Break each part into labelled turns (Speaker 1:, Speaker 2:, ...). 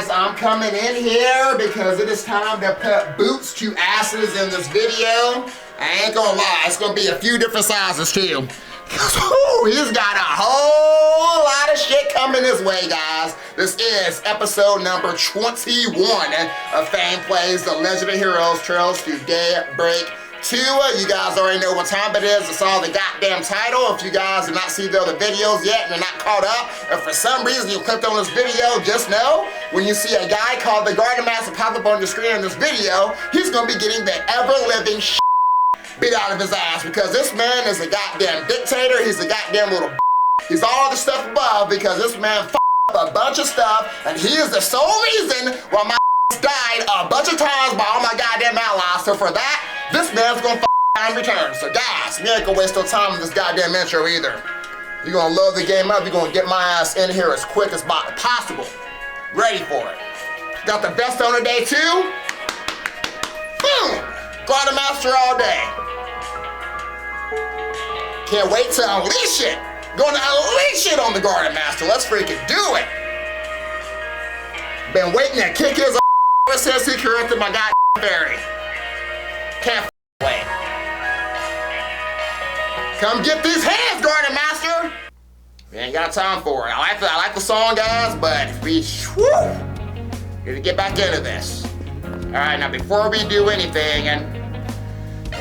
Speaker 1: guys, I'm coming in here because it is time to put boots to asses in this video. I ain't gonna lie, it's gonna be a few different sizes too. He's got a whole lot of shit coming his way, guys. This is episode number 21 of Fang Plays The Legend of Heroes Trails to Daybreak 2. You guys already know what time it is. It's all the goddamn title. If you guys have not seen the other videos yet and you're not caught up, if for some reason you clicked on this video, just know when you see a guy called the Grandmaster pop up on your screen in this video, he's gonna be getting the ever-living shit beat out of his ass, because this man is a goddamn dictator. He's a goddamn little he's all the stuff above, because this man up a bunch of stuff, and he is the sole reason why my died a bunch of times by all my goddamn allies. So for that, this man's gonna in return. So guys, we ain't gonna waste no time in this goddamn intro either. You're gonna load the game up. You're gonna get my ass in here as quick as possible. Ready for it. Got the best on the day too. Boom! Grandmaster all day. Can't wait to unleash it. Gonna unleash it on the Grandmaster. Let's freaking do it. Been waiting to kick his ass since he corrected my goddamn fairy. Can't wait. Come get these hands, Grandmaster. We ain't got time for it. I like the song, guys, but we need to get back into this. All right, now before we do anything, and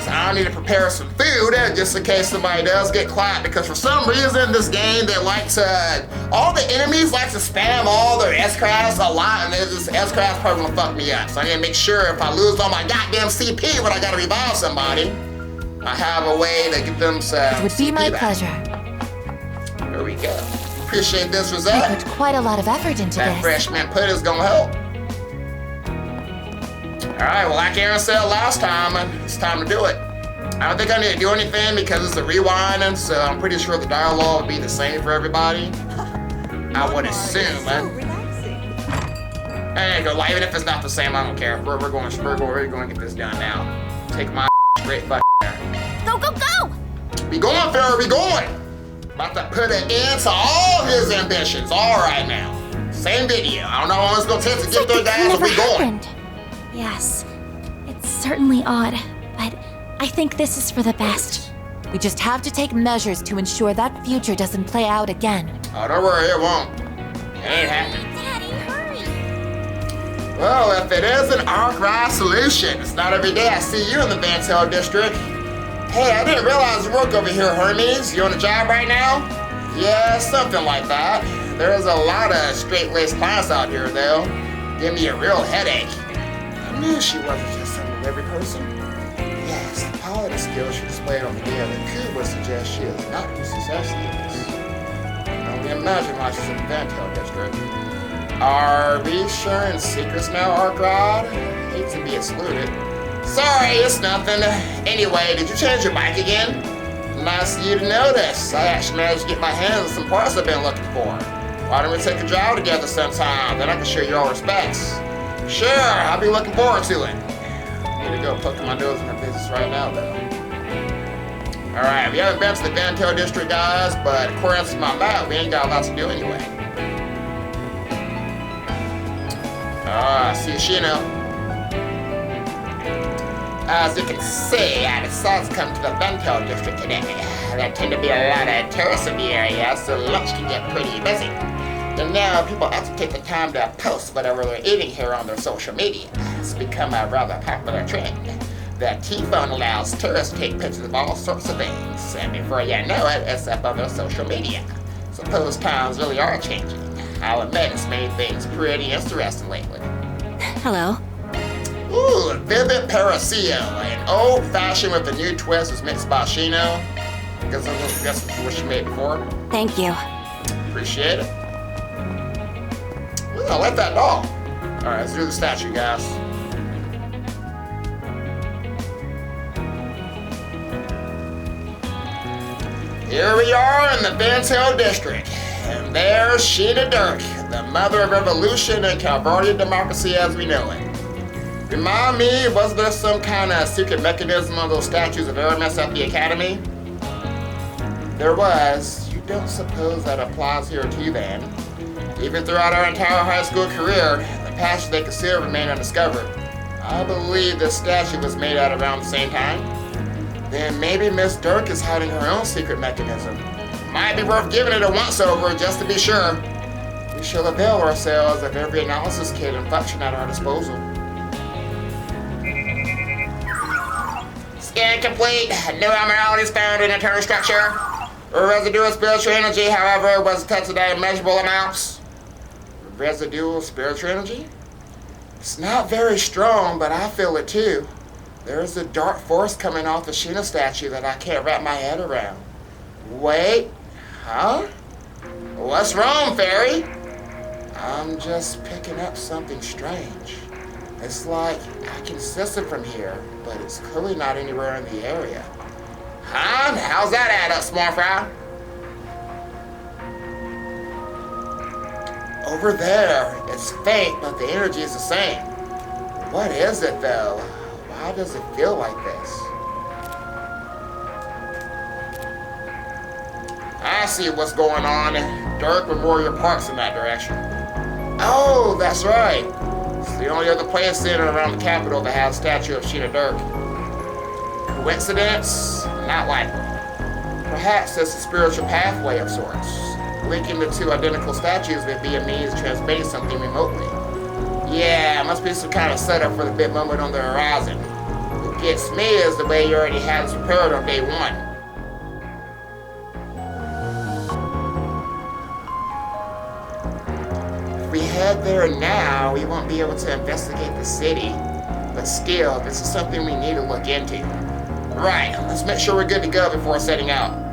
Speaker 1: I need to prepare some food just in case somebody does get quiet, because for some reason this game they like to, all the enemies like to spam all their S-Crafts a lot, and this S-Craft's probably gonna fuck me up. So I need to make sure if I lose all my goddamn CP when I gotta revive somebody, I have a way to get them some
Speaker 2: It would be
Speaker 1: CP
Speaker 2: my
Speaker 1: back.
Speaker 2: pleasure.
Speaker 1: There we go. Appreciate this result.
Speaker 2: I put quite a lot of effort into
Speaker 1: That
Speaker 2: this.
Speaker 1: fresh mint pudding is gonna help. Alright, well, like Aaron said last time, it's time to do it. I don't think I need to do anything because it's a rewind, and so I'm pretty sure the dialogue will be the same for everybody. I would assume. I ain't gonna lie, even if it's not the same, I don't care. We're going to get this done now. Take my straight fucking there.
Speaker 2: Go, go, go!
Speaker 1: Be going, Pharaoh, be going! About to put an end to all his ambitions. Alright now. Same video. I don't know how long it's gonna take to get there, guys, but we going.
Speaker 3: Yes, it's certainly odd, but I think this is for the best.
Speaker 2: We just have to take measures to ensure that future doesn't play out again.
Speaker 1: Oh, don't worry, it won't. It ain't happening.
Speaker 3: Daddy, hurry!
Speaker 1: Well, if it is an arc-ride solution, it's not every day I see you in the Vantel district. Hey, I didn't realize you work over here, Hermes. You on the job right now? Yeah, something like that. There's a lot of straight-laced clients out here, though. Give me a real headache. I knew she wasn't just some delivery person. Yes, the quality skills she displayed on the day of the coup would suggest she is not who she says she is. I can only imagine why she's in the Vantel district. Are we sharing secrets now, Arkrod? Hate to be excluded. Sorry, it's nothing. Anyway, did you change your bike again? Nice of you to notice. I actually managed to get my hands on some parts I've been looking for. Why don't we take a drive together sometime? Then I can show you all respects. Sure, I'll be looking forward to it. Need to go poking my nose in her business right now, though. Alright, we haven't been to the Vantel district, guys, but according to my map, we ain't got a lot to do anyway. See Shino. As you can see, I decided to come to the Vantel district today. There tend to be a lot of tourists in the area, so lunch can get pretty busy. And now people have to take the time to post whatever they're eating here on their social media. It's become a rather popular trend. The T-phone allows tourists to take pictures of all sorts of things, and before you know it, it's up on their social media. Suppose times really are changing. I'll admit it's made things pretty interesting lately.
Speaker 3: Hello.
Speaker 1: Ooh, Vivid Parasio, an old-fashioned with a new twist is mixed by Shino. Guess this is what she made before.
Speaker 3: Thank you.
Speaker 1: Appreciate it. Ooh, I like that doll. Alright, let's do the statue, guys. Here we are in the Vantel district. And there's Sheena Dirk, the mother of revolution and Calvardian democracy as we know it. Remind me, was there some kind of secret mechanism on those statues of Aramis at the Academy? There was. You don't suppose that applies here too, then? Even throughout our entire high school career, the passage they consider remain undiscovered. I believe this statue was made at around the same time. Then maybe Miss Dirk is hiding her own secret mechanism. Might be worth giving it a once-over just to be sure. We shall avail ourselves of every analysis kit and function at our disposal. Scan complete. No abnormalities found in internal structure. Residual spiritual energy, however, was detected at immeasurable amounts. Residual spiritual energy? It's not very strong, but I feel it too. There's a dark force coming off the Sheena statue that I can't wrap my head around. Wait, huh? What's wrong, Fairy? I'm just picking up something strange. It's like I can sense it from here, but it's clearly not anywhere in the area. Huh? How's that add up, small fry? Over there, it's faint, but the energy is the same. What is it, though? Why does it feel like this? I see what's going on. Dirk Memorial Park's in that direction. Oh, that's right. It's the only other place center around the capital that has a statue of Sheena Dirk. Coincidence? Not likely. Perhaps it's a spiritual pathway of sorts. Linking the two identical statues would be a means of transmitting something remotely. Yeah, it must be some kind of setup for the big moment on the horizon. What gets me is the way you already had this prepared on day one. If we head there now, we won't be able to investigate the city. But still, this is something we need to look into. Right, let's make sure we're good to go before setting out.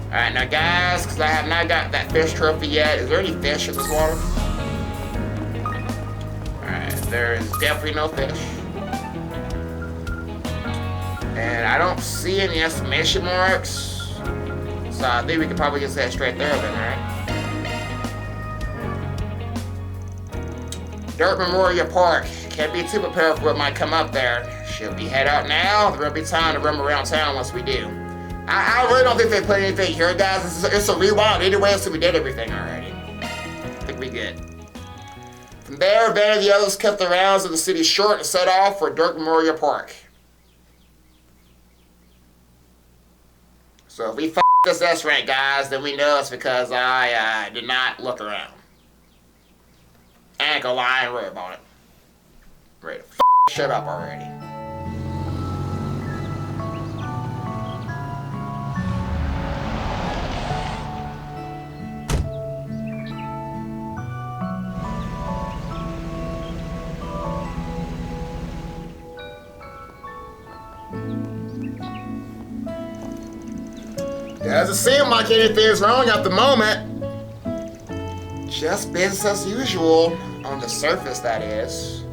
Speaker 1: Alright, now guys, because I have not got that fish trophy yet. Is there any fish in this water? Alright, there is definitely no fish. And I don't see any exclamation marks. So I think we could probably just head straight there then, alright? Dirk Memorial Park. Can't be too prepared for what might come up there. Should we head out now? There will be time to roam around town once we do. I really don't think they put anything here, guys. It's a rewind anyway, so we did everything already. I think we good. From there, Van and the others cut the rounds of the city short and set off for Dirk Memorial Park. So if we f*** this S-rank, guys, then we know it's because I did not look around. I ain't gonna lie, I ain't worried about it. Ready to shut up already. Doesn't seem like anything's wrong at the moment. Just business as usual, on the surface that is.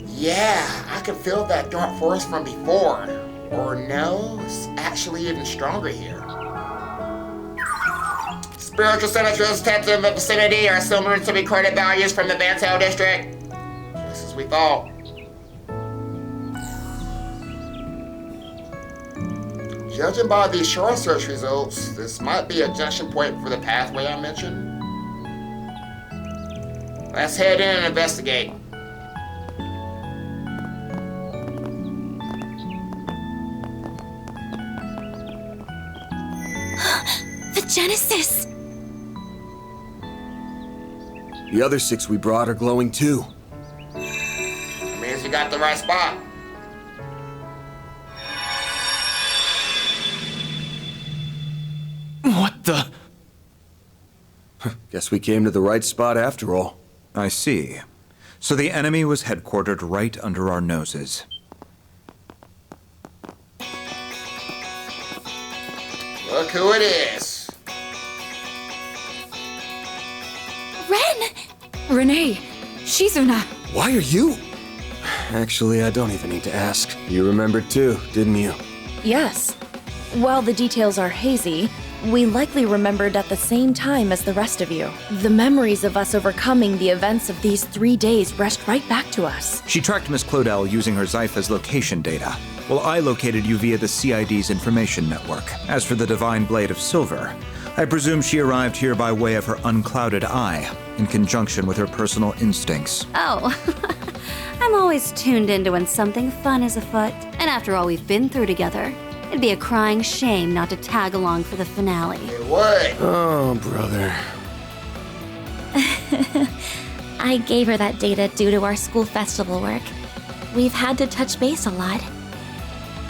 Speaker 1: Yeah, I can feel that dark force from before. Or no, it's actually even stronger here. Spiritual signatures detected in the vicinity are similar to recorded values from the Bantel district. Just as we thought. Judging by these short search results, this might be a junction point for the pathway I mentioned. Let's head in and investigate.
Speaker 3: The Genesis!
Speaker 4: The other 6 we brought are glowing too.
Speaker 1: That means we got the right spot.
Speaker 5: What the?
Speaker 4: Guess we came to the right spot after all.
Speaker 5: I see. So the enemy was headquartered right under our noses.
Speaker 1: Look who it is.
Speaker 3: Ren!
Speaker 6: Renee, Shizuna.
Speaker 4: Why are you? Actually, I don't even need to ask. You remembered too, didn't you?
Speaker 6: Yes. While the details are hazy, we likely remembered at the same time as the rest of you. The memories of us overcoming the events of these 3 days rushed right back to us.
Speaker 5: She tracked Miss Claudel using her Zypha's location data, while I located you via the CID's information network. As for the Divine Blade of Silver, I presume she arrived here by way of her unclouded eye, in conjunction with her personal instincts.
Speaker 7: Oh, I'm always tuned into when something fun is afoot. And after all we've been through together, it'd be a crying shame not to tag along for the finale.
Speaker 1: What?
Speaker 4: Oh, brother.
Speaker 3: I gave her that data due to our school festival work. We've had to touch base a lot.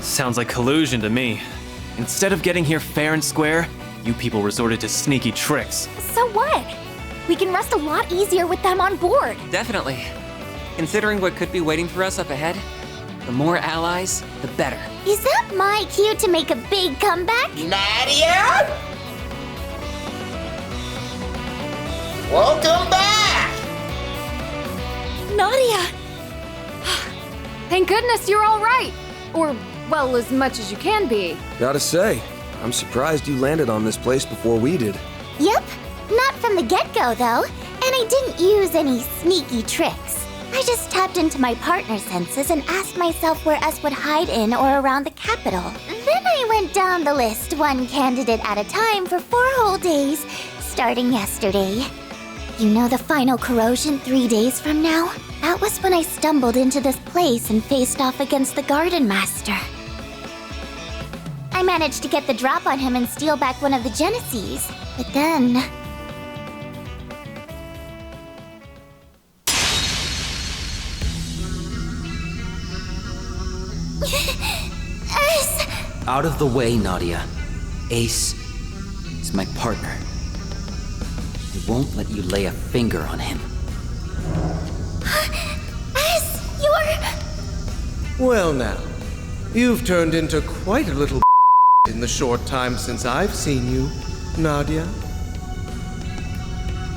Speaker 8: Sounds like collusion to me. Instead of getting here fair and square, you people resorted to sneaky tricks.
Speaker 3: So what? We can rest a lot easier with them on board.
Speaker 9: Definitely. Considering what could be waiting for us up ahead, the more allies, the better.
Speaker 10: Is that my cue to make a big comeback?
Speaker 1: Nadia? Welcome back!
Speaker 3: Nadia!
Speaker 11: Thank goodness you're all right. Or, well, as much as you can be.
Speaker 4: Gotta say, I'm surprised you landed on this place before we did.
Speaker 10: Yep, not from the get-go though, and I didn't use any sneaky tricks. I just tapped into my partner senses and asked myself where us would hide in or around the capital. Then I went down the list, one candidate at a time for 4 whole days, starting yesterday. You know the final corrosion 3 days from now? That was when I stumbled into this place and faced off against the Garden Master. I managed to get the drop on him and steal back one of the Genesees, but then...
Speaker 9: Out of the way, Nadia. Ace is my partner. I won't let you lay a finger on him.
Speaker 12: Well now, you've turned into quite a little in the short time since I've seen you, Nadia.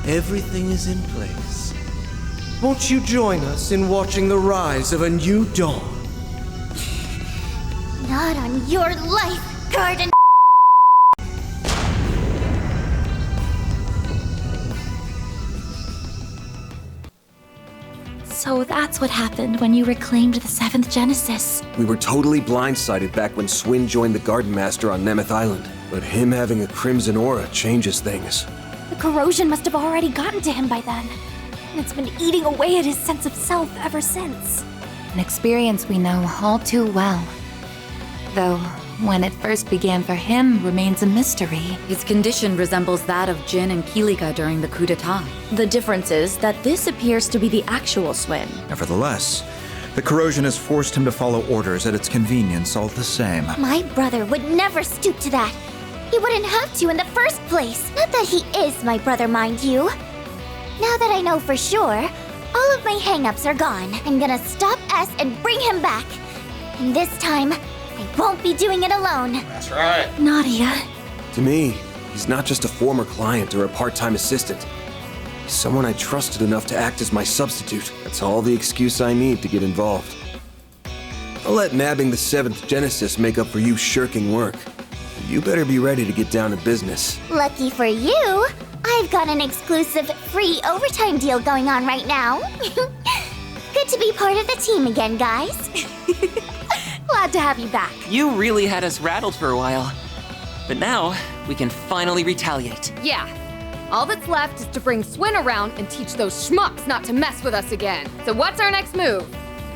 Speaker 12: Everything is in place. Won't you join us in watching the rise of a new dawn?
Speaker 10: Not on your life, Garden.
Speaker 3: So that's what happened when you reclaimed the 7th Genesis.
Speaker 4: We were totally blindsided back when Swin joined the Garden Master on Nemeth Island. But him having a crimson aura changes things.
Speaker 3: The corrosion must have already gotten to him by then. And it's been eating away at his sense of self ever since.
Speaker 2: An experience we know all too well. Though, when it first began for him remains a mystery.
Speaker 7: His condition resembles that of Jin and Kilika during the coup d'etat.
Speaker 6: The difference is that this appears to be the actual Swin.
Speaker 5: Nevertheless, the corrosion has forced him to follow orders at its convenience all the same.
Speaker 10: My brother would never stoop to that. He wouldn't have to in the first place. Not that he is my brother, mind you. Now that I know for sure, all of my hang-ups are gone. I'm gonna stop S and bring him back. And this time, I won't be doing it alone.
Speaker 1: That's right.
Speaker 3: Nadia.
Speaker 4: To me, he's not just a former client or a part-time assistant. He's someone I trusted enough to act as my substitute. That's all the excuse I need to get involved. I'll let nabbing the 7th Genesis make up for you shirking work. You better be ready to get down to business.
Speaker 10: Lucky for you, I've got an exclusive free overtime deal going on right now. Good to be part of the team again, guys. Glad to have you back.
Speaker 9: You really had us rattled for a while. But now, we can finally retaliate.
Speaker 11: Yeah. All that's left is to bring Swin around and teach those schmucks not to mess with us again. So what's our next move?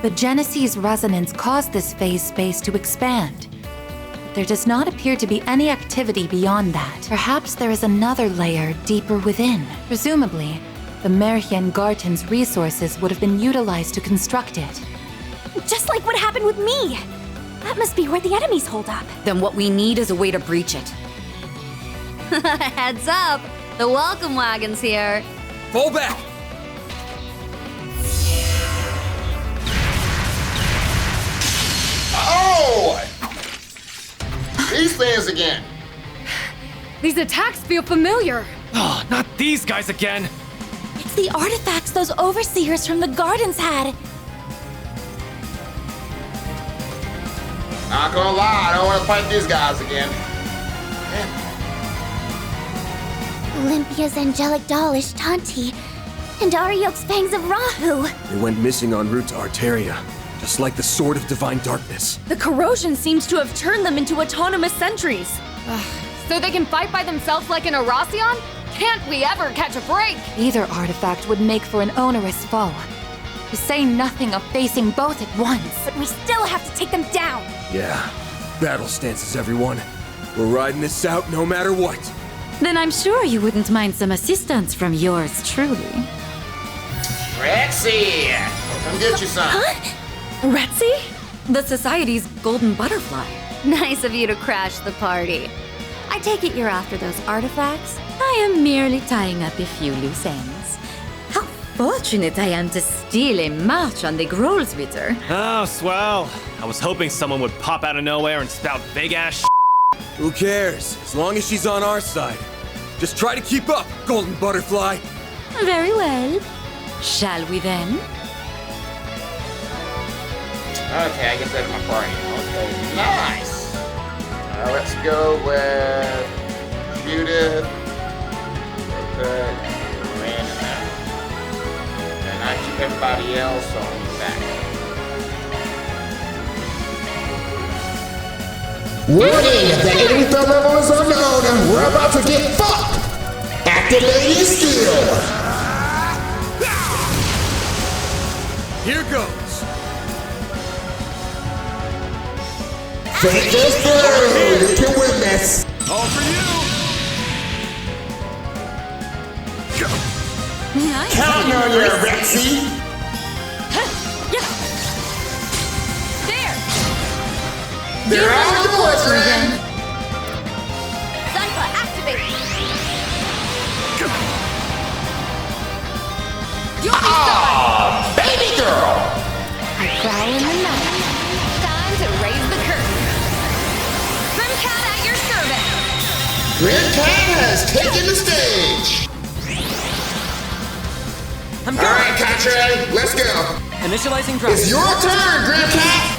Speaker 2: The Genesee's resonance caused this phase space to expand. But there does not appear to be any activity beyond that. Perhaps there is another layer deeper within. Presumably, the Merhien Garten's resources would have been utilized to construct it.
Speaker 3: Just like what happened with me. That must be where the enemies hold up.
Speaker 7: Then what we need is a way to breach it. Heads up! The welcome wagon's here.
Speaker 9: Fall back!
Speaker 1: Oh! These things again.
Speaker 11: These attacks feel familiar.
Speaker 8: Oh, not these guys again!
Speaker 3: It's the artifacts those overseers from the gardens had.
Speaker 1: Not gonna lie, I don't want to fight these guys again.
Speaker 10: Olympia's angelic doll Ishtanti, and Ariok's fangs of Rahu.
Speaker 4: They went missing en route to Arteria, just like the Sword of Divine Darkness.
Speaker 6: The corrosion seems to have turned them into autonomous sentries.
Speaker 11: So they can fight by themselves like an Erasion? Can't we ever catch a break?
Speaker 2: Either artifact would make for an onerous foe. To say nothing of facing both at once.
Speaker 3: But we still have to take them down.
Speaker 4: Yeah. Battle stances, everyone. We're riding this out no matter what.
Speaker 13: Then I'm sure you wouldn't mind some assistance from yours truly.
Speaker 1: Rexy! Come get you some.
Speaker 6: Retsy?
Speaker 13: The Society's golden butterfly.
Speaker 7: Nice of you to crash the party. I take it you're after those artifacts?
Speaker 13: I am merely tying up a few loose ends. How fortunate I am to steal a march on the Grolsritter.
Speaker 8: Oh, swell. I was hoping someone would pop out of nowhere and spout big-ass
Speaker 4: Who cares? As long as she's on our side. Just try to keep up, golden butterfly.
Speaker 13: Very well. Shall we then?
Speaker 1: Okay, I guess that's my party. Okay, nice. Let's go with Judith. Random. And I keep everybody else on the back. Warning! The enemy threat level is unknown and we're about to get fucked! Activating skill!
Speaker 4: Here goes.
Speaker 1: Take this through! You can win this!
Speaker 4: All for you!
Speaker 1: Counting on you, Rexy! They're all yours, Ren!
Speaker 3: Sunfa, activate!
Speaker 1: Oh, baby girl!
Speaker 11: I growl in the night. Time to raise the curtain. Grimcat at your service.
Speaker 1: Grimcat has taken the stage! Alright, Katre, let's go!
Speaker 9: Initializing drive.
Speaker 1: It's your turn, Grimcat!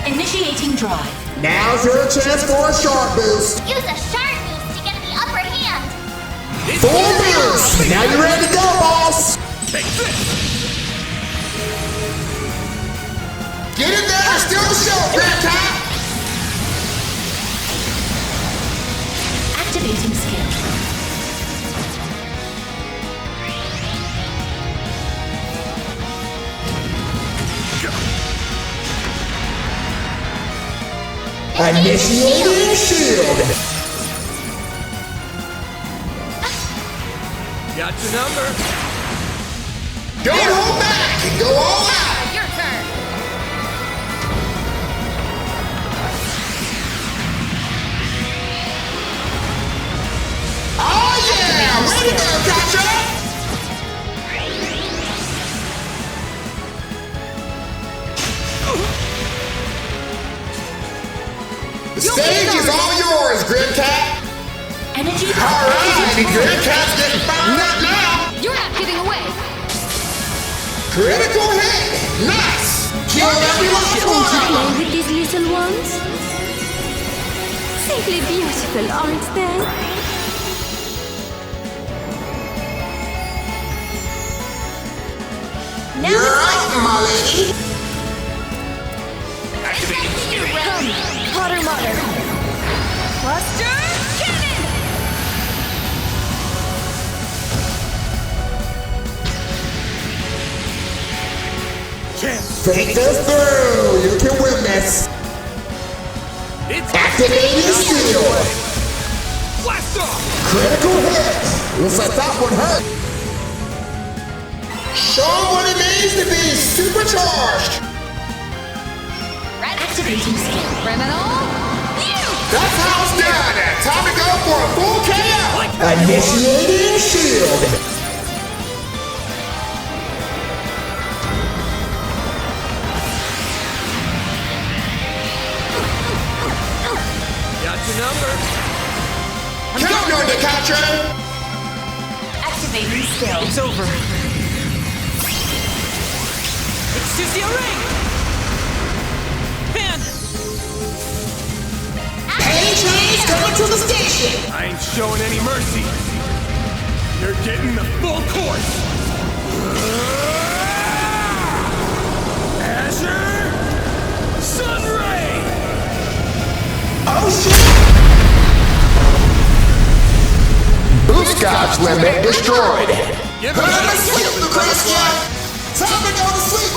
Speaker 13: Initiating drive.
Speaker 1: Now's your chance for a sharp boost!
Speaker 10: Use a sharp boost to get the upper hand.
Speaker 1: Full boost! Now you're ready to go, boss!
Speaker 4: Take this!
Speaker 1: Get in there and steal the show, Grimcat!
Speaker 13: Activating skill.
Speaker 1: Initiating shield!
Speaker 4: Got your number.
Speaker 1: Don't hold back! Go all out!
Speaker 11: Your turn.
Speaker 1: Oh yeah! Way to go, Katre! The stage is all yours, Grimcat!
Speaker 13: Energy.
Speaker 1: Alright, Grimcat's getting fired up now!
Speaker 11: You're not getting away.
Speaker 1: Critical hit! Nice! Kill every last one!
Speaker 13: With these little ones? Simply beautiful, aren't they?
Speaker 1: You're up, my lady!
Speaker 6: Come, Potter Motter.
Speaker 11: Buster Cannon.
Speaker 1: Think this through! You can win this! Activating shield!
Speaker 4: Blast off!
Speaker 1: Critical hit! Looks like that one hurt! Show 'em what it means to be supercharged!
Speaker 13: Activating skill.
Speaker 11: Criminal. You.
Speaker 1: That's how it's done! Time to go for a full KO! Initiating shield!
Speaker 4: Got your number.
Speaker 1: Count on you, Katre!
Speaker 13: Activating skill.
Speaker 9: It's over. Excelsior ring! Man!
Speaker 1: Pain train's coming to the station!
Speaker 4: I ain't showing any mercy. You're getting the full course. Azure Sunray!
Speaker 1: Oh shit! limit destroyed. Put him to sleep, Lucrezia! Time to go to sleep!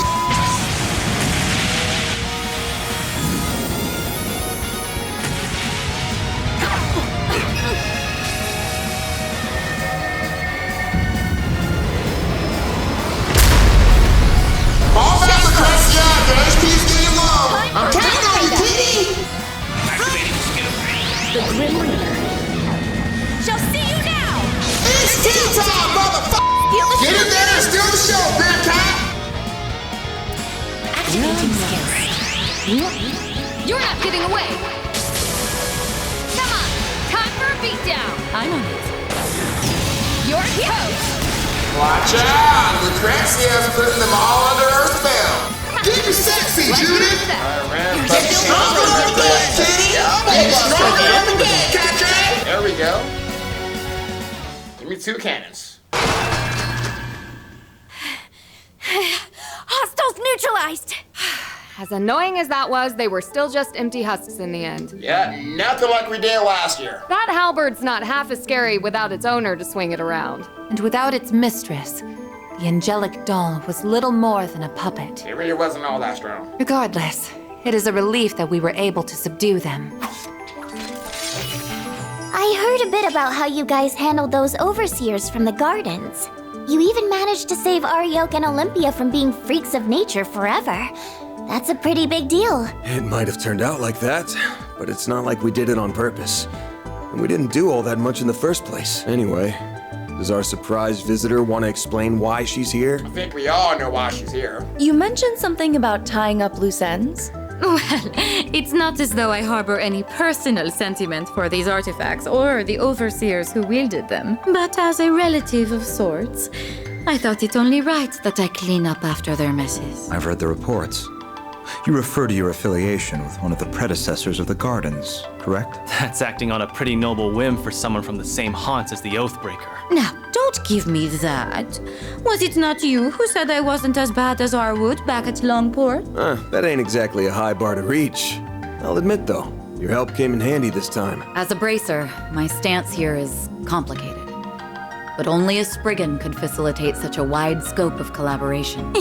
Speaker 1: All back, Lucrezia! The HP's getting low! I'm counting on you, Kitty!
Speaker 6: The Grim Reaper shall see you now!
Speaker 1: It's tea time, motherfucker! Get in there and steal the show, Grand Cat!
Speaker 6: Activating skills.
Speaker 11: You're not getting away! Come on! Time for a beatdown!
Speaker 6: I'm on it.
Speaker 11: You're toast!
Speaker 1: Watch out! Lucrezia's putting them all under her spell! Keep it sexy, Judith! Get stronger every day, Kitty! Get stronger every day, Catray! There we go. Give me 2 cannons.
Speaker 3: Hostiles neutralized!
Speaker 11: As annoying as that was, they were still just empty husks in the end.
Speaker 1: Yeah, nothing like we did last year.
Speaker 11: That halberd's not half as scary without its owner to swing it around.
Speaker 2: And without its mistress, the angelic doll was little more than a puppet.
Speaker 1: It really wasn't all that strong.
Speaker 2: Regardless, it is a relief that we were able to subdue them.
Speaker 10: I heard a bit about how you guys handled those overseers from the gardens. You even managed to save Arioke and Olympia from being freaks of nature forever. That's a pretty big deal.
Speaker 4: It might have turned out like that, but it's not like we did it on purpose. And we didn't do all that much in the first place. Anyway, does our surprise visitor want to explain why she's here?
Speaker 1: I think we all know why she's here.
Speaker 6: You mentioned something about tying up loose ends?
Speaker 13: Well, it's not as though I harbor any personal sentiment for these artifacts or the overseers who wielded them. But as a relative of sorts, I thought it only right that I clean up after their messes.
Speaker 5: I've read the reports. You refer to your affiliation with one of the predecessors of the Gardens, correct?
Speaker 8: That's acting on a pretty noble whim for someone from the same haunts as the Oathbreaker.
Speaker 13: Now, don't give me that. Was it not you who said I wasn't as bad as Arwood back at Longport?
Speaker 4: That ain't exactly a high bar to reach. I'll admit, though, your help came in handy this time.
Speaker 2: As a bracer, my stance here is complicated. But only a Spriggan could facilitate such a wide scope of collaboration.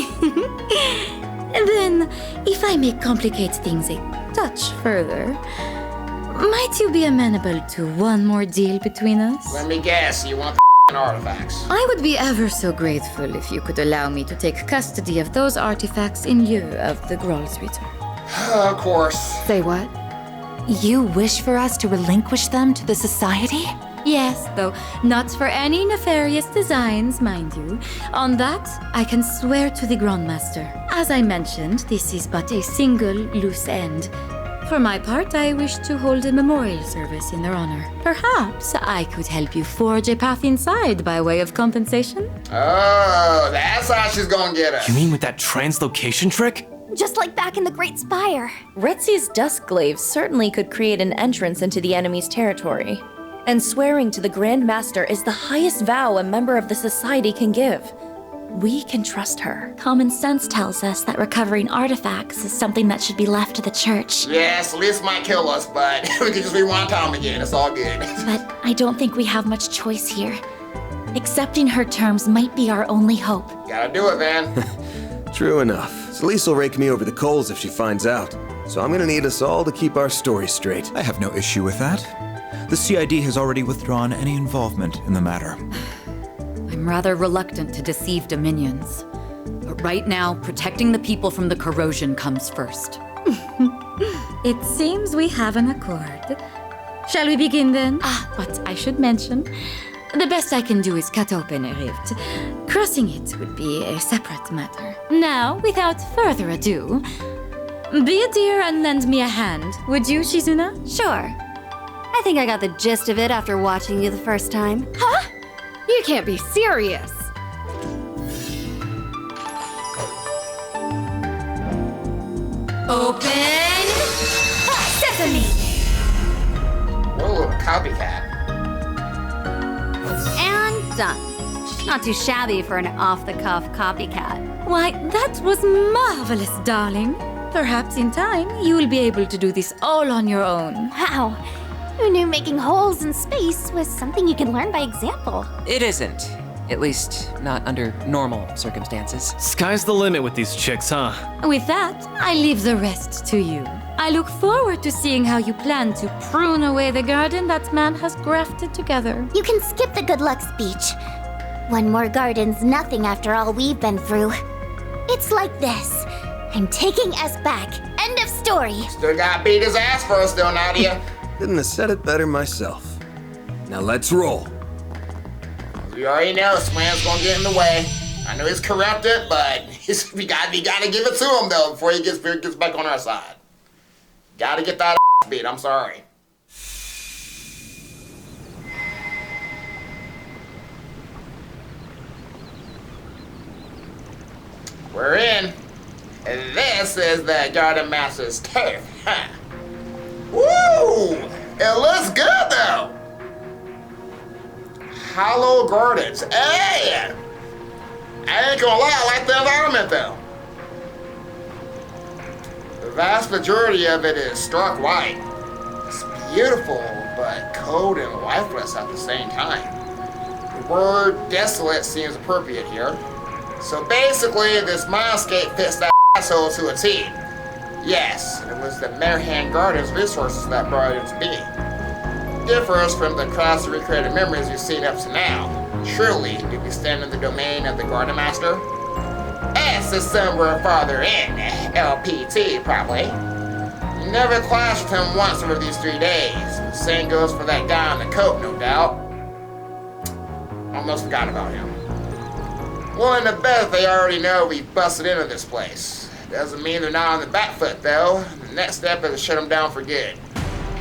Speaker 13: Then, if I may complicate things a touch further, might you be amenable to one more deal between us?
Speaker 1: Let me guess, you want the artifacts.
Speaker 13: I would be ever so grateful if you could allow me to take custody of those artifacts in lieu of the Grolsritter.
Speaker 1: Of course.
Speaker 2: Say what? You wish for us to relinquish them to the Society?
Speaker 13: Yes, though not for any nefarious designs, mind you. On that, I can swear to the Grandmaster. As I mentioned, this is but a single loose end. For my part, I wish to hold a memorial service in their honor. Perhaps I could help you forge a path inside by way of compensation?
Speaker 1: Oh, that's how she's gonna get us.
Speaker 8: You mean with that translocation trick?
Speaker 3: Just like back in the Great Spire.
Speaker 6: Retzi's Duskglaive certainly could create an entrance into the enemy's territory. And swearing to the Grandmaster is the highest vow a member of the Society can give. We can trust her.
Speaker 3: Common sense tells us that recovering artifacts is something that should be left to the church.
Speaker 1: Yes, Liz might kill us, but we can just rewind time again. It's all good.
Speaker 3: But I don't think we have much choice here. Accepting her terms might be our only hope.
Speaker 1: Gotta do it, man.
Speaker 4: True enough. Celise will rake me over the coals if she finds out. So I'm gonna need us all to keep our story straight.
Speaker 5: I have no issue with that. The CID has already withdrawn any involvement in the matter.
Speaker 2: I'm rather reluctant to deceive Dominions. But right now, protecting the people from the corrosion comes first.
Speaker 13: It seems we have an accord. Shall we begin then? But I should mention, the best I can do is cut open a rift. Crossing it would be a separate matter. Now, without further ado, be a dear and lend me a hand, would you, Shizuna?
Speaker 7: Sure. I think I got the gist of it after watching you the first time.
Speaker 11: Huh? You can't be serious.
Speaker 7: Open sesame!
Speaker 1: Whoa, copycat.
Speaker 7: And done. Not too shabby for an off-the-cuff copycat.
Speaker 13: Why, that was marvelous, darling. Perhaps in time, you will be able to do this all on your own.
Speaker 3: Wow. Who knew making holes in space was something you can learn by example?
Speaker 9: It isn't. At least, not under normal circumstances.
Speaker 8: Sky's the limit with these chicks, huh?
Speaker 13: With that, I leave the rest to you. I look forward to seeing how you plan to prune away the garden that man has grafted together.
Speaker 10: You can skip the good luck speech. One more garden's nothing after all we've been through. It's like this. I'm taking us back. End of story.
Speaker 1: Still gotta beat his ass first though, Nadia.
Speaker 4: Couldn't have said it better myself. Now let's roll.
Speaker 1: We already know Swan's gonna get in the way. I know he's corrupted, but we gotta give it to him though before he gets back on our side. Gotta get that beat, I'm sorry. We're in. And this is the Garden Master's turf, huh? Woo! It looks good though. Hollow Gardens. Hey! I ain't gonna lie, I like the environment though. The vast majority of it is stark white. It's beautiful, but cold and lifeless at the same time. The word desolate seems appropriate here. So basically, this mindscape fits that asshole to a T. Yes, it was the Merhan Gardens resources that brought it into being. Differs from the crafts recreated memories we've seen up to now. Surely, do we stand in the domain of the Garden Master? S is somewhere farther in, LPT probably. You never clashed with him once over these 3 days. The same goes for that guy in the coat, no doubt. Almost forgot about him. Willing to bet they already know we busted into this place. Doesn't mean they're not on the back foot though. The next step is to shut them down for good.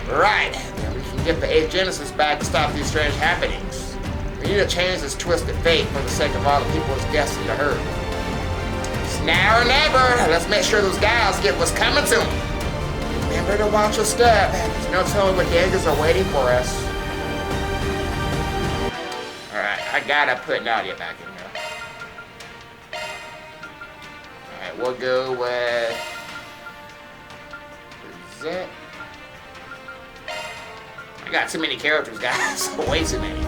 Speaker 1: Right, then we can get the 8th Genesis back to stop these strange happenings. We need to change this twisted fate for the sake of all the people it's destined to hurt. It's now or never. Let's make sure those guys get what's coming to them. Remember to watch your step. There's no telling what dangers are waiting for us. Alright, I gotta put Nadia back in here. Alright, we'll go with... Is it? I got too many characters, guys. Way too many.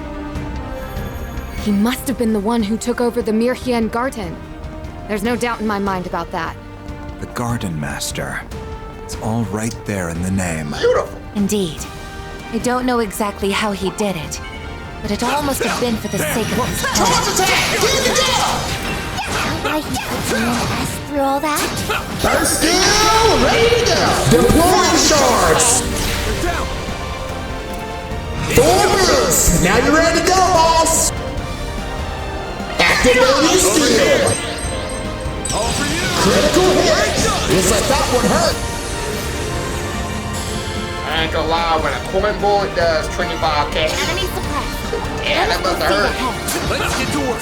Speaker 11: He must have been the one who took over the Mirhien Garden. There's no doubt in my mind about that.
Speaker 5: The Garden Master. It's all right there in the name.
Speaker 1: Beautiful.
Speaker 2: Indeed. I don't know exactly how he did it, but it all must have been for the sake of his
Speaker 10: Why he put me and us through all that?
Speaker 1: First skill, ready to go. Deploying shards. Four moves. Now you're ready to go, boss. Activating skill. Critical hit. Looks like that one hurt. I ain't gonna lie, when a coin bullet does 25k.
Speaker 10: Enemy suppressed.
Speaker 1: Yeah, that must have hurt.
Speaker 9: Let's get to work.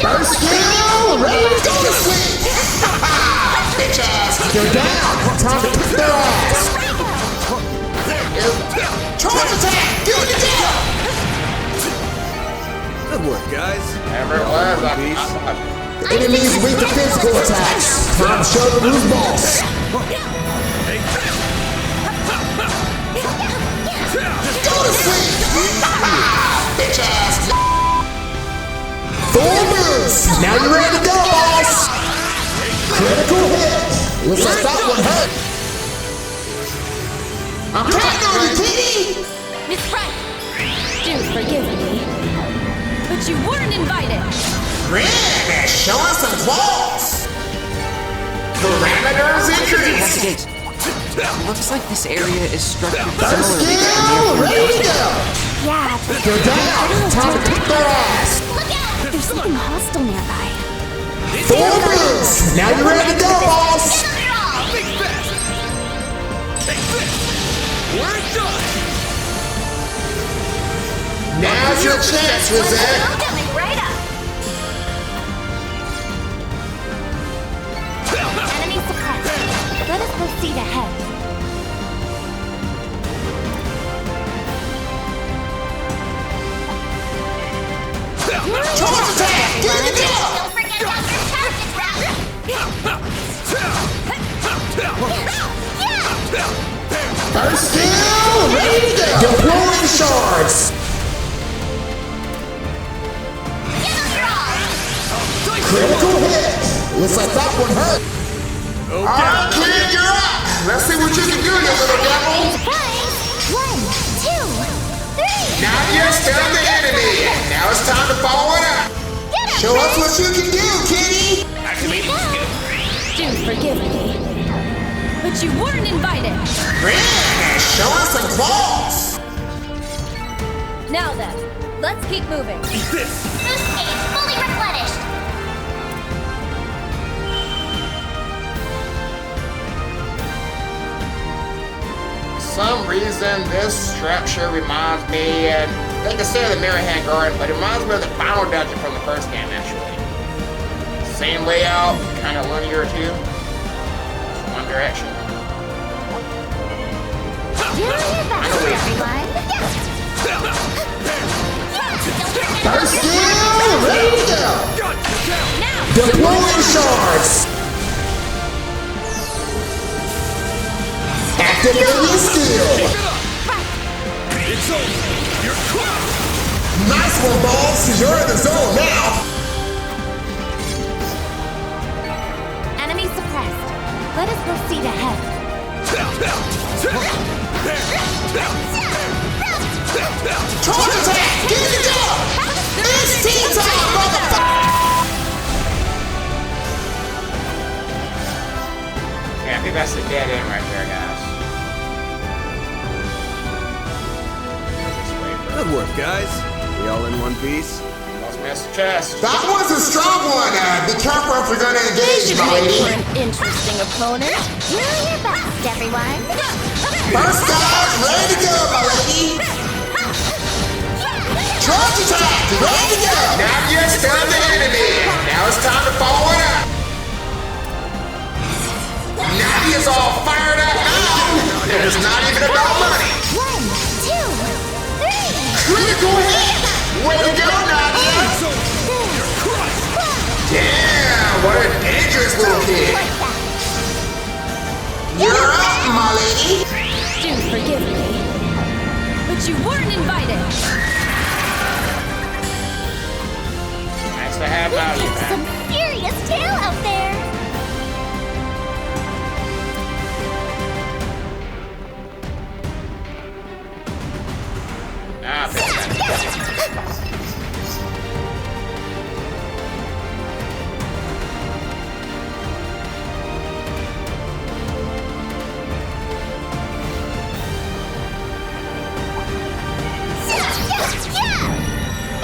Speaker 1: First skill, ready to go to sleep. Bitch ass, they're down. Time to kick their ass. Charge attack, do it again.
Speaker 4: Good work, guys.
Speaker 1: Never was.
Speaker 10: Enemies weak to physical attacks.
Speaker 1: Time to show them who's boss. Go to sleep. Bitch ass. 4 moves. Now you're ready to go, boss. Critical hit. Looks like that one hurt. I'm counting on you, kitty.
Speaker 6: Miss Frank, do forgive me, but you weren't invited.
Speaker 1: Grim is showing some claws. Parameters increased.
Speaker 9: Investigate. Looks like this area is structured
Speaker 1: First
Speaker 9: similarly to the
Speaker 1: skill,
Speaker 9: Mirhien
Speaker 1: ready to
Speaker 9: Garden.
Speaker 1: go.
Speaker 10: Yeah,
Speaker 1: They're down. Time to kick their ass.
Speaker 10: look out! There's something hostile nearby.
Speaker 1: 4 moves. Now you're ready to go, boss. Now's your chance, Rosette.
Speaker 10: Coming right up. Enemy suppressed. Let us proceed ahead.
Speaker 1: Charge attack! Get it down!
Speaker 10: Don't forget about your target, Raptor!
Speaker 1: Critical hit. Looks like that one hurt. Alright, kid, you're up. Let's see what you can do, you little devil.
Speaker 10: Surprise! 1, 2, 3!
Speaker 1: Now you're still the enemy. Now it's time to follow it up. Show us what you can do, kitty.
Speaker 6: Do forgive me, but you weren't invited.
Speaker 1: Man, show us some balls.
Speaker 6: Now then, let's keep moving.
Speaker 10: Boost gauge fully replenished.
Speaker 1: For some reason, this structure reminds me, and they can say the Mirror Hand Garden, but it reminds me of the final dungeon from the first game, actually. Same layout, kind of linear too. One direction.
Speaker 10: Do your best, everyone.
Speaker 1: First skill, ready to go. Deploying shards. Activating skill.
Speaker 14: It's over. You're caught.
Speaker 1: Nice one, balls. You're in the zone now.
Speaker 10: Enemy suppressed. Let us proceed ahead.
Speaker 1: Charge attack! Get it up! It's team time, motherfucker! Yeah, I think that's the dead end right there, guys.
Speaker 4: Good work, guys. We all in one piece?
Speaker 1: Lost Master Chest. That was a strong one. Be careful if you're gonna engage, my lady.
Speaker 6: An interesting opponent.
Speaker 10: Do your best, everyone.
Speaker 1: First dodge, ready to go, my lady. Charge attack, ready to go. Now you're still the enemy. Now it's time to follow it up. Nadia's all fired up now. And it's not even about money.
Speaker 10: 1, 2, 3!
Speaker 1: Critical hit. Way to go, Nadia. Damn, what a dangerous little kid. You're up, my lady.
Speaker 6: Do forgive me, but you weren't invited.
Speaker 1: Nice to have value,
Speaker 10: It's
Speaker 1: man.
Speaker 10: some serious tail out there.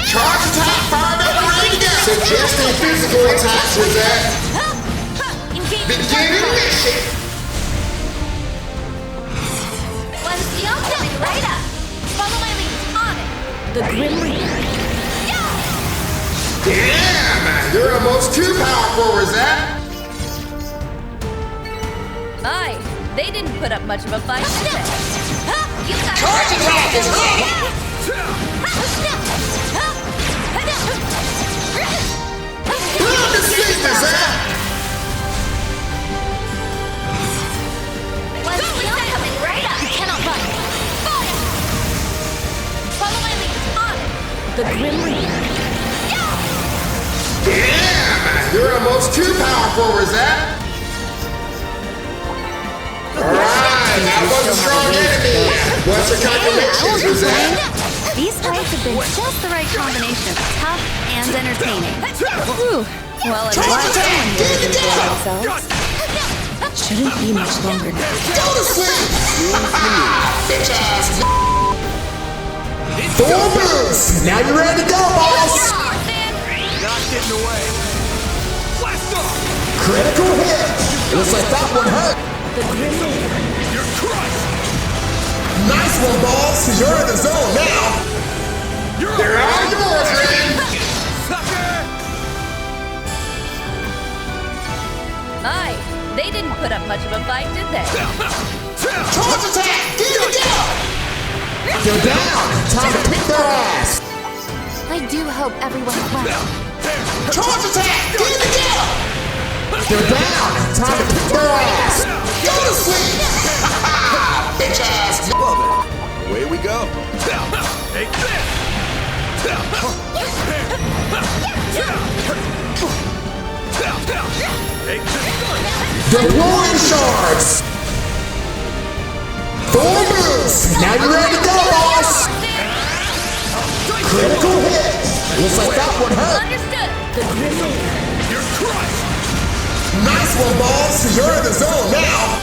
Speaker 10: Charge attack, fired up and ready to go. Suggesting physical attacks with that. Beginning mission.
Speaker 3: One seal coming right up. Follow my lead. On it.
Speaker 6: The Grim Reaper.
Speaker 1: Damn, you're almost too powerful, Rosette.
Speaker 6: Aye, they didn't put up much of a fight, did they?
Speaker 1: Charge attack is ready. Put on the sleep, Rosette.
Speaker 3: One seal coming right up. You cannot run. Follow my lead. On it.
Speaker 6: The Grim Reaper.
Speaker 1: Damn, you're almost too powerful, Rosette. Alright, that was a strong enemy. What's your calculations, Rosette?
Speaker 7: These fights have been just the right combination of tough and entertaining.
Speaker 6: Whew. Well, I'm glad someone here to enjoy themselves. Shouldn't be much longer now.
Speaker 1: Go to sleep! Bitch ass. 4 moves. Now you're ready to go, boss.
Speaker 14: Not getting away. Blast off!
Speaker 1: Critical hit. Looks like that one hurt.
Speaker 6: The Grim Reaper.
Speaker 14: You're crushed!
Speaker 1: Nice one, boss. You're in the zone now. They're all yours, Ren.
Speaker 14: Sucker!
Speaker 6: Aye, they didn't put up much of a fight, did they?
Speaker 1: Charge attack. Get it down. They're down. Time to kick their ass.
Speaker 2: I do hope everyone's well.
Speaker 1: Charge attack. Get it down. They're down. Time to kick their ass. Go to sleep. Bitch ass.
Speaker 4: Love it. Away we go.
Speaker 14: Take this!
Speaker 1: Deploying shards! 4 moves! Now you ready to go, boss! Critical hit! Looks like that one hurt!
Speaker 6: Understood! The grizzle!
Speaker 14: You're crushed!
Speaker 1: Nice one, boss! You're in the zone now!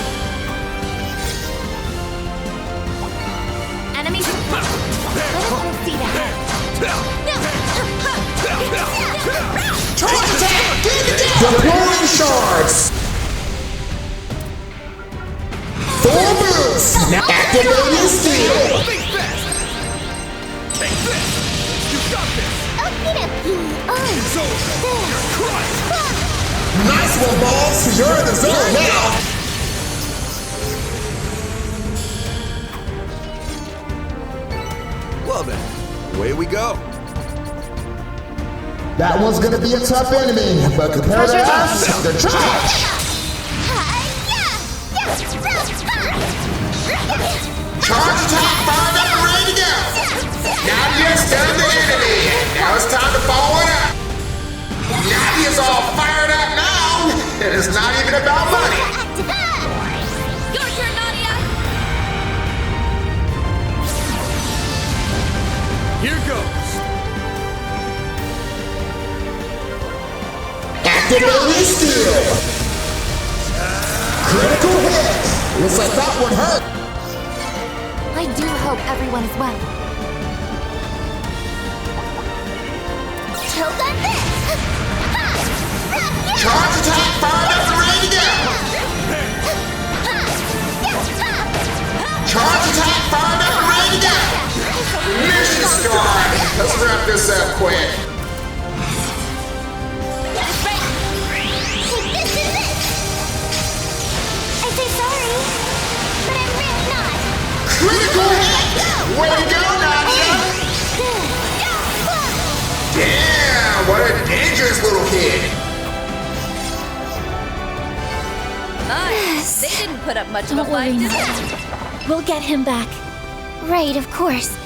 Speaker 10: Enemies. Let us see that.
Speaker 1: Charge attack! Deploying shards! 4 moves! Now activating steel!
Speaker 14: Think fast! Take this! You got this! It's over! You're crushed!
Speaker 1: Nice one, boss! You're in the zone now!
Speaker 4: Well then, away we go.
Speaker 1: That one's gonna be a tough enemy, but compared to us, they're trash! Charge attack fired up and ready to go! Nadia's done the enemy! Now it's time to follow it up! Nadia's all fired up now! And it's not even about money!
Speaker 6: Your turn, Nadia!
Speaker 14: Here goes!
Speaker 1: Activating steel! Critical hit! Looks like that one hurt!
Speaker 2: I do hope everyone is well.
Speaker 10: Tilt on this!
Speaker 1: Charge attack fired up and ready to go! Charge attack fired up and ready to go! Mission start! Let's wrap this up quick.
Speaker 10: I say sorry, but I'm really not.
Speaker 1: Critical hit! Way to go, Nadia! Damn, what a dangerous little kid!
Speaker 6: Nice! They didn't put up much of a fight, did they?
Speaker 3: We'll get him back.
Speaker 10: Right, of course.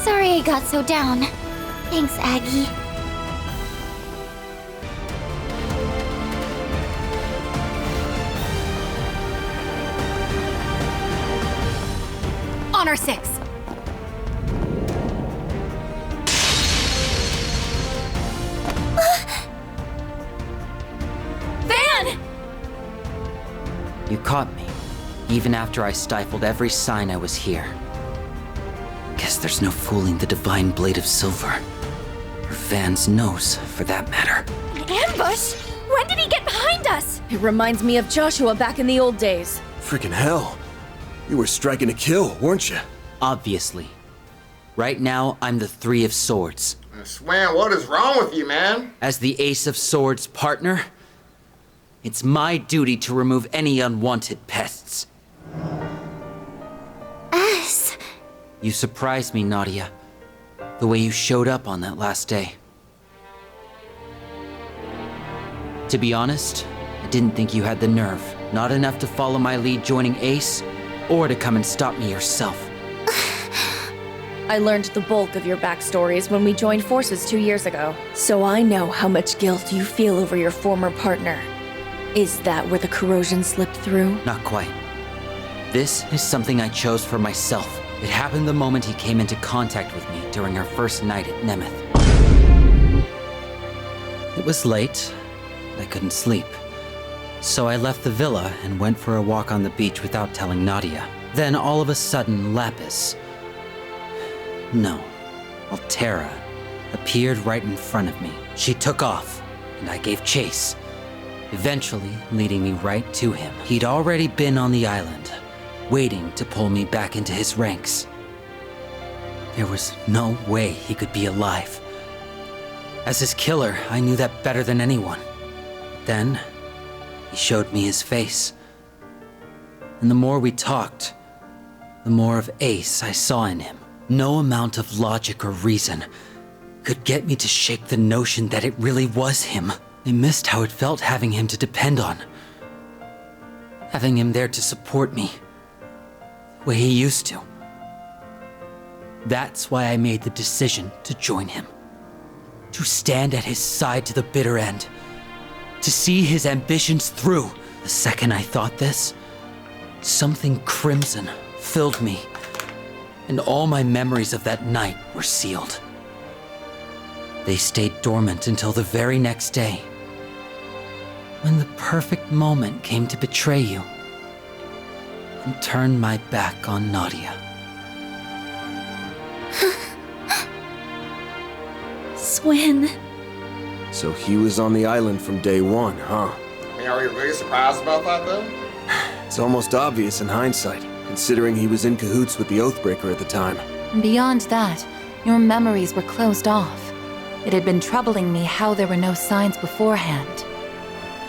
Speaker 10: Sorry I got so down. Thanks, Aggie.
Speaker 2: Honor 6.
Speaker 6: Van!
Speaker 9: You caught me, even after I stifled every sign I was here. Guess there's no fooling the divine blade of silver. Or Van's nose, for that matter.
Speaker 3: An ambush? When did he get behind us?
Speaker 6: It reminds me of Joshua back in the old days.
Speaker 4: Freaking hell. You were striking to kill, weren't you?
Speaker 9: Obviously. Right now, I'm the Three of Swords.
Speaker 1: Swan, what is wrong with you, man?
Speaker 9: As the Ace of Swords partner, it's my duty to remove any unwanted pests.
Speaker 10: Us?
Speaker 9: You surprised me, Nadia. The way you showed up on that last day. To be honest, I didn't think you had the nerve. Not enough to follow my lead joining Ace, or to come and stop me yourself.
Speaker 6: I learned the bulk of your backstories when we joined forces 2 years ago. So I know how much guilt you feel over your former partner. Is that where the corrosion slipped through?
Speaker 9: Not quite. This is something I chose for myself. It happened the moment he came into contact with me during our first night at Nemeth. It was late. I couldn't sleep. So I left the villa and went for a walk on the beach without telling Nadia. Then all of a sudden, Lapis... No, Altera appeared right in front of me. She took off, and I gave chase, eventually leading me right to him. He'd already been on the island, waiting to pull me back into his ranks. There was no way he could be alive. As his killer, I knew that better than anyone. Then, he showed me his face. And the more we talked, the more of Ace I saw in him. No amount of logic or reason could get me to shake the notion that it really was him. I missed how it felt having him to depend on. Having him there to support me, the way he used to. That's why I made the decision to join him. To stand at his side to the bitter end. To see his ambitions through. The second I thought this, something crimson filled me, and all my memories of that night were sealed. They stayed dormant until the very next day, when the perfect moment came to betray you and turn my back on Nadia.
Speaker 6: Swin.
Speaker 4: So he was on the island from day one, huh?
Speaker 1: I mean, are you really surprised about that, though?
Speaker 4: It's almost obvious in hindsight, considering he was in cahoots with the Oathbreaker at the time.
Speaker 2: Beyond that, your memories were closed off. It had been troubling me how there were no signs beforehand.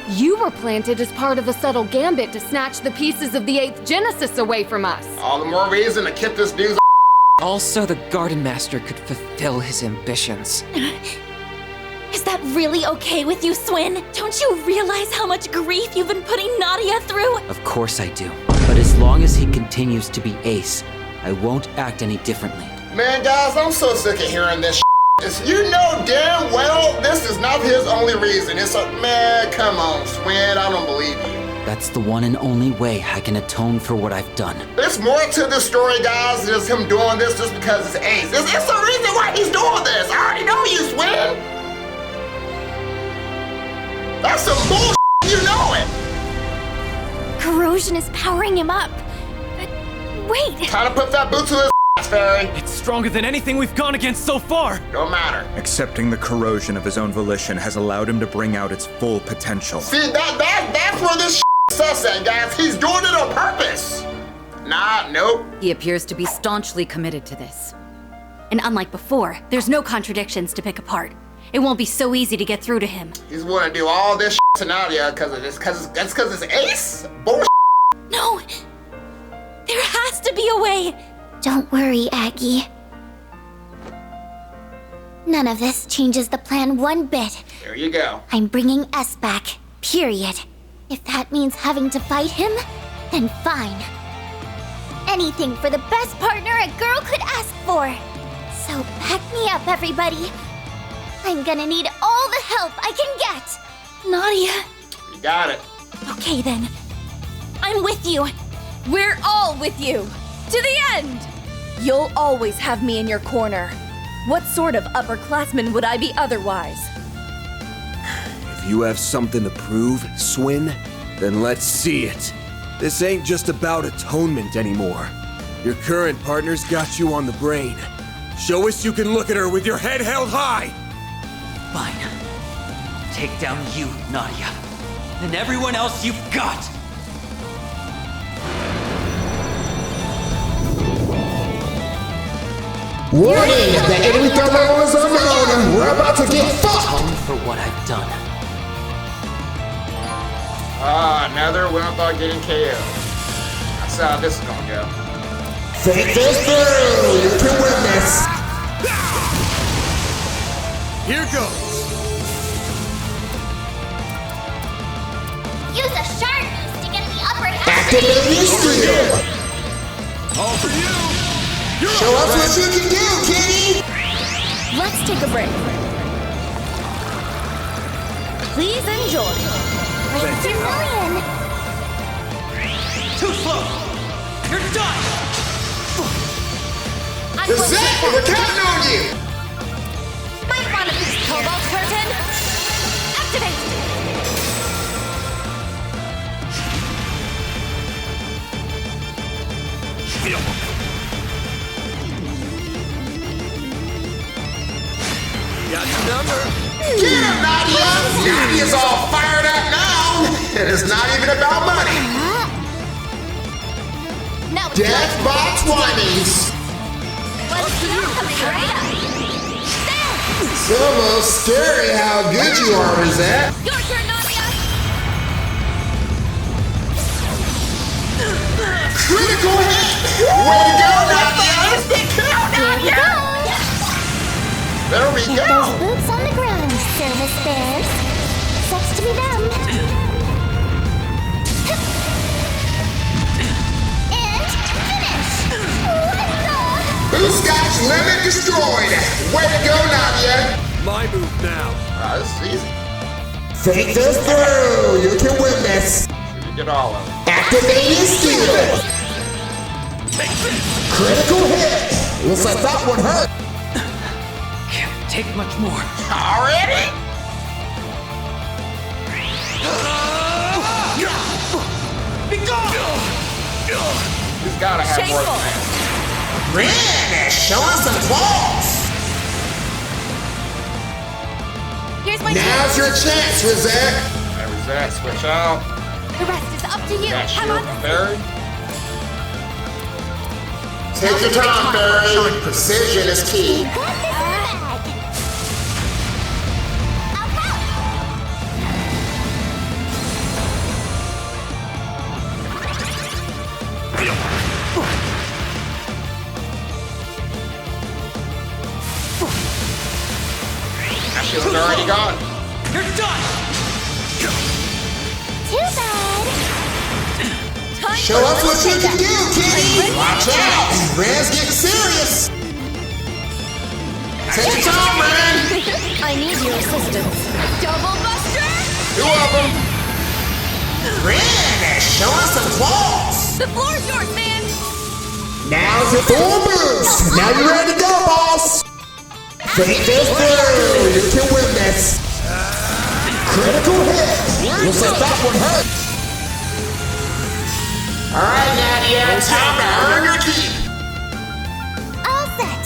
Speaker 11: You were planted as part of a subtle gambit to snatch the pieces of the 8th Genesis away from us.
Speaker 1: All the more reason to kick this dude's
Speaker 15: Also, the Garden Master could fulfill his ambitions.
Speaker 3: Is that really okay with you, Swin? Don't you realize how much grief you've been putting Nadia through?
Speaker 9: Of course I do. But as long as he continues to be Ace, I won't act any differently.
Speaker 1: Man, guys, I'm so sick of hearing this You know damn well this is not his only reason. It's a man, come on, Swin, I don't believe you.
Speaker 9: That's the one and only way I can atone for what I've done.
Speaker 1: There's more to this story, guys, than just him doing this just because it's Ace. It's the reason why he's doing this. I already know you, Swin. That's some bullshit, you know it.
Speaker 3: Corrosion is powering him up. But wait.
Speaker 1: Time to put that boot to his ass, Fairy.
Speaker 8: It's stronger than anything we've gone against so far.
Speaker 1: Don't matter.
Speaker 5: Accepting the corrosion of his own volition has allowed him to bring out its full potential.
Speaker 1: See, that's where this sus at, guys. He's doing it on purpose. Nah, nope.
Speaker 7: He appears to be staunchly committed to this. And unlike before, there's no contradictions to pick apart. It won't be so easy to get through to him.
Speaker 1: He's willing to do all this to Nadia because of this, because it's Ace? Bullshit.
Speaker 3: No! There has to be a way!
Speaker 10: Don't worry, Aggie. None of this changes the plan one bit.
Speaker 1: There you go.
Speaker 10: I'm bringing S back, period. If that means having to fight him, then fine. Anything for the best partner a girl could ask for. So back me up, everybody. I'm gonna need all the help I can get.
Speaker 3: Nadia.
Speaker 1: You got it.
Speaker 3: Okay then. I'm with you.
Speaker 6: We're all with you. To the end. You'll always have me in your corner. What sort of upperclassman would I be otherwise?
Speaker 4: If you have something to prove, Swin, then let's see it. This ain't just about atonement anymore. Your current partner's got you on the brain. Show us you can look at her with your head held high!
Speaker 9: Fine. Take down you, Nadia. And everyone else you've got!
Speaker 1: Warning! The enemy threat level is unknown. We're about to get fucked!
Speaker 9: Atone for what I've done.
Speaker 1: Another win without getting KO. That's how this is gonna go.
Speaker 14: Take this through! You can win this! Here goes!
Speaker 10: Use a sharp boost to get the upper hand.
Speaker 14: Activate your skill! All for you!
Speaker 1: Show us what you can do, kitty!
Speaker 6: Let's take a break. Please enjoy.
Speaker 10: Thank you, million.
Speaker 9: Too slow! You're done!
Speaker 1: This is it! We're counting on you!
Speaker 3: Might want a piece of Cobalt Curtain. Activate!
Speaker 14: Got your number.
Speaker 1: Get him, Nadia! Nadia's all fired up now! And it's not even about money!
Speaker 3: Now it's
Speaker 1: Death by 20s!
Speaker 3: What's coming right up?
Speaker 1: It's almost scary how good you are, Rosette.
Speaker 3: Your turn, Nadia!
Speaker 1: Critical hit! Way to go, Nadia! Instant kill, Nadia! There we
Speaker 10: Keep
Speaker 1: go!
Speaker 10: those boots on the ground, service bears. Sucks to be them. And finish! What the?
Speaker 1: Bootcotch limit destroyed! Way to go, Nadia!
Speaker 14: My move now.
Speaker 1: This is easy.
Speaker 14: Take this through! You can win this!
Speaker 1: Here we Get all of them. Activating skill. Critical hit. Looks like that one hurt.
Speaker 15: Can't take much more.
Speaker 1: Already?
Speaker 15: Be gone!
Speaker 1: He's gotta have more than that. Ren is showing some claws.
Speaker 10: Here's my
Speaker 1: Now's your chance, Rizek. Hey, Rizek, switch out.
Speaker 10: The rest is up to you.
Speaker 1: Got
Speaker 10: I'm
Speaker 1: shield
Speaker 10: on
Speaker 1: from
Speaker 10: the
Speaker 1: Barry. Take your time, Barry. Precision is key. That shield's already gone.
Speaker 15: You're done!
Speaker 10: Too bad.
Speaker 1: Show us what you can do, kitty! Watch out! Ren's getting serious! Take your time, Ren!
Speaker 6: I need your assistance.
Speaker 11: Double buster!
Speaker 1: Two of them! Ren is showing some claws!
Speaker 11: The floor's yours, man!
Speaker 1: Now's your full boost! Now you're ready to go, boss! Think this through! You can win this! Critical hit! Looks like that one hurt! Alright, Nadia, time to earn your keep!
Speaker 10: All set.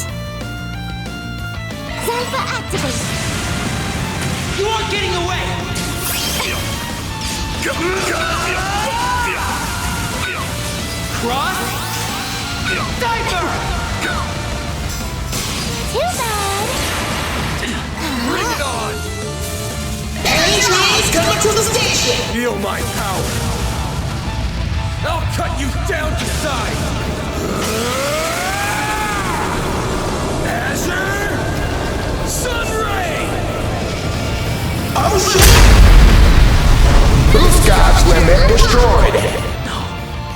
Speaker 10: Zenfa activate.
Speaker 15: You aren't getting away! Cross! Diver!
Speaker 10: Too bad.
Speaker 14: Bring it on!
Speaker 1: Train's coming to the station!
Speaker 14: Feel my power! I'll cut you down to size! Azure! Sunray!
Speaker 1: Oh shit! Boost God's limit destroyed!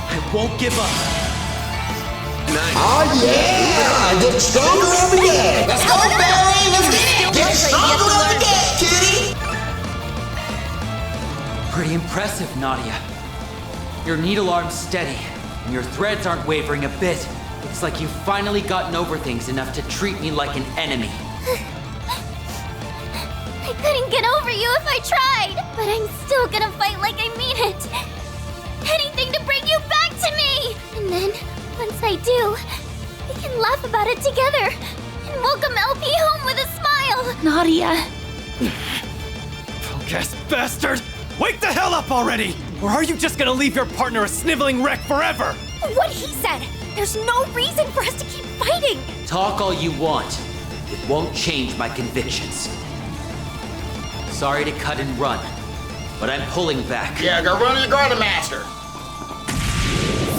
Speaker 15: I won't give up.
Speaker 1: Oh yeah! Getting stronger every day! Let's go, Barry! Let's get it! Get stronger every day, kitty!
Speaker 15: Pretty impressive, Nadia. Your needle arm's steady, and your threads aren't wavering a bit. Looks like you've finally gotten over things enough to treat me like an enemy.
Speaker 10: I couldn't get over you if I tried, but I'm still gonna fight like I mean it. Anything to bring you back to me! And then, once I do, we can laugh about it together and welcome LP home with a smile.
Speaker 13: Nadia.
Speaker 8: Punk-ass bastard! Wake the hell up already! Or are you just gonna leave your partner a sniveling wreck forever?
Speaker 3: What he said! There's no reason for us to keep fighting!
Speaker 15: Talk all you want. It won't change my convictions. Sorry to cut and run, but I'm pulling back.
Speaker 1: Yeah, go run to your Grandmaster.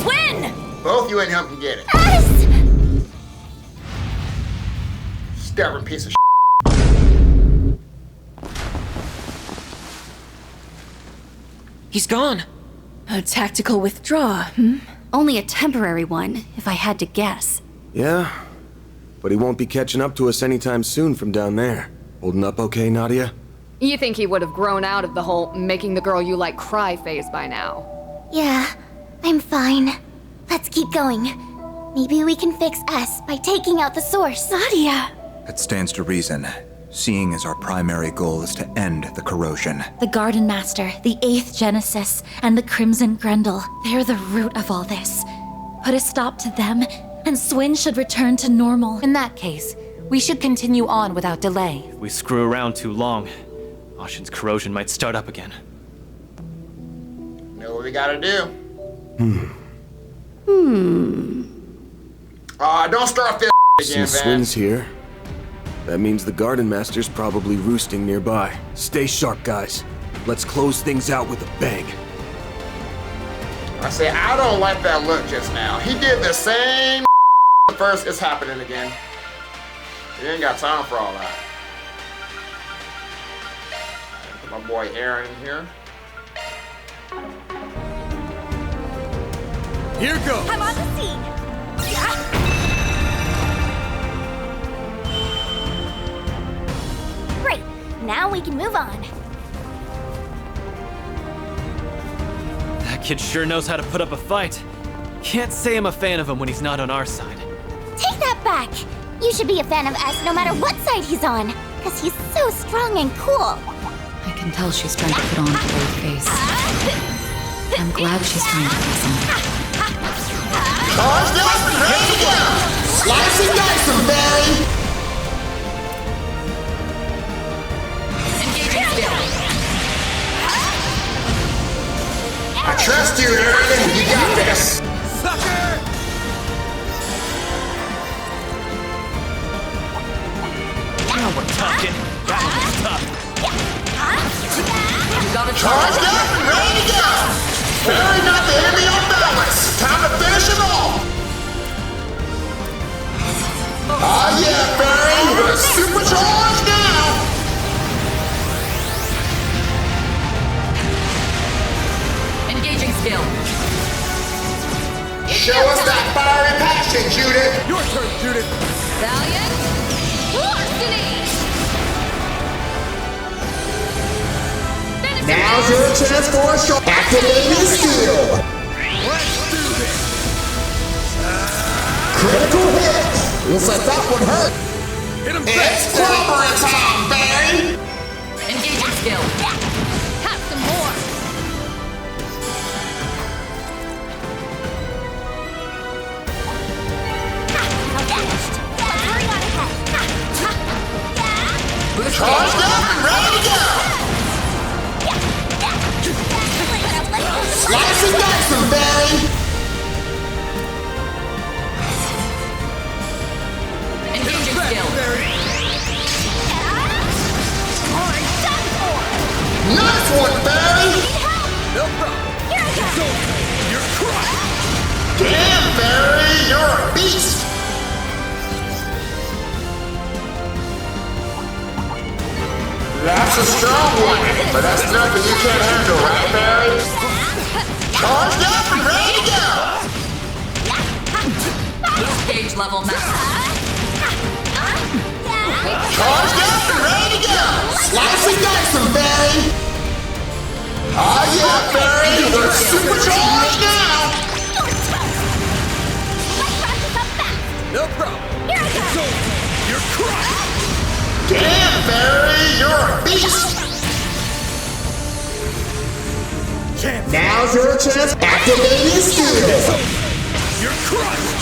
Speaker 3: Swin!
Speaker 1: Both you and him can get it.
Speaker 10: Yes!
Speaker 1: Stubborn piece of
Speaker 15: He's gone.
Speaker 6: A tactical withdrawal, hmm?
Speaker 7: Only a temporary one, if I had to guess.
Speaker 4: Yeah, but he won't be catching up to us anytime soon from down there. Holding up okay, Nadia?
Speaker 11: You think he would have grown out of the whole making the girl you like cry phase by now?
Speaker 10: Yeah, I'm fine. Let's keep going. Maybe we can fix S by taking out the source.
Speaker 3: Nadia!
Speaker 5: It stands to reason, seeing as our primary goal is to end the corrosion.
Speaker 2: The Garden Master, the 8th Genesis, and the Crimson Grendel, they're the root of all this. Put a stop to them, and Swin should return to normal. In that case, we should continue on without delay.
Speaker 8: If we screw around too long, Ashen's corrosion might start up again.
Speaker 1: Know what we gotta do. Don't start this again,
Speaker 4: Since Swin's here, that means the Garden Master's probably roosting nearby. Stay sharp, guys. Let's close things out with a bang.
Speaker 1: I say, I don't like that look just now. He did the same first. It's happening again. He ain't got time for all that. Put my boy Aaron in here.
Speaker 14: Here goes!
Speaker 3: I'm on the scene!
Speaker 10: Great, now we can move on.
Speaker 8: That kid sure knows how to put up a fight. Can't say I'm a fan of him when he's not on our side.
Speaker 10: Take that back! You should be a fan of S no matter what side he's on, because he's so strong and cool.
Speaker 2: I can tell she's trying to put on a brave face. I'm glad she's trying to listen.
Speaker 1: Charged up and ready to go! Slice and dice him, Barry!
Speaker 15: Engaging skill.
Speaker 1: I trust you, Aaron. You got this.
Speaker 14: Sucker!
Speaker 8: Now we're talking. That was tough.
Speaker 1: Charged up and ready to go! Barry got the enemy on balance. Time to finish him off. Oh yeah, Barry, we're supercharged now.
Speaker 15: Engaging skill.
Speaker 1: Show us that fiery passion, Judith.
Speaker 14: Your turn, Judith.
Speaker 11: Valiant. Larceny.
Speaker 1: Now's your chance for a shot. Activating skill.
Speaker 14: Let's do this.
Speaker 1: Critical hit. Looks like that one hurt.
Speaker 14: Hit him
Speaker 1: It's clobbering time, Barry.
Speaker 15: Engaging skill.
Speaker 11: Have some more.
Speaker 1: Charged up and ready to go. Slice and dice him, Barry.
Speaker 15: Engaging skill.
Speaker 1: Nice one, Barry.
Speaker 14: No problem. It's over. You're crushed.
Speaker 1: Damn, Barry, you're a beast. That's a strong one, but that's nothing you can't handle, right, Barry? Charged up and ready to go.
Speaker 15: Gauge level master.
Speaker 1: Charged up and ready to go. Slice and dice him, Barry. Oh yeah, Barry, we're supercharged now.
Speaker 14: No problem. It's over. You're crushed.
Speaker 1: Damn, Barry, you're a beast. Now's your chance. Activating skill.
Speaker 14: You're crushed.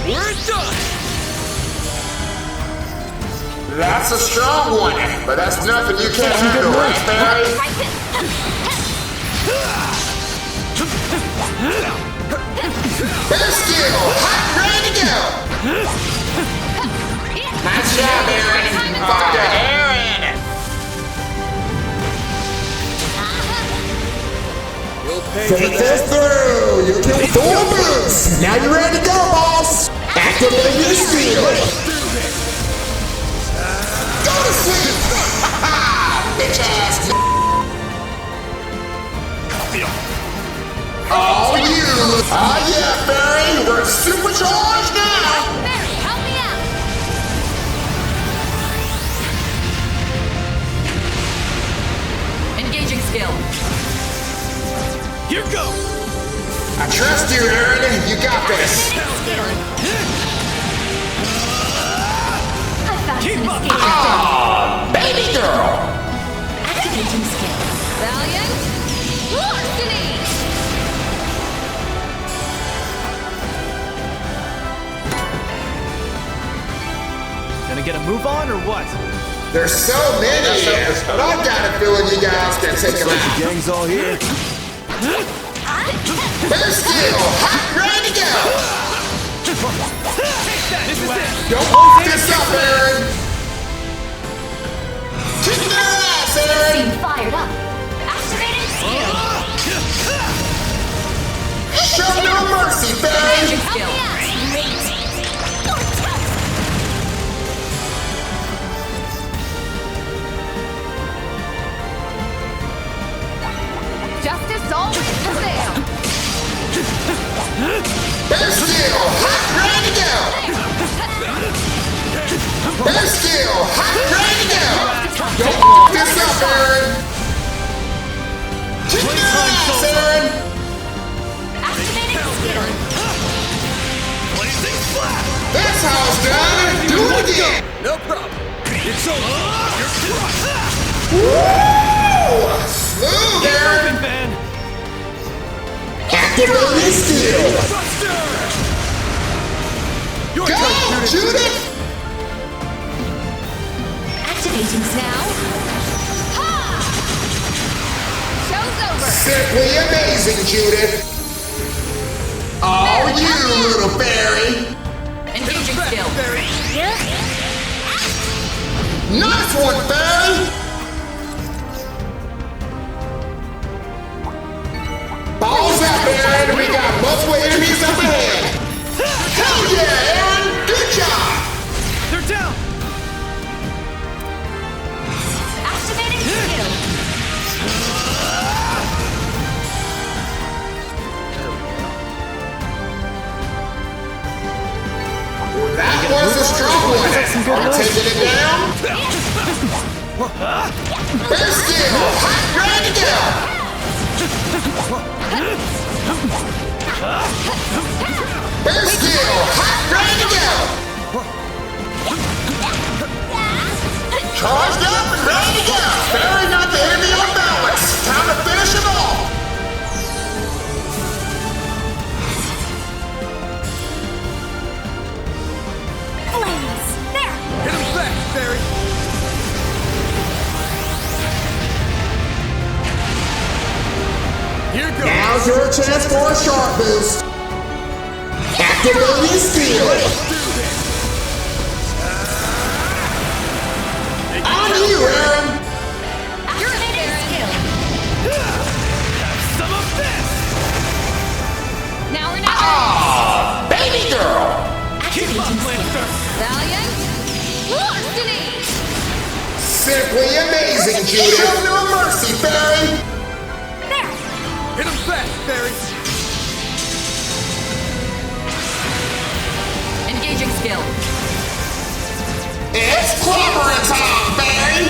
Speaker 14: We're done.
Speaker 1: That's a strong one, but that's nothing you can't handle, right, Barry? Best skill, hot, ready to go. Nice job, Aaron. Aaron.
Speaker 14: We'll pay
Speaker 1: Take this through. You can 4 boots. Now you're ready to go, boss. Activate your skill. Go to sleep. Bitch ass. Oh, you. Oh, yeah, Barry. We're supercharged now.
Speaker 11: Barry, help me out.
Speaker 15: Engaging skill.
Speaker 14: Here go.
Speaker 1: I trust you, Aaron. You got this.
Speaker 14: Keep up.
Speaker 1: Oh, baby girl.
Speaker 10: Activating skill.
Speaker 11: Valiant. Larceny.
Speaker 8: Gonna get a move on or what?
Speaker 1: There's so many here, but I got a feeling you guys can take them out.
Speaker 4: The gang's all here.
Speaker 1: Best skill, hot, ready to go.
Speaker 14: This is it.
Speaker 1: Don't fuck this up, Aaron. Kick their ass, Aaron.
Speaker 10: Fired up. Activating skill.
Speaker 1: Show no mercy, Barry.
Speaker 15: Skill.
Speaker 11: Justice always prevails.
Speaker 1: Best skill, hot, ready to go. Best skill, hot, ready to go. Don't fuck this up, Aaron. Kick their ass, how it's done. Do it again.
Speaker 14: No problem. It's over. You're crushed.
Speaker 1: Woo! Move, Aaron.
Speaker 8: Fan.
Speaker 1: Activating steel.
Speaker 14: Your
Speaker 1: Go,
Speaker 14: turn,
Speaker 1: Judith.
Speaker 3: Activating
Speaker 11: Now. Ha! Show's over.
Speaker 1: Simply amazing, Judith. Oh, you little fairy.
Speaker 15: Engaging skill.
Speaker 1: Nice one, fairy. Balls up, Aaron. We got multiple enemies up ahead. Hell yeah, Aaron. Good job.
Speaker 14: They're down.
Speaker 3: Activating skill.
Speaker 1: That was a strong one. Are we taking it down? First skill. Hot, ready to go. First skill. Hot, ready to go. Charged up and ready to go. Fairy not the enemy on balance. Time to finish him off.
Speaker 3: Flames. There.
Speaker 14: Hit him back, Fairy. Here goes.
Speaker 1: Now's your chance for a sharp boost. Activating steel. On you, Aaron.
Speaker 3: Activating skill.
Speaker 14: Some of this.
Speaker 11: Now or never.
Speaker 1: Ah, baby girl.
Speaker 14: Keep up, Lancer.
Speaker 11: Valiant. Larceny.
Speaker 1: Simply amazing, Judith. Show no mercy, fairy.
Speaker 3: There.
Speaker 14: Hit him back, Fairy.
Speaker 15: Engaging skill.
Speaker 1: It's clobbering time, fairy.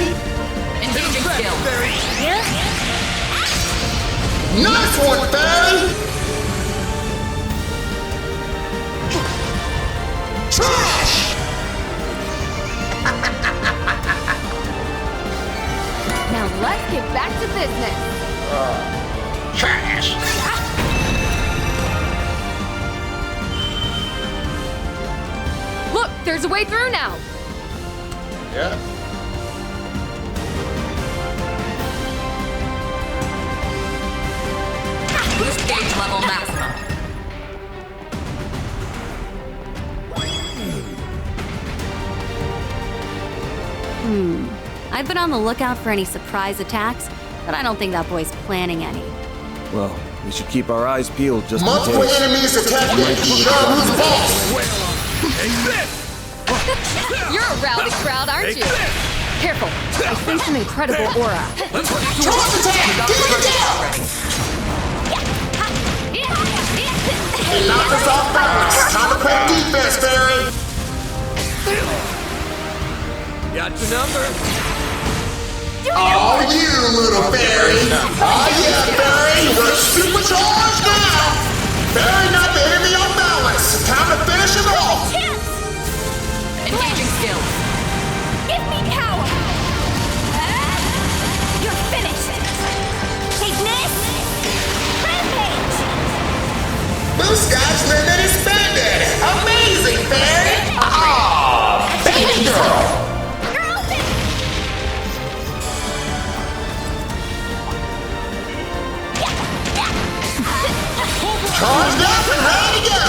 Speaker 15: Engaging skill.
Speaker 14: Fairy.
Speaker 1: Nice one, fairy. Trash.
Speaker 11: Now let's get back to business.
Speaker 1: Trash.
Speaker 11: Look, there's a way through now.
Speaker 1: Yeah.
Speaker 15: Boost gauge level maximum.
Speaker 7: I've been on the lookout for any surprise attacks, but I don't think that boy's planning any.
Speaker 4: Well, we should keep our eyes peeled just in
Speaker 1: Multiple
Speaker 4: case.
Speaker 1: enemies attacking. Show who's boss.
Speaker 11: You're a rowdy crowd, aren't you? Careful, I sense an incredible aura.
Speaker 1: Charge attack. Get it down. He knocked us off balance. Time to play defense, fairy.
Speaker 14: Got your number.
Speaker 1: Oh, you little fairy. Oh, yeah, fairy. We're supercharged now. Fairy not the enemy on balance. Time to finish him off.
Speaker 15: Engaging skill.
Speaker 3: Give me power. You're finished. Take this. Rampage.
Speaker 1: Boost guy's limit expanded. Amazing, fairy. Oh, baby girl. Charged up and ready to go!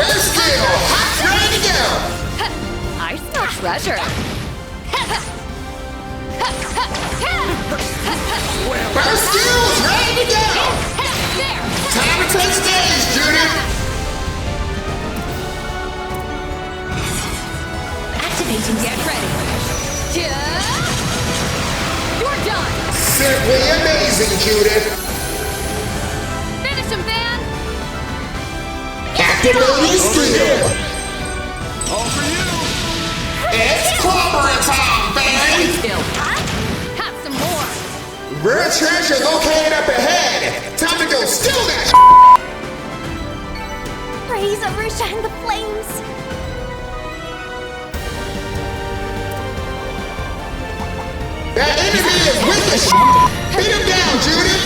Speaker 1: First skill, hot, ready to go!
Speaker 11: I smell treasure.
Speaker 1: First skill is ready to go!
Speaker 11: There.
Speaker 1: Time to take stage, Judith!
Speaker 3: Activating.
Speaker 11: Get ready. You're done.
Speaker 1: Simply amazing, Judith!
Speaker 11: Finish him, Van.
Speaker 1: Activating skill!
Speaker 14: All for you.
Speaker 1: It's clobbering time, baby!
Speaker 15: Skill.
Speaker 11: Have some more.
Speaker 1: Rare treasure located up ahead! Time to go steal that
Speaker 3: Praise Arusha and the flames!
Speaker 1: That enemy is with the Beat him down, Judith!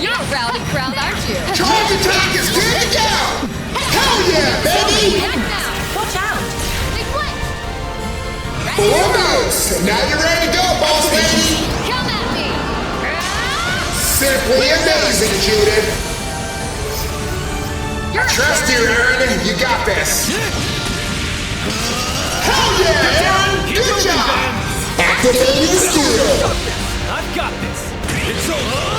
Speaker 11: You're a rowdy crowd, aren't you?
Speaker 1: Charge attack is good to go! Hell yeah, baby!
Speaker 11: Watch out! Big flip!
Speaker 1: 4 moves! Now you're ready to go, boss lady!
Speaker 11: Come at me!
Speaker 1: Simply amazing, Judith! Trust you, Aaron. You got this. Hell yeah, Aaron! Good job! Activating skill!
Speaker 14: I've got this! It's over!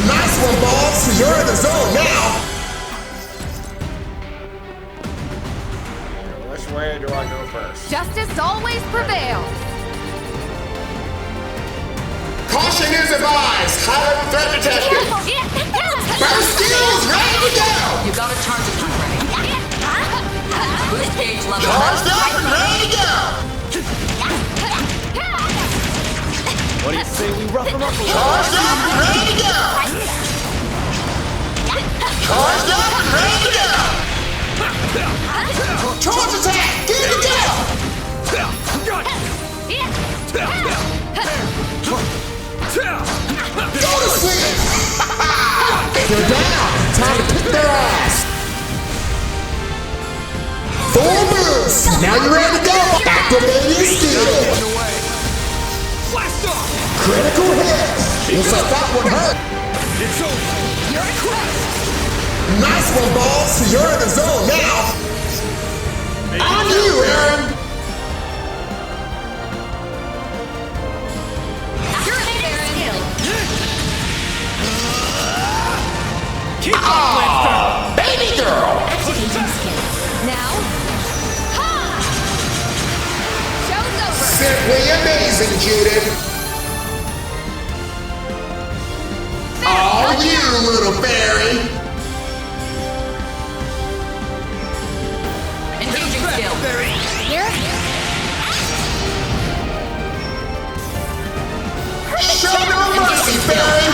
Speaker 1: Nice one, boss! You're in the zone now! Which way do I go first?
Speaker 11: Justice always prevails!
Speaker 1: Caution is advised! High-level threat detected! First skill is ready to go!
Speaker 16: You got a charge attack ready. Boost gauge level.
Speaker 1: Charged up and ready to go!
Speaker 14: What do you say we rough them up a little?
Speaker 1: Charged up and ready to go! Charged up and ready to go! Charge attack! Good to go! Go to sleep! They're down! Time to kick their ass! 4 moves! Now you're ready to go! Activating skill!
Speaker 14: Blast off!
Speaker 1: Critical hit! Looks like that one hurt!
Speaker 14: It's over! You're crushed!
Speaker 1: Nice one, boss! You're in the zone now! On you, Aaron!
Speaker 14: Keep up,
Speaker 1: baby girl!
Speaker 11: Now, ha! Show's over!
Speaker 1: Simply amazing, Judith! Oh, you little fairy!
Speaker 16: Engaging skill.
Speaker 3: Here?
Speaker 1: Show no mercy, fairy!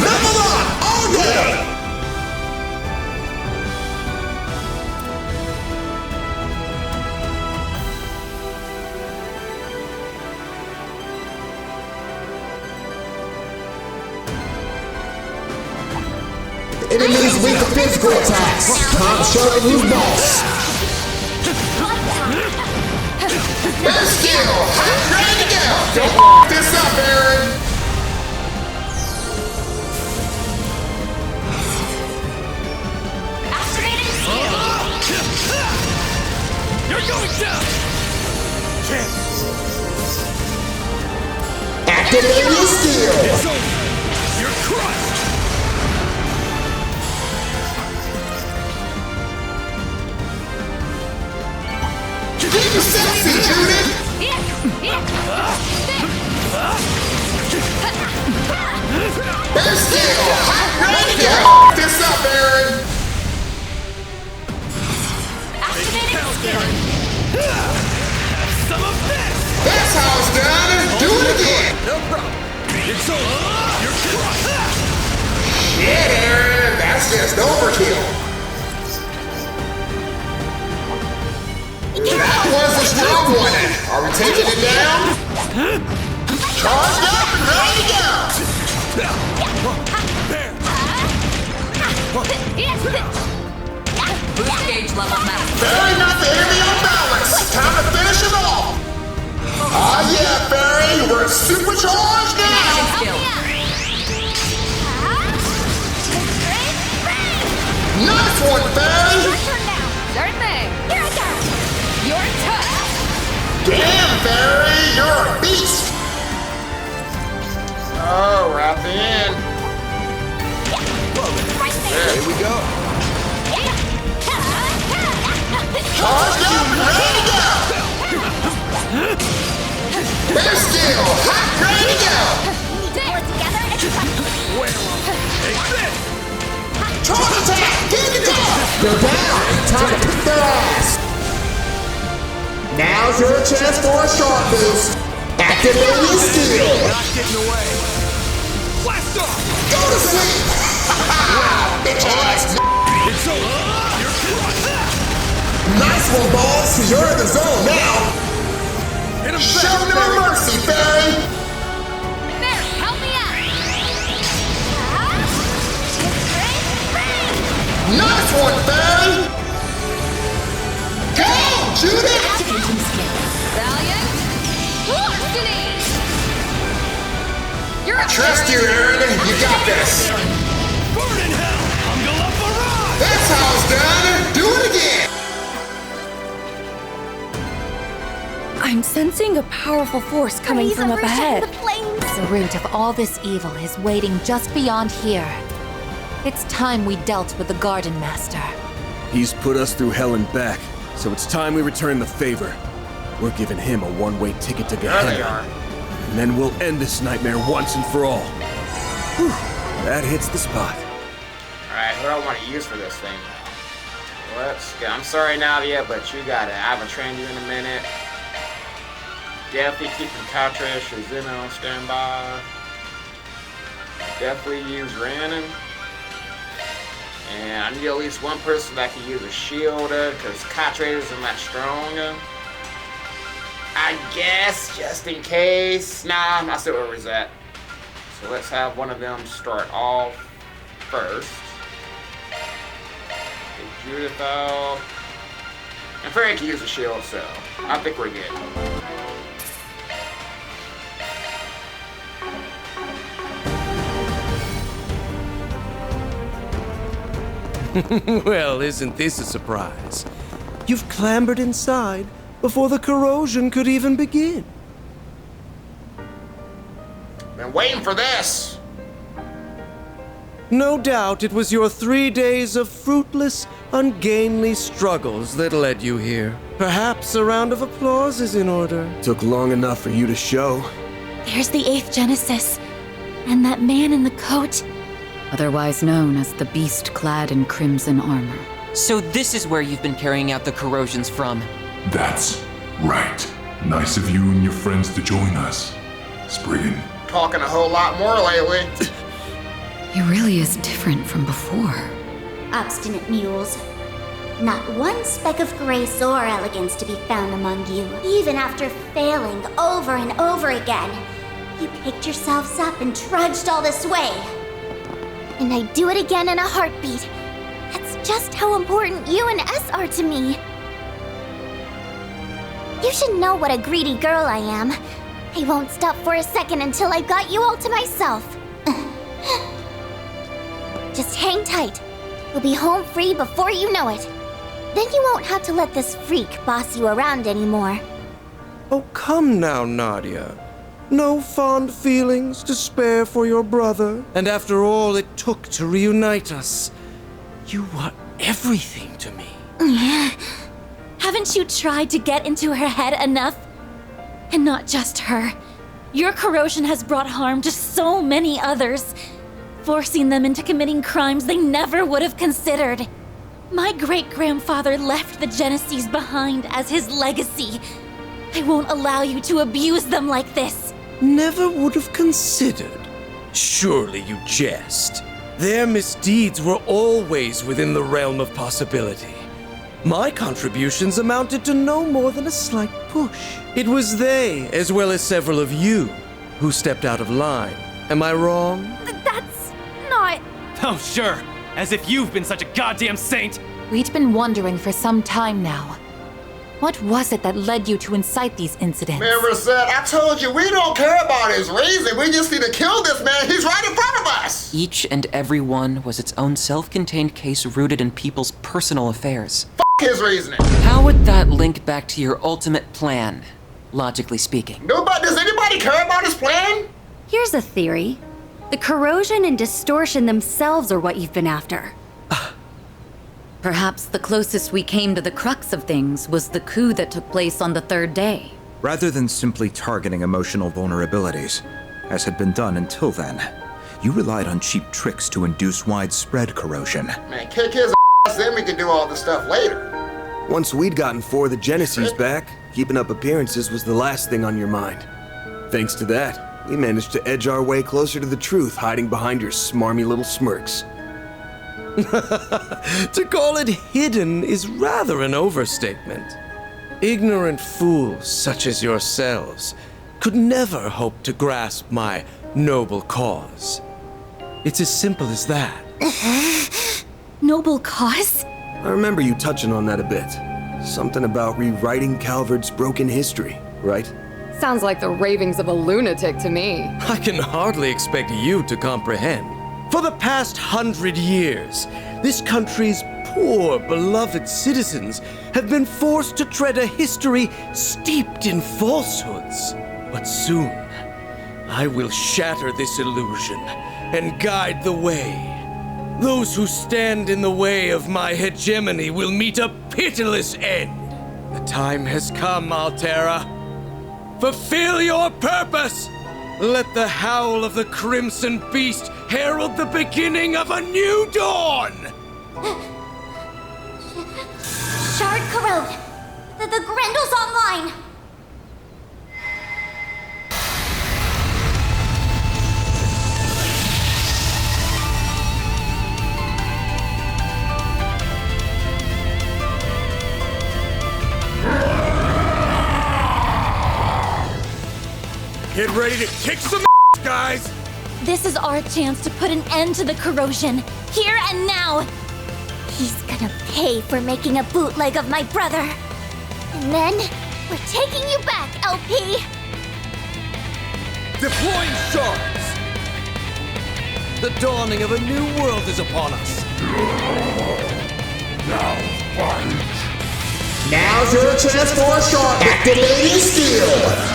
Speaker 1: Level up all day! Enemies weak to physical attacks. Time to show them who's boss. First skill, hot, ready to go. Don't fuck this up, Aaron.
Speaker 14: You're going down!
Speaker 1: Activating skill.
Speaker 14: It's over! You're crushed!
Speaker 1: Keep it sexy, Judith! First skill, hot, ready to go. This up, Aaron.
Speaker 14: Some of this!
Speaker 1: That's how it's done. Do it again.
Speaker 14: No problem. It's over! You're crushed!
Speaker 1: Shit, Aaron. That's just overkill. That was a strong one. Are we taking it down? Charged up and ready to go.
Speaker 16: Boost gauge level max.
Speaker 1: Barry not the enemy on balance. Time to finish him off. Oh yeah, Barry. We're supercharged now. Nice one, Barry.
Speaker 11: Your turn now. Sure thing. Here I go. Your touch.
Speaker 1: Damn, Barry, you're a beast. Oh, we're at the end. There we go. Charged up and ready to go. First skill, hot, ready to go.
Speaker 3: We need to work together and
Speaker 1: Charge attack, good to go. They're down. Time to pick fast! Now's your chance for a sharp boost. Activate your skill.
Speaker 14: Not getting away. Blast off!
Speaker 1: Go to sleep! Bitch ass!
Speaker 14: It's over. You're
Speaker 1: Nice one, balls. You're in the zone now.
Speaker 14: Hit him
Speaker 1: Show
Speaker 14: back,
Speaker 1: no
Speaker 14: Fairy.
Speaker 1: mercy, Fairy.
Speaker 11: There, help me out!
Speaker 1: Nice one, Fairy. Go, Judith.
Speaker 11: Valiant! Destiny! You're
Speaker 1: I trust you, Aaron. You got this.
Speaker 14: Burn in hell! Ungle up a rod!
Speaker 1: That's how it's done. Do it again.
Speaker 6: I'm sensing a powerful force coming from up ahead.
Speaker 2: The root of all this evil is waiting just beyond here. It's time we dealt with the Garden Master.
Speaker 4: He's put us through hell and back, so it's time we return the favor. We're giving him a one-way ticket to
Speaker 1: There they
Speaker 4: Gehenna.
Speaker 1: are.
Speaker 4: And then we'll end this nightmare once and for all. Whew, that hits the spot.
Speaker 1: Alright, who do I want to use for this thing now? Let's go. I'm sorry, Nadia, but you got it. I haven't trained you in a minute. Definitely keeping Katra, Shizuna on standby. Definitely use Rhiannon. And I need at least one person that can use a shield, because Katra isn't that strong. I guess, just in case. Nah, I still where he's at. So let's have one of them start off first. Get Judith out. And Fairy can use a shield, so I think we're good.
Speaker 12: Well, isn't this a surprise? You've clambered inside before the corrosion could even begin.
Speaker 1: Been waiting for this.
Speaker 12: No doubt it was your 3 days of fruitless, ungainly struggles that led you here. Perhaps a round of applause is in order.
Speaker 4: Took long enough for you to show.
Speaker 3: There's the 8th Genesis. And that man in the coat.
Speaker 13: Otherwise known as the beast clad in crimson armor.
Speaker 15: So this is where you've been carrying out the corrosions from.
Speaker 17: That's right. Nice of you and your friends to join us. Spriggan.
Speaker 1: Talking a whole lot more lately.
Speaker 13: He really is different from before.
Speaker 10: Obstinate mules. Not one speck of grace or elegance to be found among you. Even after failing over and over again, you picked yourselves up and trudged all this way. And I'd do it again in a heartbeat. That's just how important you and S are to me. You should know what a greedy girl I am. I won't stop for a second until I've got you all to myself. Just hang tight. We'll be home free before you know it. Then you won't have to let this freak boss you around anymore.
Speaker 12: Oh, come now, Nadia. No fond feelings to spare for your brother. And after all it took to reunite us, you were everything to me.
Speaker 3: Haven't you tried to get into her head enough? And not just her. Your corrosion has brought harm to so many others, forcing them into committing crimes they never would have considered. My great-grandfather left the Genesis behind as his legacy. I won't allow you to abuse them like this.
Speaker 12: Never would have considered. Surely you jest. Their misdeeds were always within the realm of possibility. My contributions amounted to no more than a slight push. It was they, as well as several of you, who stepped out of line. Am I wrong?
Speaker 3: That's not...
Speaker 8: Oh, sure. As if you've been such a goddamn saint.
Speaker 2: We'd been wondering for some time now. What was it that led you to incite these incidents?
Speaker 1: Remember, said, I told you we don't care about his reason. We just need to kill this man. He's right in front of us.
Speaker 15: Each and every one was its own self-contained case rooted in people's personal affairs.
Speaker 1: His reasoning.
Speaker 15: How would that link back to your ultimate plan, logically speaking?
Speaker 1: Nobody, does anybody care about his plan?
Speaker 7: Here's a theory. The corrosion and distortion themselves are what you've been after.
Speaker 13: Perhaps the closest we came to the crux of things was the coup that took place on the 3rd day.
Speaker 5: Rather than simply targeting emotional vulnerabilities, as had been done until then, you relied on cheap tricks to induce widespread corrosion.
Speaker 1: Man, kick his ass, then we can do all this stuff later.
Speaker 4: Once we'd gotten 4 of the Genesees back, keeping up appearances was the last thing on your mind. Thanks to that, we managed to edge our way closer to the truth hiding behind your smarmy little smirks.
Speaker 12: To call it hidden is rather an overstatement. Ignorant fools such as yourselves could never hope to grasp my noble cause. It's as simple as that.
Speaker 3: Noble cause?
Speaker 4: I remember you touching on that a bit. Something about rewriting Calvard's broken history, right?
Speaker 11: Sounds like the ravings of a lunatic to me.
Speaker 12: I can hardly expect you to comprehend. For the past 100 years, this country's poor, beloved citizens have been forced to tread a history steeped in falsehoods. But soon, I will shatter this illusion and guide the way. Those who stand in the way of my hegemony will meet a pitiless end. The time has come, Altera. Fulfill your purpose! Let the howl of the Crimson Beast herald the beginning of a new dawn!
Speaker 10: Shard corrode. The Grendel's online.
Speaker 14: Get ready to kick some guys!
Speaker 3: This is our chance to put an end to the corrosion. Here and now!
Speaker 10: He's gonna pay for making a bootleg of my brother. And then, we're taking you back, LP!
Speaker 12: Deploying shards! The dawning of a new world is upon us.
Speaker 14: Now fight!
Speaker 1: Now's your chance for a shot. Activating skill.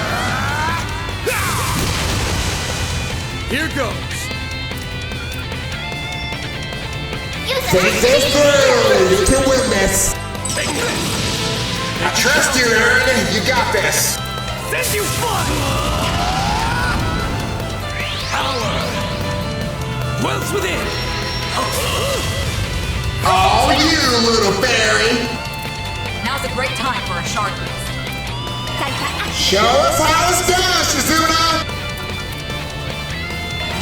Speaker 14: Here goes.
Speaker 1: Take this through. You can win this. I trust you, Aaron. You got this.
Speaker 14: Send you flying! Power dwells within.
Speaker 1: Oh, you little fairy.
Speaker 16: Now's a great time for a shard boost.
Speaker 1: Show us how it's done, Shizuna.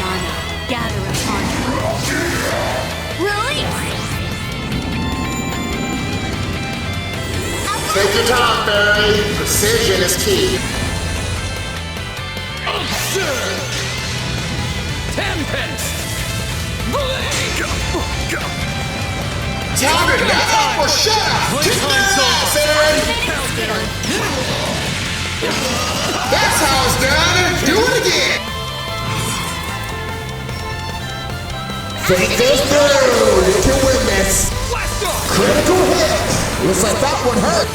Speaker 7: Mana, gather upon you.
Speaker 3: Release!
Speaker 1: Take your time, fairy. Precision is key.
Speaker 14: Absurd! Tempest! Blink!
Speaker 1: Time to nap or shut up! Kick their ass, Aaron! That's how it's done! Do it again! Think this through! You can win this! Critical hit! Looks like that one hurt!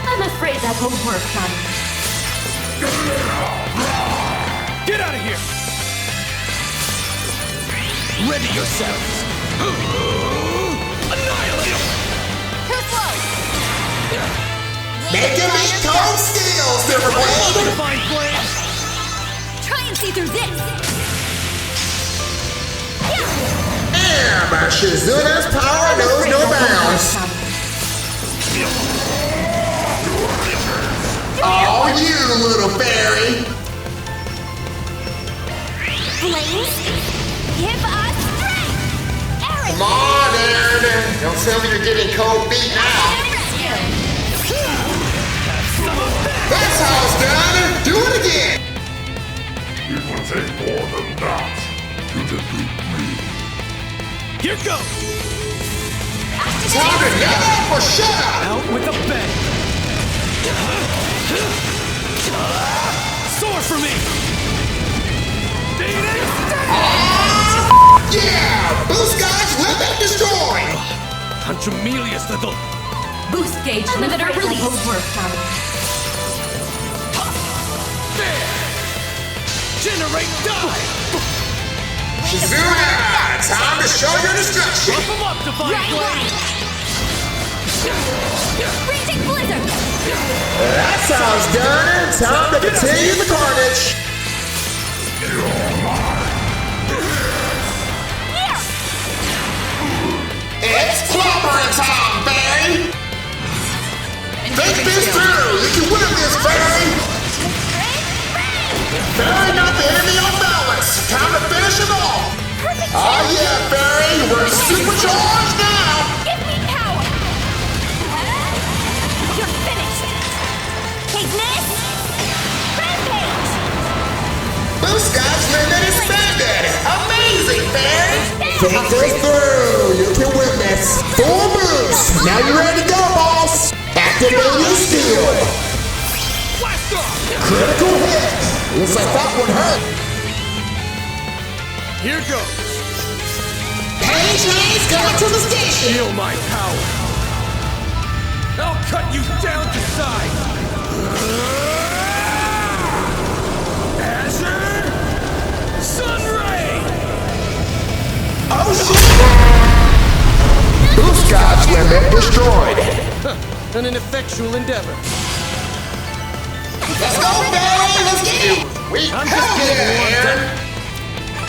Speaker 16: I'm afraid that won't work, son.
Speaker 14: Get out of here! Ready yourselves! Annihilate him!
Speaker 3: Too slow!
Speaker 1: Make him eat cold steel, Silverblade!
Speaker 14: Fine flame!
Speaker 3: Try and see through this!
Speaker 1: Yeah, but Shizuna's power knows no bounds. Oh, you little fairy!
Speaker 3: Flames, give us strength! Aaron!
Speaker 1: Come on, Aaron! Don't tell me you're getting cold feet now. That's how it's done! Do it again!
Speaker 17: It will take more than that to defeat me.
Speaker 14: Here goes!
Speaker 1: Time to nap or shut up!
Speaker 14: Out with a bang! Soar for me!
Speaker 1: Yeah! Boost guys, limit destroy!
Speaker 14: Contremelious little...
Speaker 16: Boost gauge limiter release. Won't work, son.
Speaker 14: There! Generate die!
Speaker 1: Shizuna! Time to show your destruction!
Speaker 14: Pump them up, Divine Flame!
Speaker 3: Freezing blizzard!
Speaker 1: That sounds done! Time to continue the carnage! It's clobbering time, Barry! Fairy! Fairy got the enemy on balance. Time to finish him off. Oh yeah, Fairy, we're supercharged now.
Speaker 3: Give me power! You're finished! Ignis! Rampage!
Speaker 1: Boost God's limit expanded. Amazing, Fairy. Think this through. You can win this. Full boost. Now you ready to go, boss? Activate your skill. Critical hit. Looks like that would hurt.
Speaker 14: Here goes.
Speaker 1: Page Lane's coming to the station.
Speaker 14: Feel my power. I'll cut you down to size. Azure Sunray.
Speaker 1: Oh shit! Boost God's limit destroyed.
Speaker 12: An ineffectual endeavor.
Speaker 1: Let's go, Barry! Let's get it! I'm just getting warmed.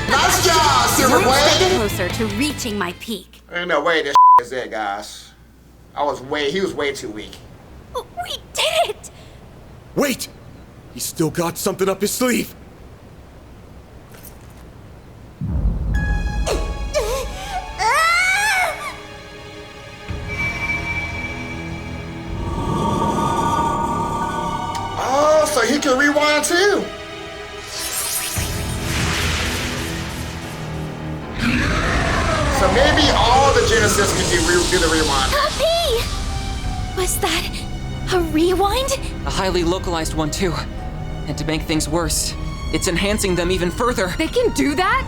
Speaker 1: Nice job, Silver
Speaker 7: One step
Speaker 1: Blade!
Speaker 7: closer to reaching my peak.
Speaker 1: Ain't no way this is it, guys. He was way too weak.
Speaker 3: We did it!
Speaker 12: Wait! He's still got something up his sleeve.
Speaker 1: Oh, so he can rewind too. So maybe all the Genesis can do the rewind.
Speaker 3: Puppy! Was that a rewind?
Speaker 15: A highly localized one, too. And to make things worse, it's enhancing them even further.
Speaker 11: They can do that?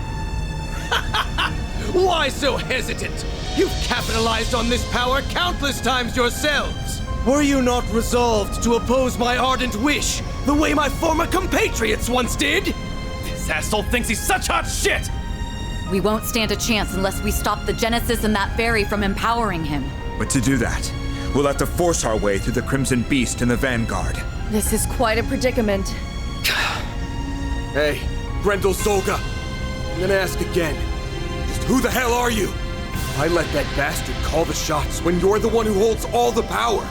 Speaker 12: Why so hesitant? You've capitalized on this power countless times yourselves. Were you not resolved to oppose my ardent wish, the way my former compatriots once did?
Speaker 8: This asshole thinks he's such hot shit!
Speaker 18: We won't stand a chance unless we stop the Genesis and that fairy from empowering him.
Speaker 5: But to do that, we'll have to force our way through the Crimson Beast and the Vanguard.
Speaker 6: This is quite a predicament.
Speaker 12: Hey, Grendel Solga, I'm gonna ask again. Just who the hell are you? I let that bastard call the shots when you're the one who holds all the power.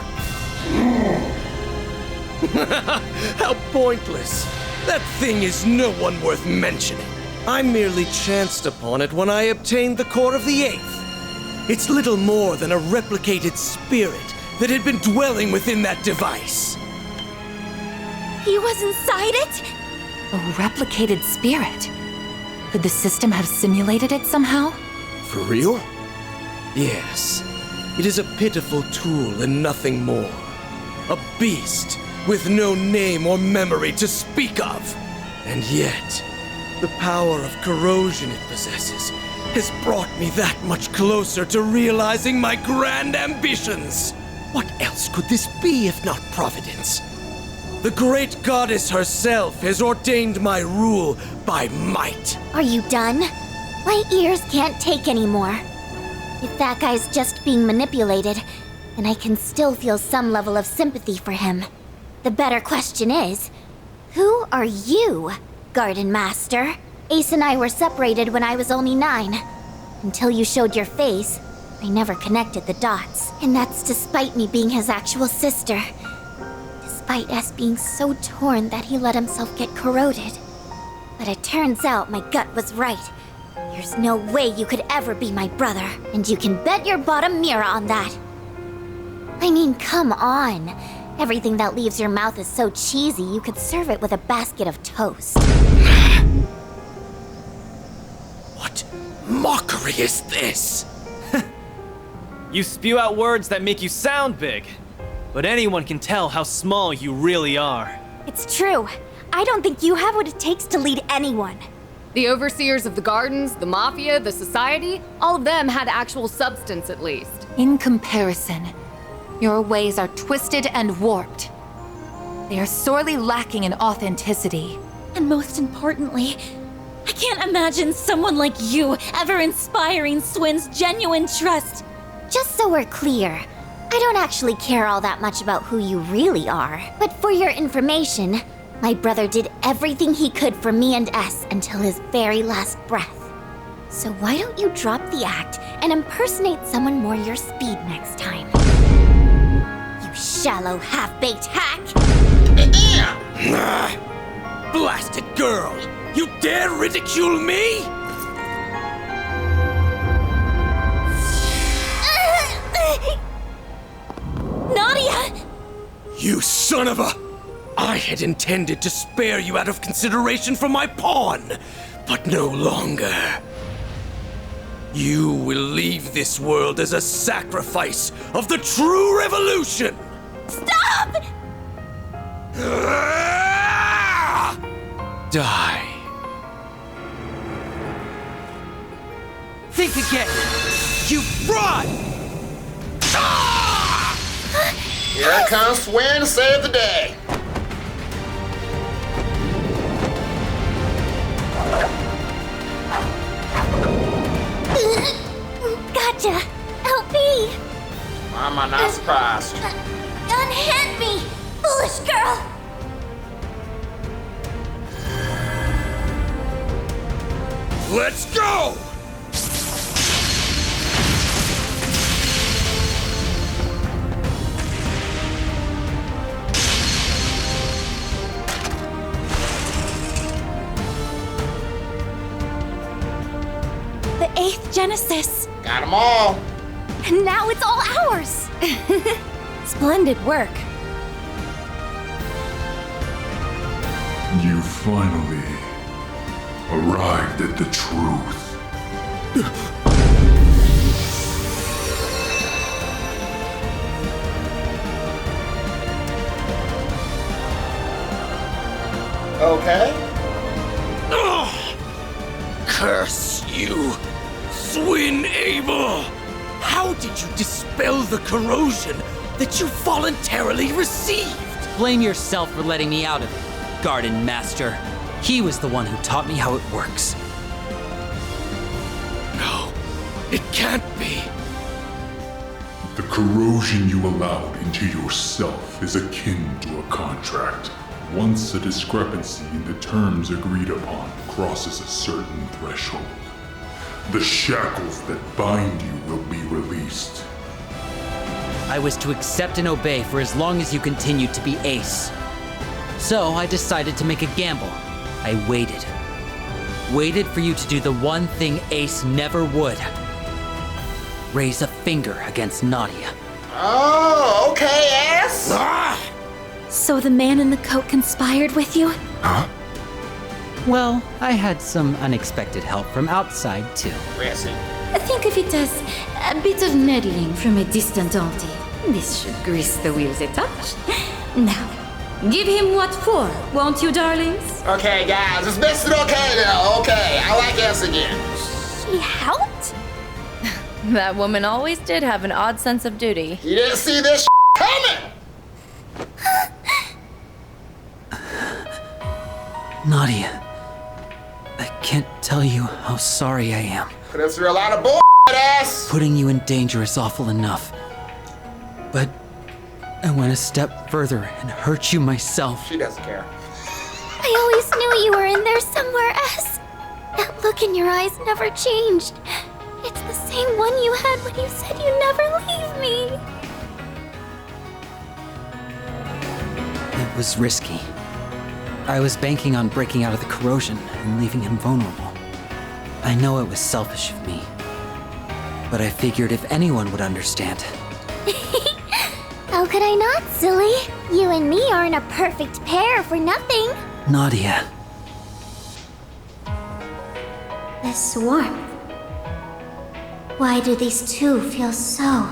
Speaker 12: How pointless. That thing is no one worth mentioning. I merely chanced upon it when I obtained the core of the Eighth. It's little more than a replicated spirit that had been dwelling within that device.
Speaker 3: He was inside it?
Speaker 2: A replicated spirit. Could the system have simulated it somehow?
Speaker 12: For real? Yes. It is a pitiful tool and nothing more. A beast with no name or memory to speak of. And yet, the power of corrosion it possesses has brought me that much closer to realizing my grand ambitions. What else could this be if not Providence? The great goddess herself has ordained my rule by might.
Speaker 10: Are you done? My ears can't take anymore. If that guy's just being manipulated, then I can still feel some level of sympathy for him. The better question is, who are you, Garden Master? Ace and I were separated when I was only 9. Until you showed your face, I never connected the dots. And that's despite me being his actual sister. Despite us being so torn that he let himself get corroded. But it turns out my gut was right. There's no way you could ever be my brother, and you can bet your bottom mirror on that. I mean, come on. Everything that leaves your mouth is so cheesy you could serve it with a basket of toast.
Speaker 12: What mockery is this?
Speaker 8: You spew out words that make you sound big, but anyone can tell how small you really are.
Speaker 10: It's true. I don't think you have what it takes to lead anyone.
Speaker 11: The overseers of the gardens, the mafia, the society, all of them had actual substance at least.
Speaker 2: In comparison, your ways are twisted and warped. They are sorely lacking in authenticity.
Speaker 3: And most importantly, I can't imagine someone like you ever inspiring Swin's genuine trust.
Speaker 10: Just so we're clear, I don't actually care all that much about who you really are. But for your information, my brother did everything he could for me and S until his very last breath. So why don't you drop the act and impersonate someone more your speed next time? You shallow, half-baked hack!
Speaker 1: Damn!
Speaker 12: Blasted girl! You dare ridicule me?
Speaker 3: Nadia!
Speaker 12: You son of a... I had intended to spare you out of consideration for my pawn, but no longer. You will leave this world as a sacrifice of the true revolution!
Speaker 3: Stop!
Speaker 12: Die.
Speaker 15: Think again! You fraud!
Speaker 1: Here comes Swin to save the day.
Speaker 10: Gotcha. Help me.
Speaker 1: Why am I not surprised?
Speaker 10: Unhand me, foolish girl.
Speaker 12: Let's go!
Speaker 3: The 8th Genesis.
Speaker 1: Got them all.
Speaker 3: And now it's all ours.
Speaker 6: Splendid work.
Speaker 17: You finally arrived at the truth.
Speaker 1: Okay.
Speaker 12: Curse you, Swin Abel! How did you dispel the corrosion that you voluntarily received?
Speaker 15: Blame yourself for letting me out of it, Garden Master. He was the one who taught me how it works.
Speaker 12: No, it can't be.
Speaker 17: The corrosion you allowed into yourself is akin to a contract. Once a discrepancy in the terms agreed upon crosses a certain threshold, the shackles that bind you will be released.
Speaker 15: I was to accept and obey for as long as you continued to be Ace. So I decided to make a gamble. I waited. Waited for you to do the one thing Ace never would. Raise a finger against Nadia.
Speaker 1: Oh, okay, ass.
Speaker 3: So the man in the coat conspired with you?
Speaker 1: Huh?
Speaker 9: Well, I had some unexpected help from outside, too.
Speaker 13: Think of it as a bit of meddling from a distant auntie. This should grease the wheels a touch. Now, give him what for, won't you, darlings?
Speaker 1: Okay, guys, it's Mr. Okay now. Okay, I like S again.
Speaker 6: She helped? That woman always did have an odd sense of duty.
Speaker 1: You didn't see this coming!
Speaker 9: Nadia, I can't tell you how sorry I am.
Speaker 1: Put us through a lot of bull ass.
Speaker 9: Putting you in danger is awful enough. But I went a step further and hurt you myself.
Speaker 1: She doesn't care.
Speaker 10: I always knew you were in there somewhere, S. That look in your eyes never changed. It's the same one you had when you said you'd never leave me.
Speaker 9: It was risky. I was banking on breaking out of the corrosion and leaving him vulnerable. I know it was selfish of me, but I figured if anyone would understand.
Speaker 10: How could I not, silly? You and me aren't a perfect pair for nothing.
Speaker 9: Nadia.
Speaker 10: This warmth. Why do these two feel so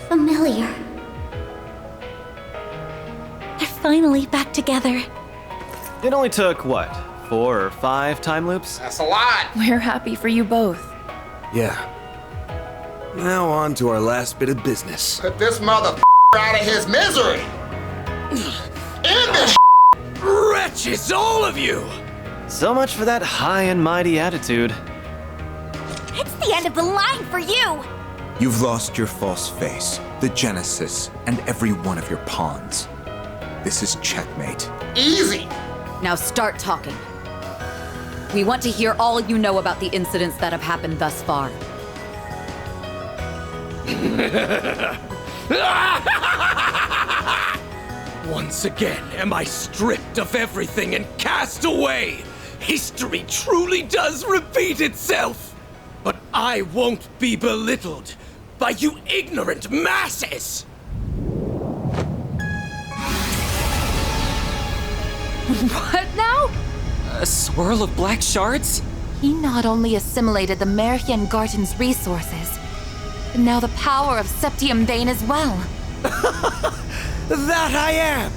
Speaker 10: familiar?
Speaker 3: They're finally back together.
Speaker 8: It only took, what, 4 or 5 time loops?
Speaker 1: That's a lot.
Speaker 6: We're happy for you both.
Speaker 4: Yeah. Now on to our last bit of business.
Speaker 1: Put this mother out of his misery. End this
Speaker 12: Wretches, all of you!
Speaker 8: So much for that high and mighty attitude.
Speaker 3: It's the end of the line for you!
Speaker 5: You've lost your false face, the Genesis, and every one of your pawns. This is checkmate.
Speaker 1: Easy.
Speaker 18: Now start talking. We want to hear all you know about the incidents that have happened thus far.
Speaker 12: Once again am I stripped of everything and cast away. History truly does repeat itself. But I won't be belittled by you ignorant masses.
Speaker 11: What now?
Speaker 15: A swirl of black shards?
Speaker 2: He not only assimilated the Merhian Garten's resources, but now the power of Septium Bane as well.
Speaker 12: That I am!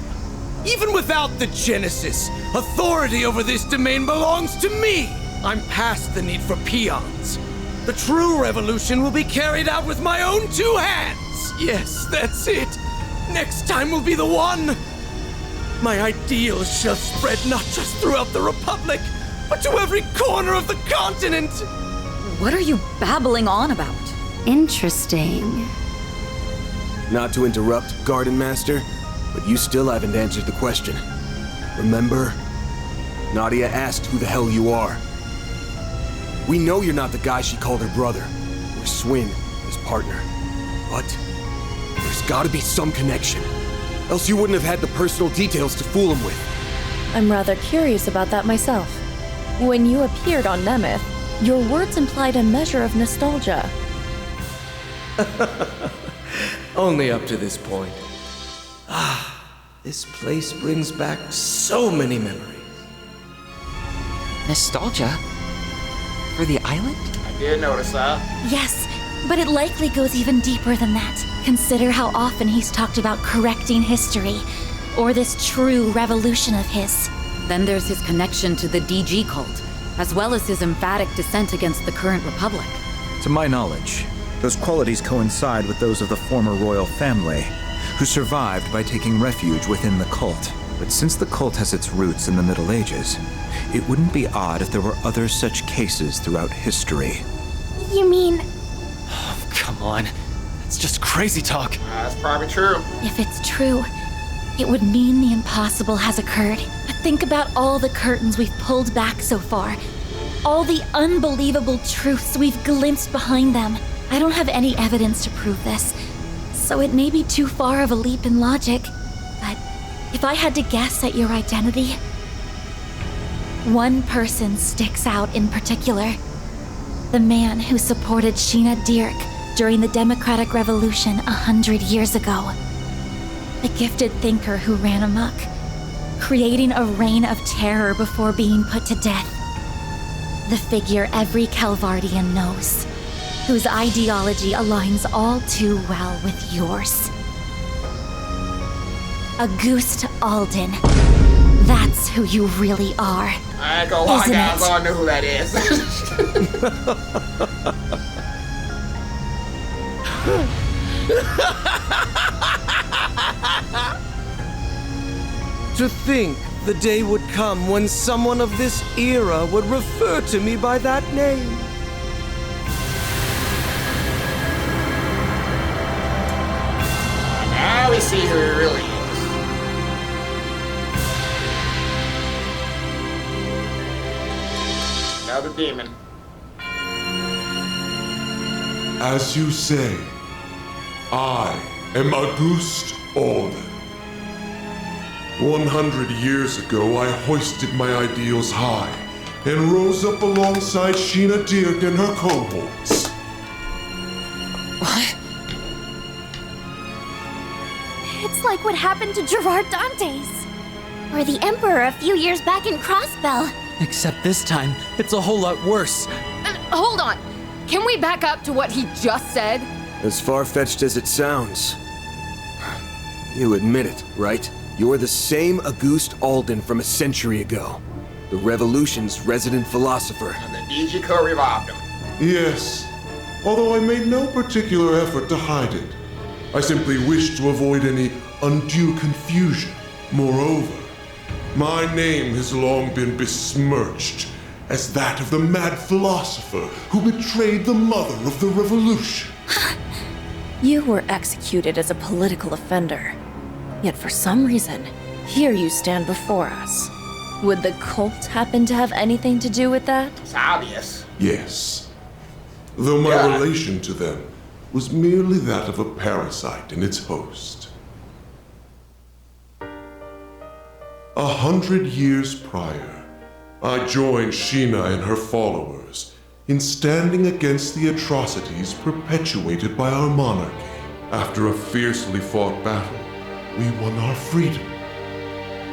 Speaker 12: Even without the Genesis, authority over this domain belongs to me! I'm past the need for peons. The true revolution will be carried out with my own two hands! Yes, that's it! Next time will be the one! My ideals shall spread not just throughout the Republic, but to every corner of the continent!
Speaker 18: What are you babbling on about?
Speaker 7: Interesting.
Speaker 4: Not to interrupt, Garden Master, but you still haven't answered the question. Remember? Nadia asked who the hell you are. We know you're not the guy she called her brother, or Swin, his partner. But there's gotta be some connection. Else you wouldn't have had the personal details to fool him with.
Speaker 6: I'm rather curious about that myself. When you appeared on Nemeth, your words implied a measure of nostalgia.
Speaker 12: Only up to this point. Ah, this place brings back so many memories.
Speaker 15: Nostalgia? For the island?
Speaker 1: I did notice that.
Speaker 3: Yes, but it likely goes even deeper than that. Consider how often he's talked about correcting history, or this true revolution of his.
Speaker 18: Then there's his connection to the DG cult, as well as his emphatic dissent against the current republic.
Speaker 5: To my knowledge, those qualities coincide with those of the former royal family, who survived by taking refuge within the cult. But since the cult has its roots in the Middle Ages, it wouldn't be odd if there were other such cases throughout history.
Speaker 3: You mean,
Speaker 8: Oh, come on. That's just crazy talk.
Speaker 1: That's probably true.
Speaker 3: if it's true, it would mean the impossible has occurred. But think about all the curtains we've pulled back so far. All the unbelievable truths we've glimpsed behind them. I don't have any evidence to prove this, so it may be too far of a leap in logic. But if I had to guess at your identity, one person sticks out in particular. The man who supported Sheena Dirk during the Democratic Revolution 100 years ago. The gifted thinker who ran amok, creating a reign of terror before being put to death. The figure every Calvardian knows, whose ideology aligns all too well with yours. Auguste Alden. That's who you really are.
Speaker 1: I ain't gonna lie,
Speaker 3: Isn't
Speaker 1: guys,
Speaker 3: it?
Speaker 1: I know who that is.
Speaker 12: To think the day would come when someone of this era would refer to me by that name.
Speaker 1: Now we see who he really is. Another demon.
Speaker 17: As you say, I am Auguste Alden. 100 years ago, I hoisted my ideals high and rose up alongside Sheena Dirk and her cohorts.
Speaker 15: What?
Speaker 10: It's like what happened to Gerard Dantes. Or the Emperor a few years back in Crossbell.
Speaker 15: Except this time, it's a whole lot worse.
Speaker 11: Hold on. Can we back up to what he just said?
Speaker 4: As far-fetched as it sounds. You admit it, right? You're the same Auguste Alden from a century ago. The Revolution's resident philosopher.
Speaker 1: And the DG Co revived him.
Speaker 17: Yes, although I made no particular effort to hide it. I simply wished to avoid any undue confusion. Moreover, my name has long been besmirched as that of the mad philosopher who betrayed the mother of the revolution.
Speaker 6: You were executed as a political offender. Yet for some reason, here you stand before us. Would the cult happen to have anything to do with that?
Speaker 1: It's obvious.
Speaker 17: Yes. Though my relation to them was merely that of a parasite and its host. 100 years prior, I joined Sheena and her followers in standing against the atrocities perpetuated by our monarchy. After a fiercely fought battle, we won our freedom.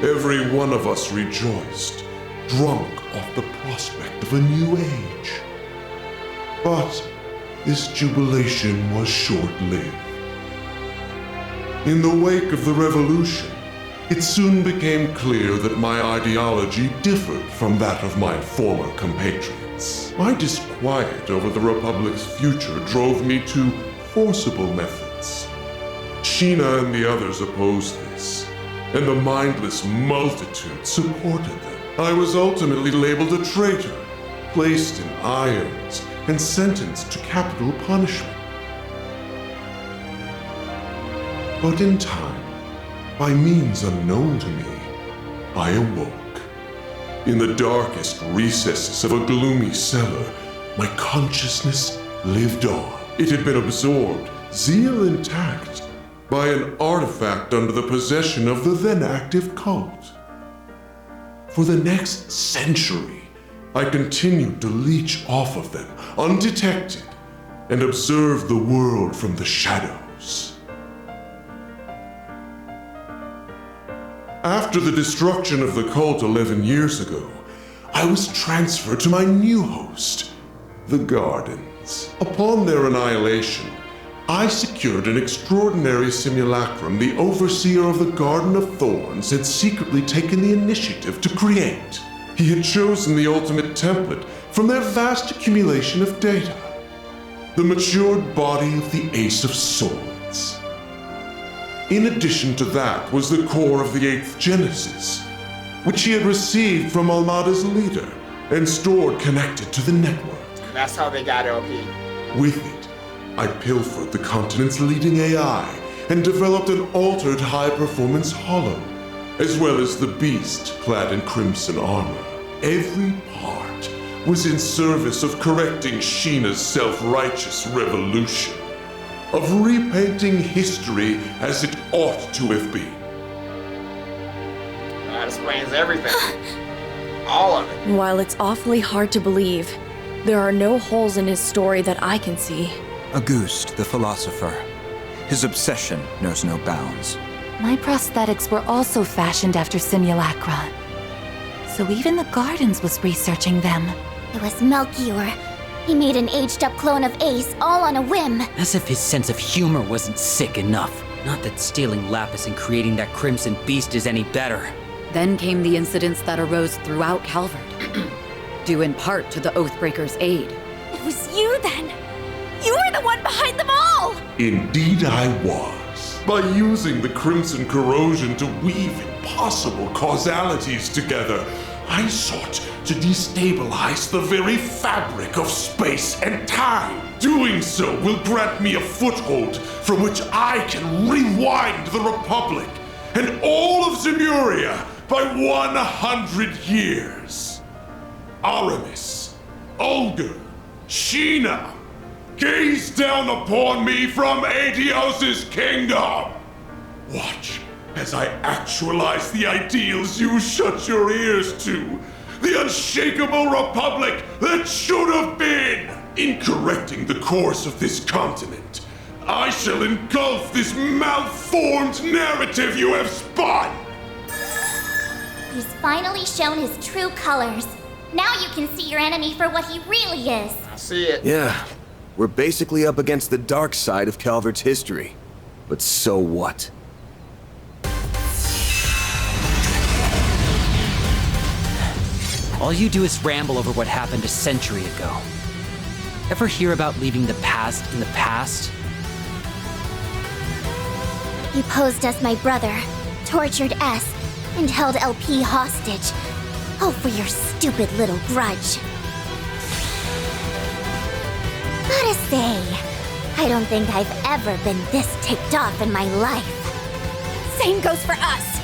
Speaker 17: Every one of us rejoiced, drunk off the prospect of a new age. But this jubilation was short-lived. In the wake of the revolution, it soon became clear that my ideology differed from that of my former compatriots. My disquiet over the Republic's future drove me to forcible methods. Sheena and the others opposed this, and the mindless multitude supported them. I was ultimately labeled a traitor, placed in irons, and sentenced to capital punishment. But in time, by means unknown to me, I awoke. In the darkest recesses of a gloomy cellar, my consciousness lived on. It had been absorbed, zeal intact, by an artifact under the possession of the then active cult. For the next century, I continued to leech off of them, undetected, and observe the world from the shadows. After the destruction of the cult 11 years ago, I was transferred to my new host, the Gardens. Upon their annihilation, I secured an extraordinary simulacrum the overseer of the Garden of Thorns had secretly taken the initiative to create. He had chosen the ultimate template from their vast accumulation of data, the matured body of the Ace of Swords. In addition to that was the core of the 8th Genesis, which he had received from Almada's leader and stored connected to the network.
Speaker 1: That's how they got LP.
Speaker 17: With it, I pilfered the continent's leading AI and developed an altered high-performance hollow, as well as the beast clad in crimson armor. Every part was in service of correcting Sheena's self-righteous revolution, of repainting history as it ought to have been.
Speaker 1: That explains everything. All of it.
Speaker 6: While it's awfully hard to believe, there are no holes in his story that I can see.
Speaker 5: Auguste, the philosopher. His obsession knows no bounds.
Speaker 2: My prosthetics were also fashioned after simulacra. So even the Gardens was researching them.
Speaker 10: It was Melchior. He made an aged-up clone of Ace all on a whim.
Speaker 15: As if his sense of humor wasn't sick enough. Not that stealing Lapis and creating that crimson beast is any better.
Speaker 18: Then came the incidents that arose throughout Calvert, due in part to the Oathbreaker's aid.
Speaker 3: It was you then! You were the one behind them all!
Speaker 17: Indeed I was. By using the crimson corrosion to weave impossible causalities together, I sought to destabilize the very fabric of space and time. Doing so will grant me a foothold from which I can rewind the Republic and all of Zemuria by 100 years. Aramis, Olga, Sheena, gaze down upon me from Aetios' kingdom. Watch as I actualize the ideals you shut your ears to. The unshakable republic that should have been. In correcting the course of this continent, I shall engulf this malformed narrative you have spun.
Speaker 10: He's finally shown his true colors. Now you can see your enemy for what he really is.
Speaker 1: I see it.
Speaker 4: Yeah, we're basically up against the dark side of Calvert's history. But so what?
Speaker 15: All you do is ramble over what happened a century ago. Ever hear about leaving the past in the past?
Speaker 10: You posed as my brother, tortured S, and held LP hostage. All for your stupid little grudge. Gotta say, I don't think I've ever been this ticked off in my life.
Speaker 3: Same goes for us.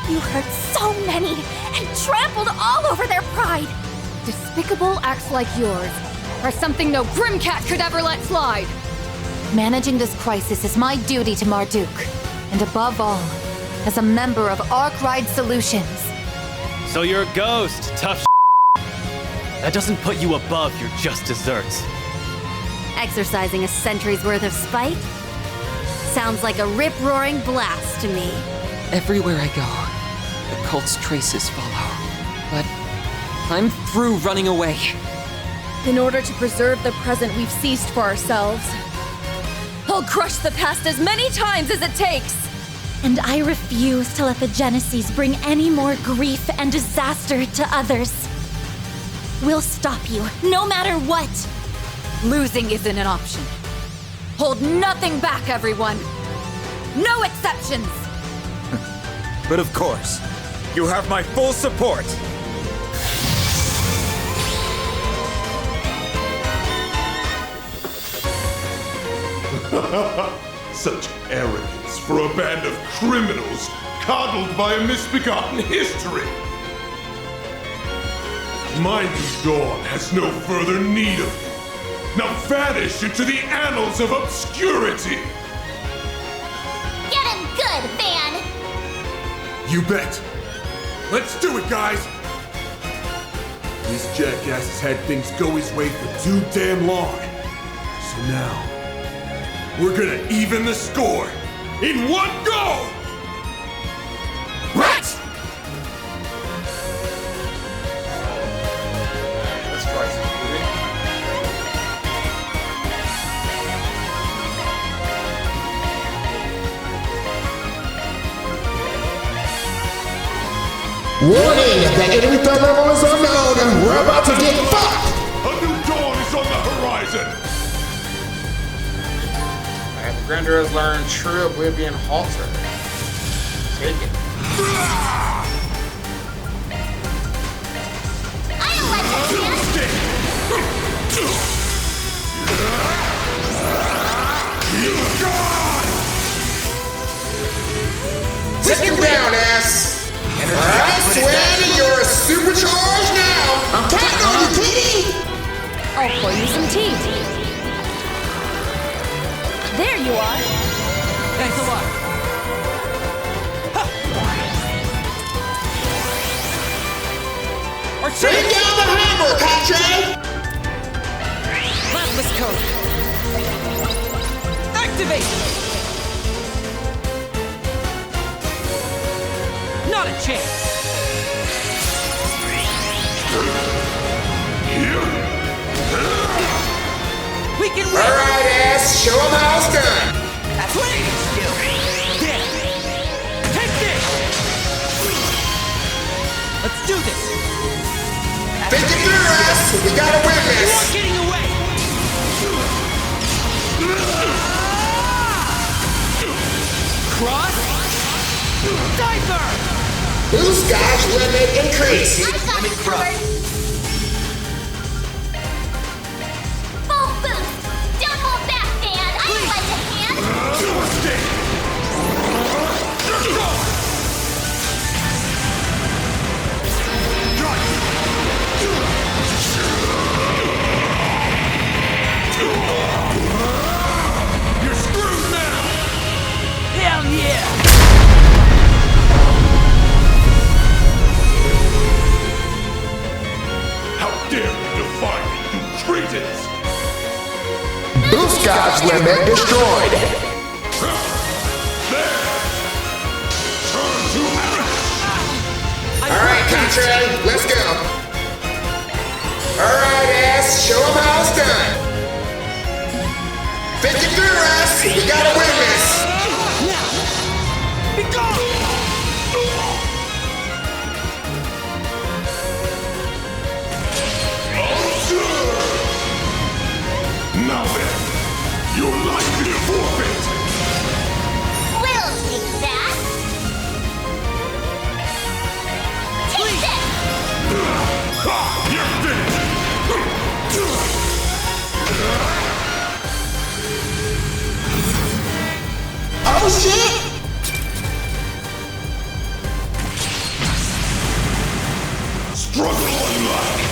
Speaker 3: You hurt so many and trampled all over their pride.
Speaker 11: Despicable acts like yours are something no Grimcat could ever let slide.
Speaker 2: Managing this crisis is my duty to Marduk. And above all, as a member of Arkwright Solutions.
Speaker 8: So you're a ghost, tough. That doesn't put you above your just desserts.
Speaker 7: Exercising a century's worth of spite? Sounds like a rip-roaring blast to me.
Speaker 19: Everywhere I go, the cult's traces follow. But I'm through running away.
Speaker 6: In order to preserve the present we've seized for ourselves, I'll crush the past as many times as it takes!
Speaker 3: And I refuse to let the Genesees bring any more grief and disaster to others. We'll stop you, no matter what!
Speaker 18: Losing isn't an option. Hold nothing back, everyone! No exceptions!
Speaker 5: But of course, you have my full support!
Speaker 17: Such arrogance for a band of criminals coddled by a misbegotten history! Mighty Dawn has no further need of you. Now vanish into the annals of obscurity!
Speaker 10: Get him good, Van!
Speaker 17: You bet! Let's do it, guys! This jackass has had things go his way for too damn long. So now, we're gonna even the score in one go! Right! Let's try something.
Speaker 1: Warning! The enemy threat level is unknown and we're about to get fucked!
Speaker 17: A new dawn is on the horizon!
Speaker 1: Grandeur has learned True Oblivion Halter. Take it.
Speaker 10: I'll let
Speaker 1: Take him down, ass! Alright, Sweaty, you're supercharged now! I'm counting on you, Kitty!
Speaker 6: I'll pour you some tea. There you are!
Speaker 19: Thanks a lot.
Speaker 1: Bring down the hammer, Contray!
Speaker 19: Plasma's code. Activate! Not a chance! We can win!
Speaker 1: Alright, ass, show him how it's done!
Speaker 19: Please! Yeah! Take this! Let's do this!
Speaker 1: Think it through, ass! We gotta win this!
Speaker 19: You aren't getting away! Cross! Diver!
Speaker 1: Boost dodge limit increase!
Speaker 10: I've got it covered! Full boost! Don't hold back, Van! I'll lend a hand!
Speaker 17: You're screwed now!
Speaker 19: Hell yeah!
Speaker 17: How dare you defy me, you traitors!
Speaker 1: Boost dodge limit destroyed!
Speaker 17: Turn to
Speaker 1: Alright, Contray, let's go! Alright, ass, show him how it's done! Think it through, ass! We gotta win this!
Speaker 19: Be gone!
Speaker 17: Now then, your life is forfeit!
Speaker 10: We'll take that! Take this!
Speaker 17: You're finished!
Speaker 1: Oh shit!
Speaker 17: Struggle unlocked!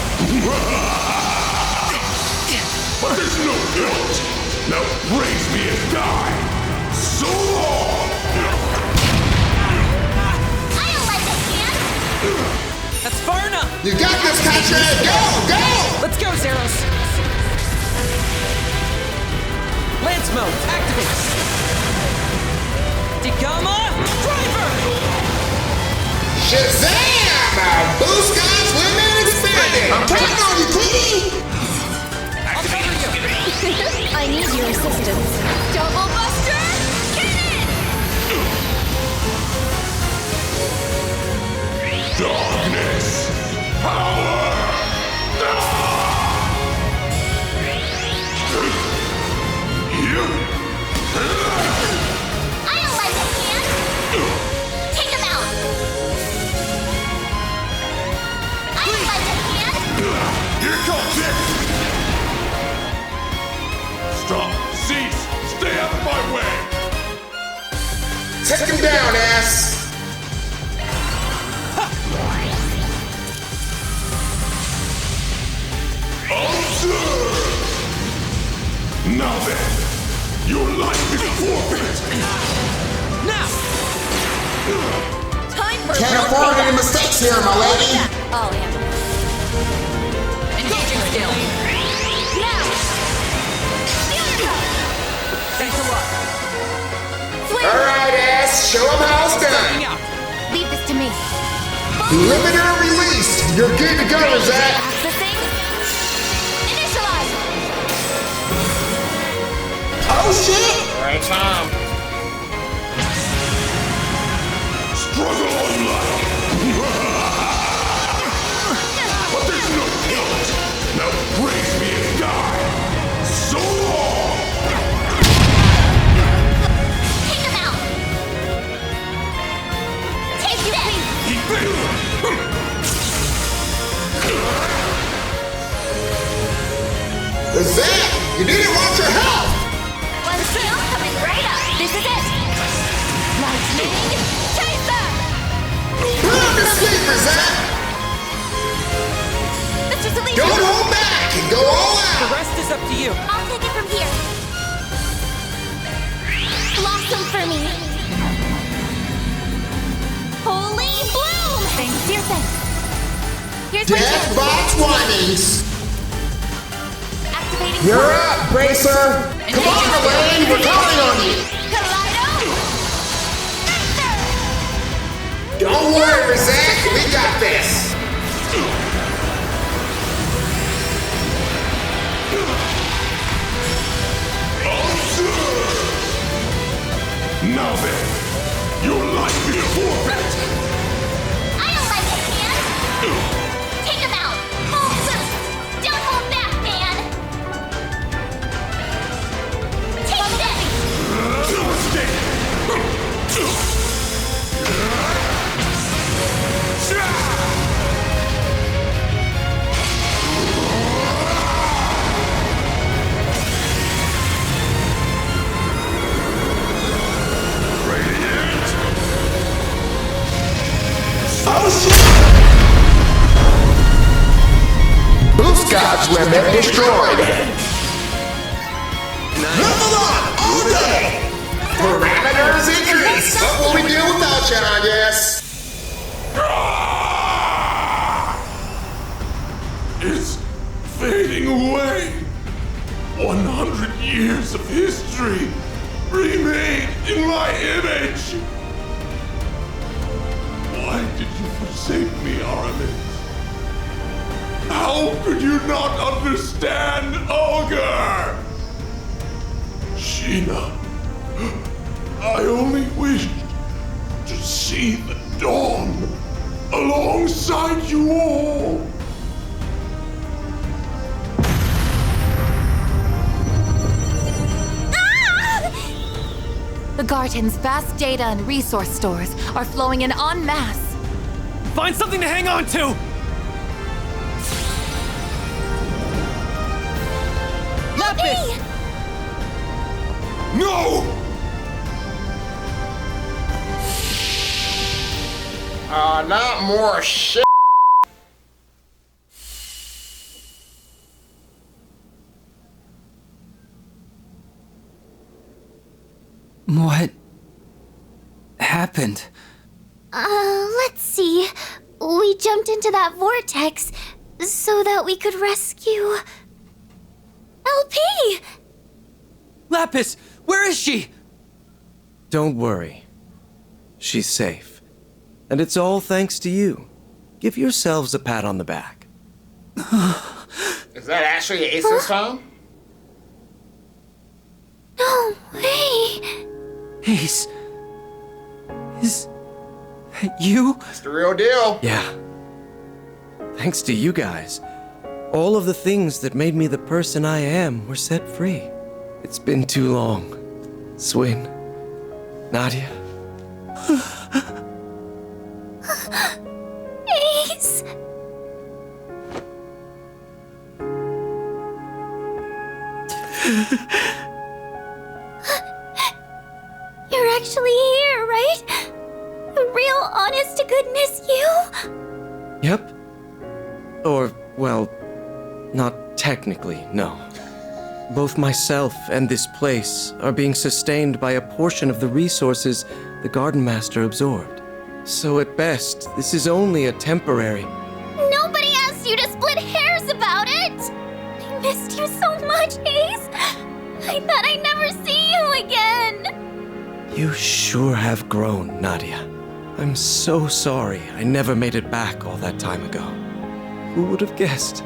Speaker 17: But there's no guilt! Now raise me and die! So long!
Speaker 19: That's far enough!
Speaker 1: You got this, Contract! Go! Go!
Speaker 19: Let's go, Zeros! Lance mode, activate! Decama, driver!
Speaker 1: Shazam! Boost God's women expanded! I'm counting on you, Cleety!
Speaker 19: I'll cover you!
Speaker 6: I need your assistance.
Speaker 11: Double Buster, get it!
Speaker 17: Darkness! Power!
Speaker 10: I don't like it, man! Take him out! I don't like it, man!
Speaker 17: Here comes it! Stop! Cease! Stay out of my way!
Speaker 1: Take him down, ass!
Speaker 17: Observe! Now then, your life is forfeit!
Speaker 19: Now!
Speaker 6: Time for
Speaker 1: Can't afford any mistakes here, my lady!
Speaker 6: I'll handle it.
Speaker 19: Engaging skill!
Speaker 10: Now!
Speaker 19: Thanks a lot!
Speaker 1: Alright, ass, show him how it's
Speaker 19: Starting
Speaker 1: done!
Speaker 19: out!
Speaker 2: Leave this to me.
Speaker 1: Limiter released! You're good to go, Zach!
Speaker 10: Accessing. Initialize!
Speaker 1: Oh shit! Right time.
Speaker 17: Struggle on life! But there's no guilt! Now praise me and die! So long!
Speaker 10: Take him out! Take this!
Speaker 17: He failed!
Speaker 1: Zach, you didn't want your help!
Speaker 10: One shield coming right up! This is it! Lightning Chaser!
Speaker 1: Put on the sleeper, Zach!
Speaker 10: Mr. Salisa!
Speaker 1: Don't hold back and go all
Speaker 19: The
Speaker 1: out!
Speaker 19: rest is up to you!
Speaker 10: I'll take it from here. Blossom for me. Holy bloom! Thanks, dear thanks. Here's my
Speaker 1: Death
Speaker 10: chance.
Speaker 1: box windings!
Speaker 10: Activating.
Speaker 1: You're up, Bracer! Come on, Elaine, we're counting on you!
Speaker 10: Kaleido!
Speaker 1: Don't worry, Zach, we got this!
Speaker 17: Now then, your life is forfeit!
Speaker 10: I don't like it, man! Take him out! Full boost! Don't hold back, man! Take
Speaker 1: Oh shit! Boost God's limit destroyed! Level up all day! Parameters increase! What will we do without you, I guess?
Speaker 17: It's fading away. 100 years of history remade in my image. Why did you forsake me, Aramis? How could you not understand Olga? Sheena, I only wished to see the dawn alongside you all.
Speaker 2: The Garton's vast data and resource stores are flowing in en masse.
Speaker 8: Find something to hang on to!
Speaker 19: Lapis!
Speaker 17: No!
Speaker 1: Not more shit.
Speaker 9: What happened?
Speaker 10: Let's see. We jumped into that vortex so that we could rescue... LP!
Speaker 19: Lapis, where is she?
Speaker 12: Don't worry. She's safe. And it's all thanks to you. Give yourselves a pat on the back.
Speaker 1: Is that actually Ace's phone?
Speaker 10: No way!
Speaker 19: Ace. Is that you?
Speaker 1: It's the real deal.
Speaker 12: Yeah. Thanks to you guys, all of the things that made me the person I am were set free. It's been too long. Swin, Nadia.
Speaker 10: Ace! You're actually here, right? A real honest-to-goodness you?
Speaker 12: Yep. Or, well, not technically, no. Both myself and this place are being sustained by a portion of the resources the Gardenmaster absorbed. So at best, this is only a temporary...
Speaker 10: Nobody asked you to split hairs about it! I missed you so much, Ace! I thought I'd never see you again!
Speaker 12: You sure have grown, Nadia. I'm so sorry I never made it back all that time ago. Who would have guessed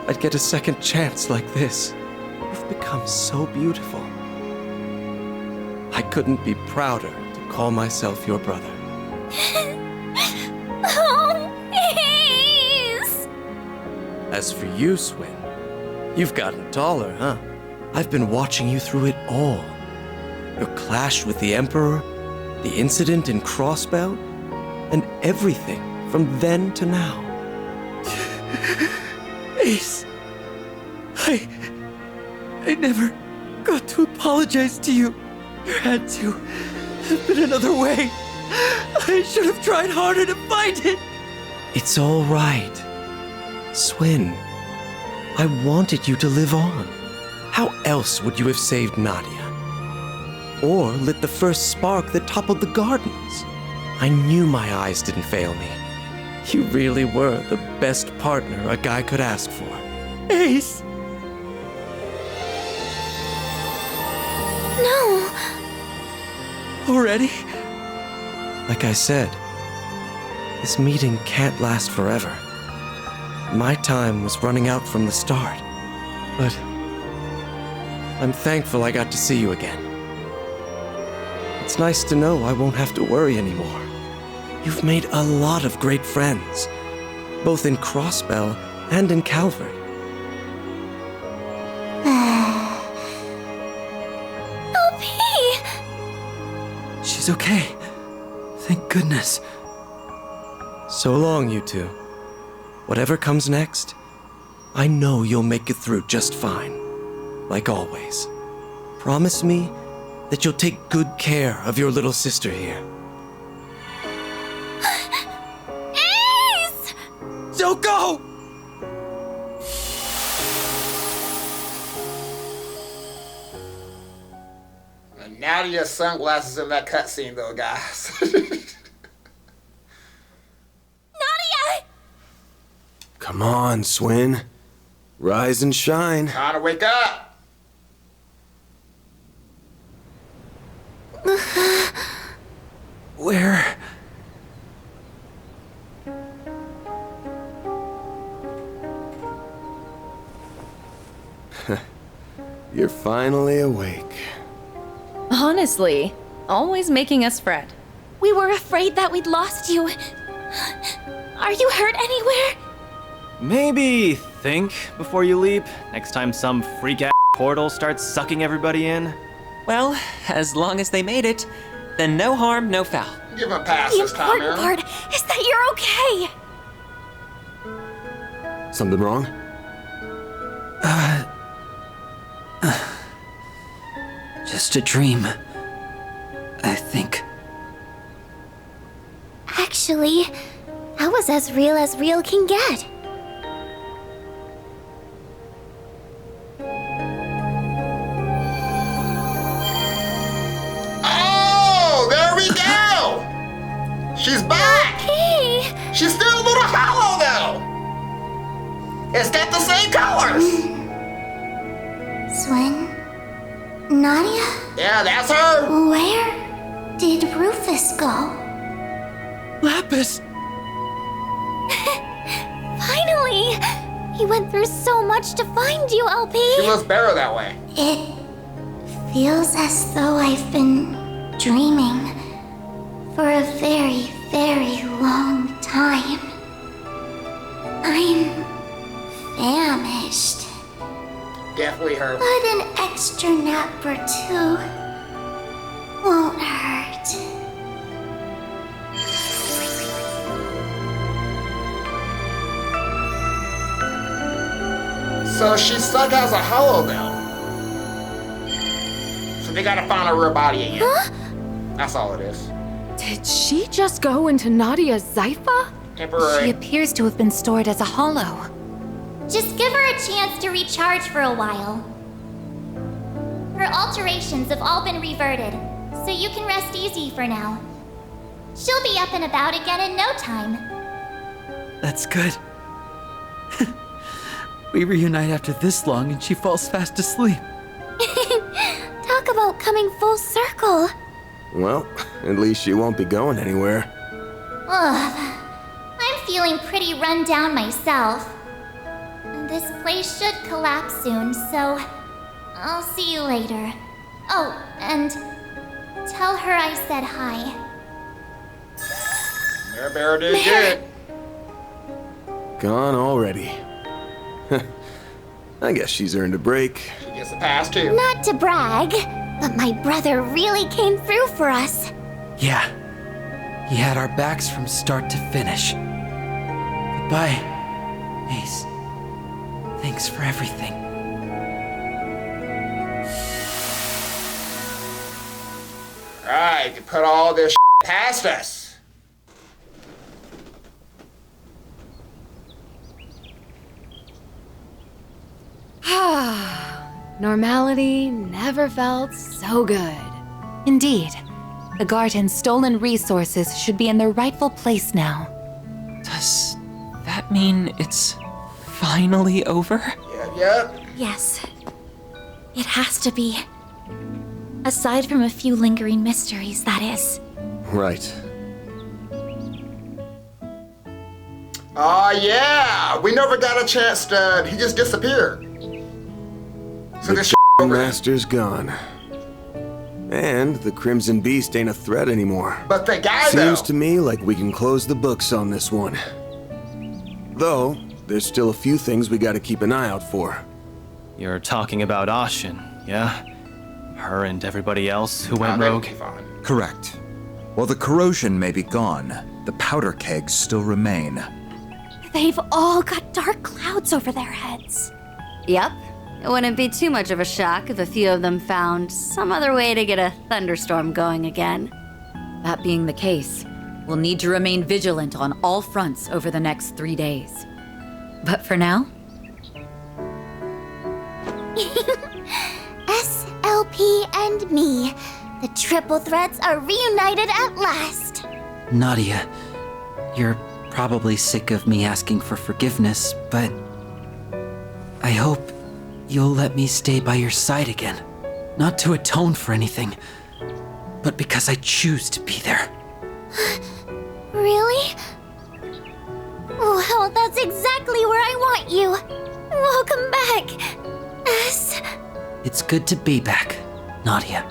Speaker 12: I'd get a second chance like this? You've become so beautiful. I couldn't be prouder to call myself your brother.
Speaker 10: Oh, Ace!
Speaker 12: As for you, Swin, you've gotten taller, huh? I've been watching you through it all. Your clash with the Emperor, the incident in Crossbell, and everything from then to now.
Speaker 19: Ace. I never got to apologize to you. There had to have been another way. I should have tried harder to find it.
Speaker 12: It's all right. Swin, I wanted you to live on. How else would you have saved Nadia? Or lit the first spark that toppled the gardens? I knew my eyes didn't fail me. You really were the best partner a guy could ask for.
Speaker 19: Ace!
Speaker 10: No.
Speaker 19: Already?
Speaker 12: Like I said, this meeting can't last forever. My time was running out from the start, but I'm thankful I got to see you again. It's nice to know I won't have to worry anymore. You've made a lot of great friends, both in Crossbell and in Calvert.
Speaker 10: LP!
Speaker 19: She's okay. Thank goodness.
Speaker 12: So long, you two. Whatever comes next, I know you'll make it through just fine. Like always. Promise me that you'll take good care of your little sister here.
Speaker 10: Ace!
Speaker 19: Don't go!
Speaker 1: Nadia's sunglasses in that cutscene, though, guys.
Speaker 10: Nadia!
Speaker 4: Come on, Swin. Rise and shine.
Speaker 1: Time to wake up.
Speaker 19: Where?
Speaker 4: You're finally awake.
Speaker 6: Honestly, always making us fret.
Speaker 3: We were afraid that we'd lost you. Are you hurt anywhere?
Speaker 8: Maybe think before you leap, next time some freak-ass portal starts sucking everybody in.
Speaker 19: Well, as long as they made it, then no harm, no foul.
Speaker 1: Give him a pass
Speaker 3: The
Speaker 1: this time,
Speaker 3: important
Speaker 1: Aaron.
Speaker 3: part is that you're okay.
Speaker 4: Something wrong?
Speaker 15: Just a dream, I think.
Speaker 10: Actually, that was as real can get.
Speaker 1: Oh, there we go! She's back!
Speaker 10: Hey!
Speaker 1: She's still a little many colors!
Speaker 10: Swin? Nadia?
Speaker 1: Yeah, that's her!
Speaker 10: Where did Rufus go?
Speaker 19: Lapis!
Speaker 10: Finally! He went through so much to find you, LP!
Speaker 1: She looks better that way.
Speaker 10: It feels as though I've been dreaming for a very, very long time. I'm famished.
Speaker 1: Definitely her.
Speaker 10: But an extra nap or two won't hurt.
Speaker 1: So she's stuck as a hollow now. So they gotta find her real body again.
Speaker 10: Huh?
Speaker 1: That's all it is.
Speaker 11: Did she just go into Nadia's Zypha?
Speaker 1: Temporary.
Speaker 2: She appears to have been stored as a hollow.
Speaker 10: Just give her a chance to recharge for a while. Her alterations have all been reverted, so you can rest easy for now. She'll be up and about again in no time.
Speaker 19: That's good. We reunite after this long and she falls fast asleep.
Speaker 10: Talk about coming full circle.
Speaker 4: Well, at least she won't be going anywhere.
Speaker 10: Ugh. I'm feeling pretty run down myself. This place should collapse soon, so I'll see you later. Oh, and tell her I said hi.
Speaker 1: Bear did good.
Speaker 4: Gone already. I guess she's earned a break.
Speaker 1: She gets a pass too.
Speaker 10: Not to brag, but my brother really came through for us.
Speaker 19: Yeah. He had our backs from start to finish. Goodbye, Ace. Thanks for everything.
Speaker 1: Alright, to put all this past us.
Speaker 11: Normality never felt so good.
Speaker 2: Indeed. The garden's stolen resources should be in their rightful place now.
Speaker 19: Does that mean it's finally over?
Speaker 1: Yep.
Speaker 3: Yes. It has to be. Aside from a few lingering mysteries, that is.
Speaker 4: Right.
Speaker 1: Yeah! We never got a chance to... He just disappeared. So
Speaker 4: The
Speaker 1: this
Speaker 4: Grandmaster's gone. And the Crimson Beast ain't a threat anymore.
Speaker 1: But the guy,
Speaker 4: Seems
Speaker 1: though...
Speaker 4: to me like we can close the books on this one. Though, there's still a few things we gotta keep an eye out for.
Speaker 8: You're talking about Ashin, yeah? Her and everybody else who went rogue?
Speaker 5: Correct. While the corrosion may be gone, the powder kegs still remain.
Speaker 3: They've all got dark clouds over their heads.
Speaker 7: Yep. It wouldn't be too much of a shock if a few of them found some other way to get a thunderstorm going again.
Speaker 18: That being the case, we'll need to remain vigilant on all fronts over the next 3 days. But for now...
Speaker 10: SLP and me. The triple threats are reunited at last.
Speaker 9: Nadia, you're probably sick of me asking for forgiveness, but I hope you'll let me stay by your side again. Not to atone for anything, but because I choose to be there.
Speaker 10: Really? Well, that's exactly where I want you. Welcome back, S.
Speaker 9: It's good to be back, Nadia.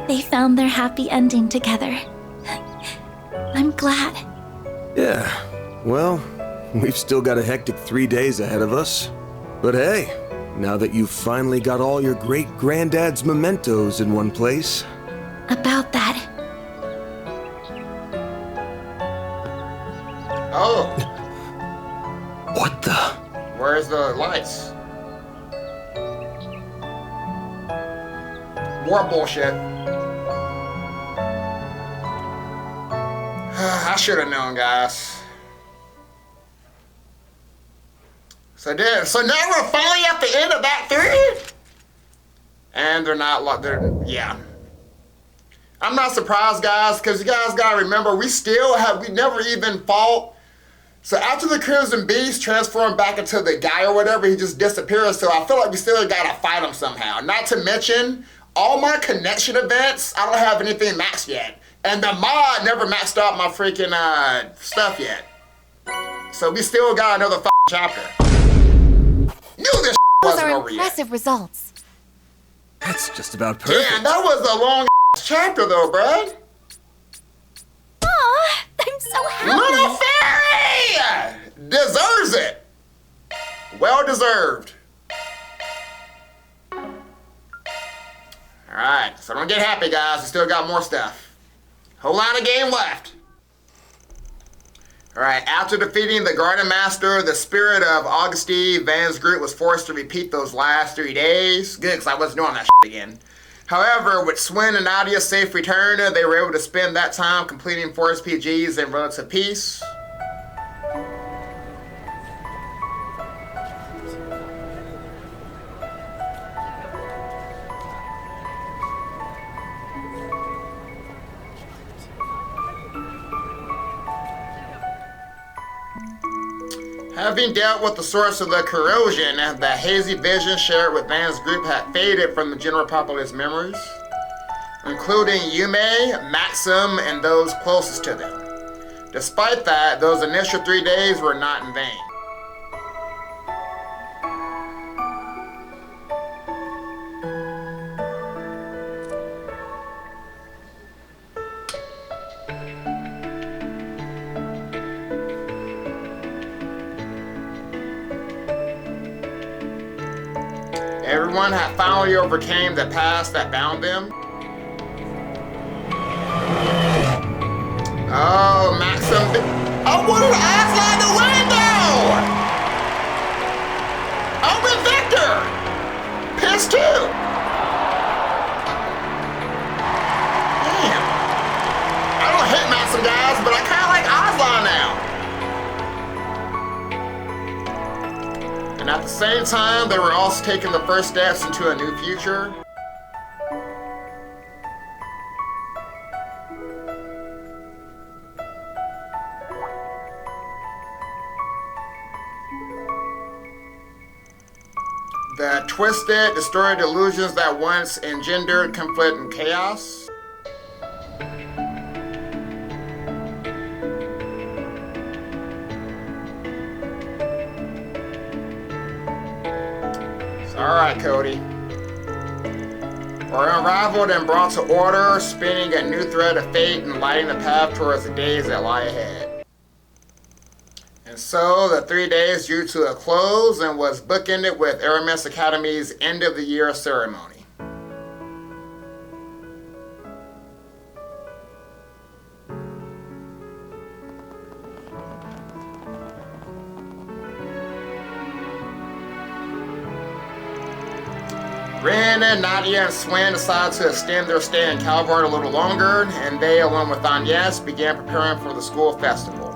Speaker 3: They found their happy ending together. I'm glad.
Speaker 4: Yeah, well, we've still got a hectic 3 days ahead of us. But hey, now that you've finally got all your great-granddad's mementos in one place...
Speaker 3: About that.
Speaker 1: Oh.
Speaker 4: What the?
Speaker 1: Where's the lights? More bullshit. I should have known, guys. So now we're finally at the end of that theory? And they're not, yeah. I'm not surprised, guys, because you guys gotta remember, we never even fought. So after the Crimson Beast transformed back into the guy or whatever, he just disappears. So I feel like we still gotta fight him somehow. Not to mention, all my connection events, I don't have anything maxed yet. And the mod never maxed out my freaking stuff yet. So we still got another chapter. Knew this wasn't over yet.
Speaker 2: Impressive results.
Speaker 4: That's just about perfect.
Speaker 1: Damn, that was a long chapter though, bruh.
Speaker 3: Aw, I'm so happy.
Speaker 1: Little Fairy! Deserves it. Well deserved. Alright, so don't get happy, guys. We still got more stuff. Whole lot of game left. Alright, after defeating the Grandmaster, the spirit of Auguste Van's group was forced to repeat those last 3 days. Good, because I wasn't doing that shit again. However, with Swin and Nadia's safe return, they were able to spend that time completing 4 SPGs in relative peace. Having dealt with the source of the corrosion, the hazy vision shared with Van's group had faded from the general populace's memories, including Yume, Maxim, and those closest to them. Despite that, those initial 3 days were not in vain. Everyone had finally overcame the past that bound them. Oh, Maxim. Oh, what did I slide the window? Oh, with Victor. Pissed too. Damn. I don't hate Maxim, guys, but I kind of like Aslan now. And at the same time, they were also taking the first steps into a new future. The twisted, distorted illusions that once engendered conflict and chaos. Alright, Cody. We're unraveled and brought to order, spinning a new thread of fate and lighting the path towards the days that lie ahead. And so, the 3 days drew to a close and was bookended with Aramis Academy's end of the year ceremony. Rin and Nadia and Swin decided to extend their stay in Calvard a little longer, and they, along with Agnes, began preparing for the school festival.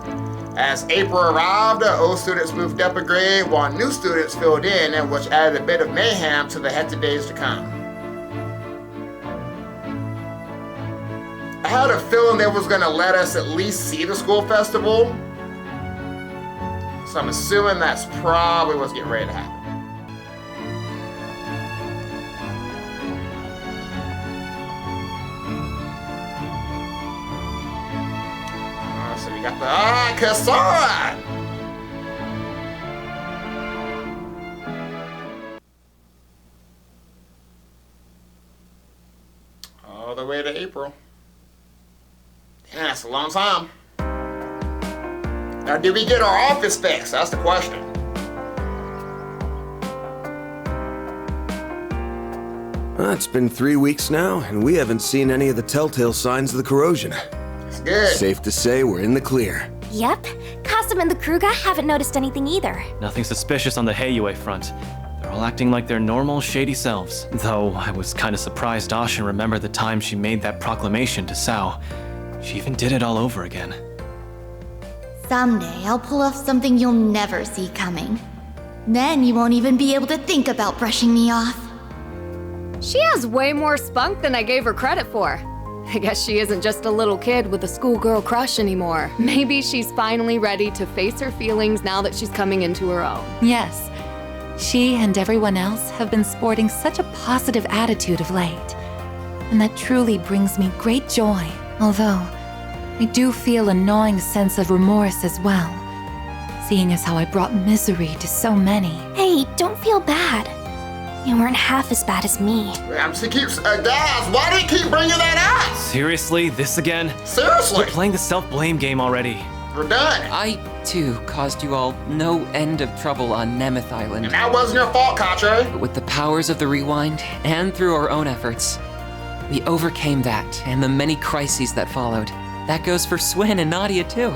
Speaker 1: As April arrived, old students moved up a grade, while new students filled in, which added a bit of mayhem to the hectic days to come. I had a feeling they was going to let us at least see the school festival, so I'm assuming that's probably what's getting ready to happen. So we got the Kasora! All the way to April. Damn, that's a long time. Now, did we get our office fixed? That's the question.
Speaker 4: Well, it's been 3 weeks now, and we haven't seen any of the telltale signs of the corrosion.
Speaker 1: Good.
Speaker 4: Safe to say we're in the clear.
Speaker 10: Yep. Kasum and the Kruga haven't noticed anything either.
Speaker 8: Nothing suspicious on the Heiyue front. They're all acting like their normal, shady selves. Though I was kind of surprised Ashin remembered the time she made that proclamation to Sao. She even did it all over again.
Speaker 20: Someday I'll pull off something you'll never see coming. Then you won't even be able to think about brushing me off.
Speaker 11: She has way more spunk than I gave her credit for. I guess she isn't just a little kid with a schoolgirl crush anymore. Maybe she's finally ready to face her feelings now that she's coming into her own.
Speaker 2: Yes, she and everyone else have been sporting such a positive attitude of late. And that truly brings me great joy. Although, I do feel a gnawing sense of remorse as well, seeing as how I brought misery to so many.
Speaker 10: Hey, don't feel bad. You weren't half as bad as me.
Speaker 1: She keeps, guys, why do you keep bringing that up?
Speaker 8: Seriously? This again?
Speaker 1: Seriously?
Speaker 8: We're playing the self-blame game already.
Speaker 1: We're done.
Speaker 21: I, too, caused you all no end of trouble on Nemeth Island.
Speaker 1: And that wasn't your fault, Katre.
Speaker 21: But with the powers of the Rewind, and through our own efforts, we overcame that and the many crises that followed. That goes for Swin and Nadia, too.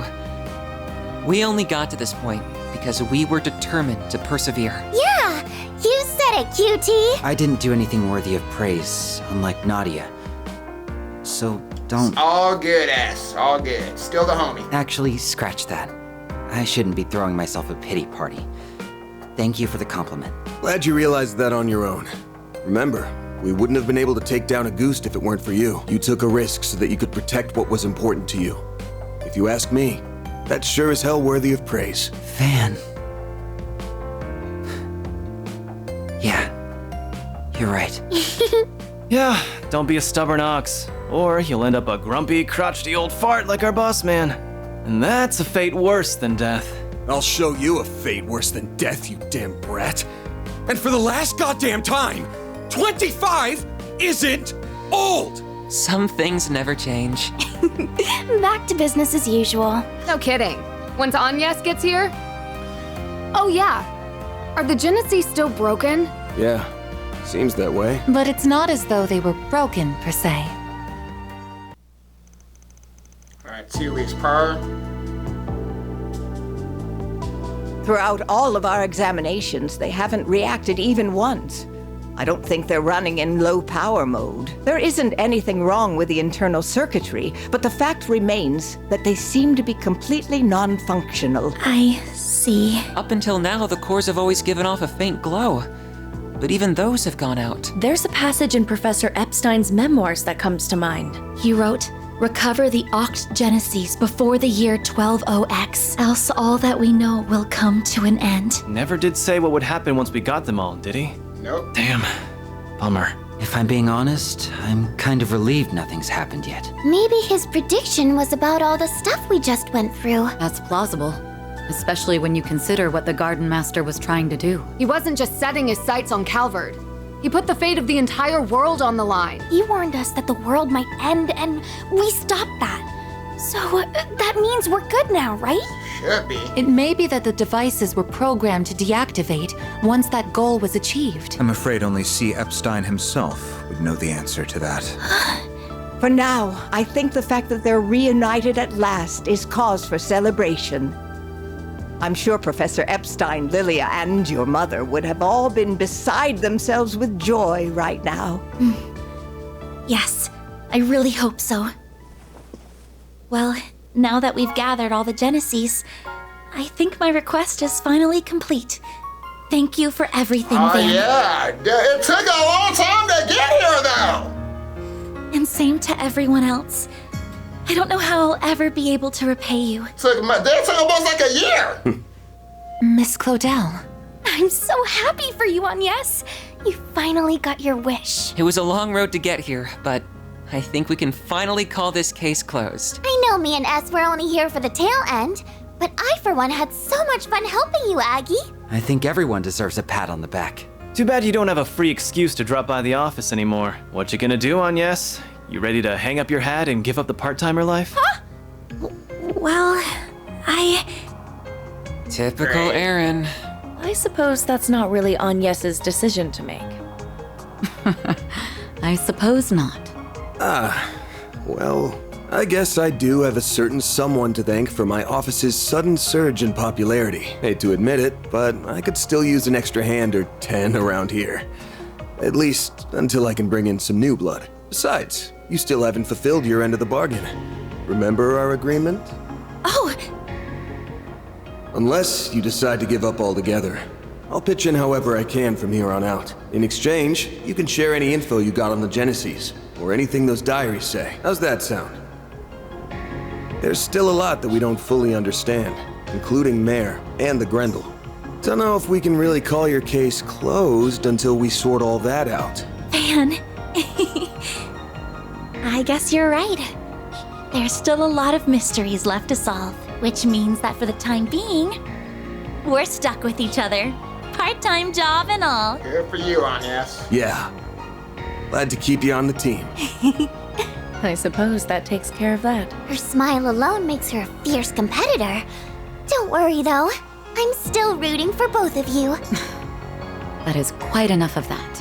Speaker 21: We only got to this point because we were determined to persevere.
Speaker 10: Yeah, you said it, cutie.
Speaker 9: I didn't do anything worthy of praise, unlike Nadia. So don't...
Speaker 1: All good, S. All good. Still the homie.
Speaker 9: Actually, scratch that. I shouldn't be throwing myself a pity party. Thank you for the compliment.
Speaker 4: Glad you realized that on your own. Remember, we wouldn't have been able to take down a Goose if it weren't for you. You took a risk so that you could protect what was important to you. If you ask me, that's sure as hell worthy of praise.
Speaker 9: Fan. Yeah, you're right.
Speaker 8: Yeah, don't be a stubborn ox, or you'll end up a grumpy, crotchety old fart like our boss man. And that's a fate worse than death.
Speaker 4: I'll show you a fate worse than death, you damn brat.
Speaker 14: And for the last goddamn time, 25 isn't old!
Speaker 21: Some things never change.
Speaker 10: Back to business as usual.
Speaker 11: No kidding. Once Agnes gets here? Oh yeah. Are the Genesis still broken?
Speaker 4: Yeah, seems that way.
Speaker 2: But it's not as though they were broken, per se.
Speaker 1: Alright, 2 weeks per.
Speaker 22: Throughout all of our examinations, they haven't reacted even once. I don't think they're running in low power mode. There isn't anything wrong with the internal circuitry, but the fact remains that they seem to be completely non-functional.
Speaker 6: I see.
Speaker 21: Up until now, the cores have always given off a faint glow. But even those have gone out.
Speaker 6: There's a passage in Professor Epstein's memoirs that comes to mind.
Speaker 3: He wrote, "Recover the Oct Genesis before the year 120X, else all that we know will come to an end."
Speaker 8: Never did say what would happen once we got them all, did he?
Speaker 1: Nope.
Speaker 8: Damn. Bummer.
Speaker 9: If I'm being honest, I'm kind of relieved nothing's happened yet.
Speaker 10: Maybe his prediction was about all the stuff we just went through.
Speaker 18: That's plausible, especially when you consider what the Garden Master was trying to do.
Speaker 11: He wasn't just setting his sights on Calvard. He put the fate of the entire world on the line.
Speaker 10: He warned us that the world might end, and we stopped that. So that means we're good now, right?
Speaker 1: Should be.
Speaker 2: It may be that the devices were programmed to deactivate once that goal was achieved.
Speaker 5: I'm afraid only C. Epstein himself would know the answer to that.
Speaker 22: For now, I think the fact that they're reunited at last is cause for celebration. I'm sure Professor Epstein, Lilia, and your mother would have all been beside themselves with joy right now.
Speaker 3: Yes, I really hope so. Well, now that we've gathered all the Genesis, I think my request is finally complete. Thank you for everything, Van.
Speaker 1: Yeah. It took a long time to get here, though.
Speaker 3: And same to everyone else. I don't know how I'll ever be able to repay you.
Speaker 1: That took almost like a year.
Speaker 2: Miss Claudel.
Speaker 10: I'm so happy for you, Agnes. You finally got your wish.
Speaker 21: It was a long road to get here, but I think we can finally call this case closed.
Speaker 10: I know me and S were only here for the tail end, but I, for one, had so much fun helping you, Aggie.
Speaker 9: I think everyone deserves a pat on the back.
Speaker 8: Too bad you don't have a free excuse to drop by the office anymore. What you gonna do, Agnes? You ready to hang up your hat and give up the part-timer life?
Speaker 3: Huh? Well,
Speaker 21: Typical Aaron.
Speaker 6: I suppose that's not really Agnes's decision to make.
Speaker 18: I suppose not.
Speaker 4: Well, I guess I do have a certain someone to thank for my office's sudden surge in popularity. Hate to admit it, but I could still use an extra hand or 10 around here. At least until I can bring in some new blood. Besides, you still haven't fulfilled your end of the bargain. Remember our agreement?
Speaker 3: Oh!
Speaker 4: Unless you decide to give up altogether. I'll pitch in however I can from here on out. In exchange, you can share any info you got on the Genesis. or anything those diaries say. How's that sound? There's still a lot that we don't fully understand, including Mare and the Grendel. Don't know if we can really call your case closed until we sort all that out.
Speaker 3: Fan. I guess you're right. There's still a lot of mysteries left to solve, which means that for the time being, we're stuck with each other. Part-time job and all.
Speaker 1: Good for you, Agnes.
Speaker 4: Yeah. Glad to keep you on the team.
Speaker 6: I suppose that takes care of that.
Speaker 10: Her smile alone makes her a fierce competitor. Don't worry, though. I'm still rooting for both of you.
Speaker 2: That is quite enough of that.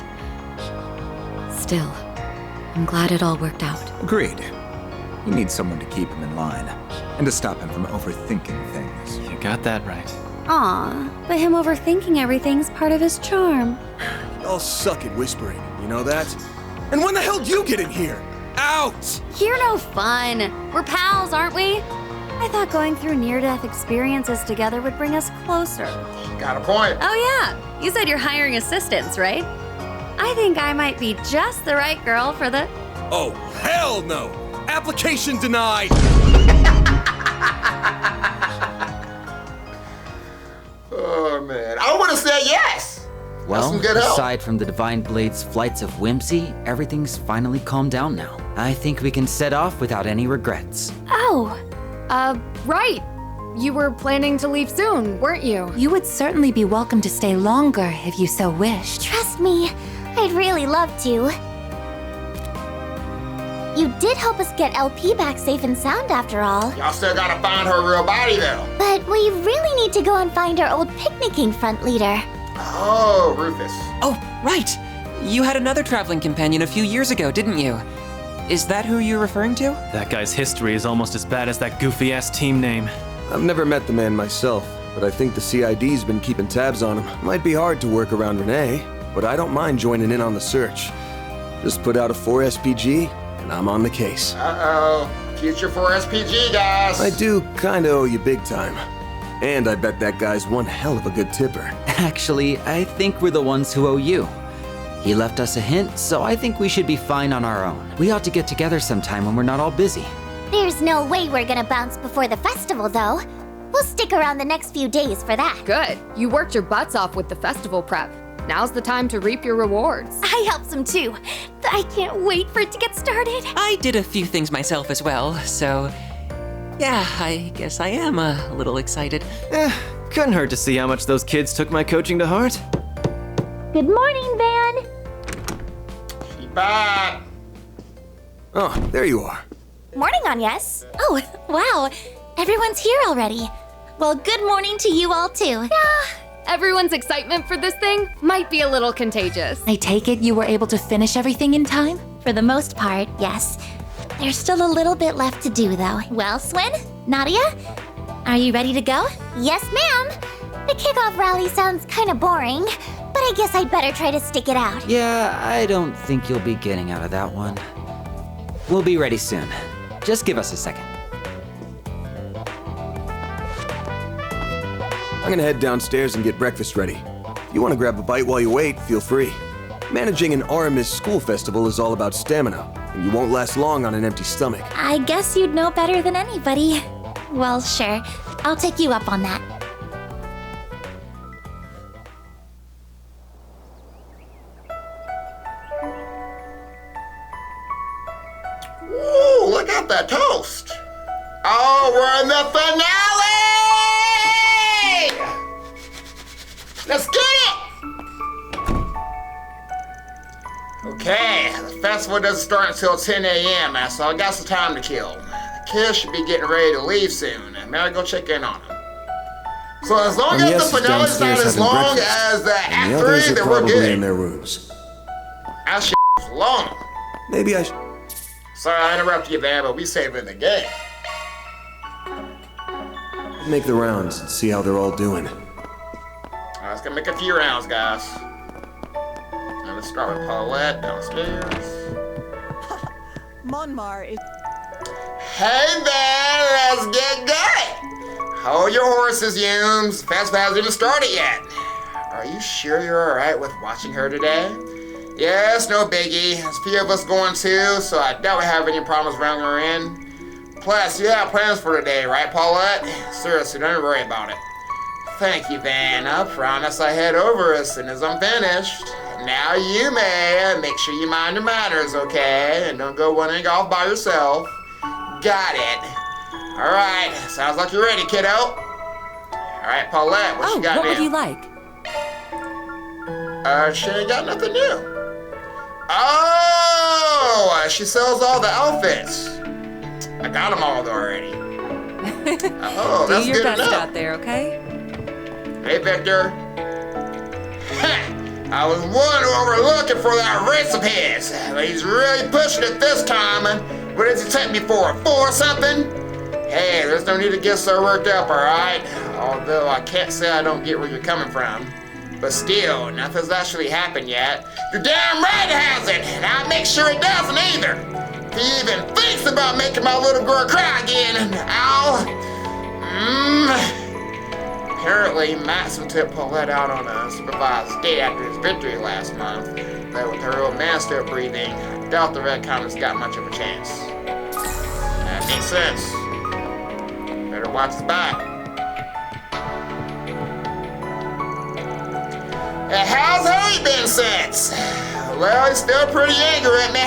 Speaker 2: Still, I'm glad it all worked out.
Speaker 5: Agreed. You need someone to keep him in line, and to stop him from overthinking things.
Speaker 8: You got that right.
Speaker 7: Aw, but him overthinking everything's part of his charm.
Speaker 4: Y'all suck at whispering, you know that? And when the hell do you get in here? Out!
Speaker 7: You're no fun. We're pals, aren't we? I thought going through near-death experiences together would bring us closer.
Speaker 1: Got a point.
Speaker 7: Oh yeah, you said you're hiring assistants, right? I think I might be just the right girl for the...
Speaker 14: Oh, hell no! Application denied!
Speaker 1: Oh, man. I would have said yes.
Speaker 9: Well,
Speaker 1: some good help.
Speaker 9: aside from the Divine Blade's flights of whimsy, everything's finally calmed down now. I think we can set off without any regrets.
Speaker 11: Oh, right. You were planning to leave soon, weren't you?
Speaker 2: You would certainly be welcome to stay longer if you so wished.
Speaker 10: Trust me, I'd really love to. You did help us get LP back safe and sound after all.
Speaker 1: Y'all still gotta find her real body, though.
Speaker 10: But we really need to go and find our old picnicking front leader.
Speaker 1: Oh, Rufus.
Speaker 21: Oh, right! You had another traveling companion a few years ago, didn't you? Is that who you're referring to?
Speaker 8: That guy's history is almost as bad as that goofy-ass team name.
Speaker 4: I've never met the man myself, but I think the CID's been keeping tabs on him. Might be hard to work around Renee, but I don't mind joining in on the search. Just put out a 4 SPG, and I'm on the case.
Speaker 1: Uh-oh. Future 4 SPG, guys.
Speaker 4: I do kinda owe you big time. And I bet that guy's one hell of a good tipper.
Speaker 9: Actually, I think we're the ones who owe you. He left us a hint, so I think we should be fine on our own. We ought to get together sometime when we're not all busy.
Speaker 10: There's no way we're gonna bounce before the festival, though. We'll stick around the next few days for that.
Speaker 11: Good. You worked your butts off with the festival prep. Now's the time to reap your rewards.
Speaker 3: I helped some too. I can't wait for it to get started.
Speaker 21: I did a few things myself as well, so... yeah, I guess I am a little excited.
Speaker 8: Couldn't hurt to see how much those kids took my coaching to heart.
Speaker 10: Good morning, Van.
Speaker 1: She back.
Speaker 4: Oh, there you are.
Speaker 3: Morning, Agnes. Oh, wow. Everyone's here already. Well, good morning to you all too.
Speaker 11: Yeah, everyone's excitement for this thing might be a little contagious.
Speaker 2: I take it you were able to finish everything in time?
Speaker 10: For the most part, yes. There's still a little bit left to do, though. Well, Swin, Nadia, are you ready to go? Yes, ma'am. The kickoff rally sounds kind of boring, but I guess I'd better try to stick it out.
Speaker 9: Yeah, I don't think you'll be getting out of that one. We'll be ready soon. Just give us a second.
Speaker 4: I'm gonna head downstairs and get breakfast ready. If you want to grab a bite while you wait, feel free. Managing an Aramis school festival is all about stamina, and you won't last long on an empty stomach.
Speaker 10: I guess you'd know better than anybody. Well, sure. I'll take you up on that.
Speaker 1: Ooh, look at that toast. Oh, we're in the finale! Let's get it! Okay, the festival doesn't start until 10 a.m., so I got some time to kill. The kids should be getting ready to leave soon, and maybe go check in on them. So as long as the finale's not as long as the Act 3, then we're good.
Speaker 4: In their rooms.
Speaker 1: That shit was long.
Speaker 4: Maybe I should...
Speaker 1: Sorry I interrupted you, man, but we saving the game.
Speaker 4: make the rounds and see how they're all doing.
Speaker 1: Let's go make a few rounds, guys. Now let's start with Paulette downstairs.
Speaker 22: Monmar is...
Speaker 1: Hey there, let's get going. Hold your horses, Yumes. Festival hasn't even started yet. Are you sure you're alright with watching her today? Yeah, it's no biggie. There's a few of us going too, so I doubt we have any problems rounding her in. Plus, you have plans for today, right, Paulette? Seriously, don't worry about it. Thank you, Van. I promise I head over as soon as I'm finished. Now you may. Make sure you mind your manners, okay? And don't go wandering off by yourself. Got it. Alright, sounds like you're ready, kiddo. Alright, Paulette, what you got
Speaker 2: what
Speaker 1: now?
Speaker 2: would you like?
Speaker 1: She ain't got nothing new. Oh, she sells all the outfits. I got them all already. Oh, that's
Speaker 2: Do your
Speaker 1: good
Speaker 2: best
Speaker 1: enough.
Speaker 2: out there, okay?
Speaker 1: Hey, Victor. I was wondering over looking for that wrist of his. But he's really pushing it this time. What does he take me for? 4 or something? Hey, there's no need to get so worked up, alright? Although I can't say I don't get where you're coming from. But still, nothing's actually happened yet. You're damn right it hasn't, and I'll make sure it doesn't either. If he even thinks about making my little girl cry again, I'll... Apparently, Matson took Paulette out on a supervised date after his victory last month. But with her old man still breathing, I doubt the Red Comet's got much of a chance. That makes sense. Better watch his back. How's Harry been since? Well, he's still pretty angry at me.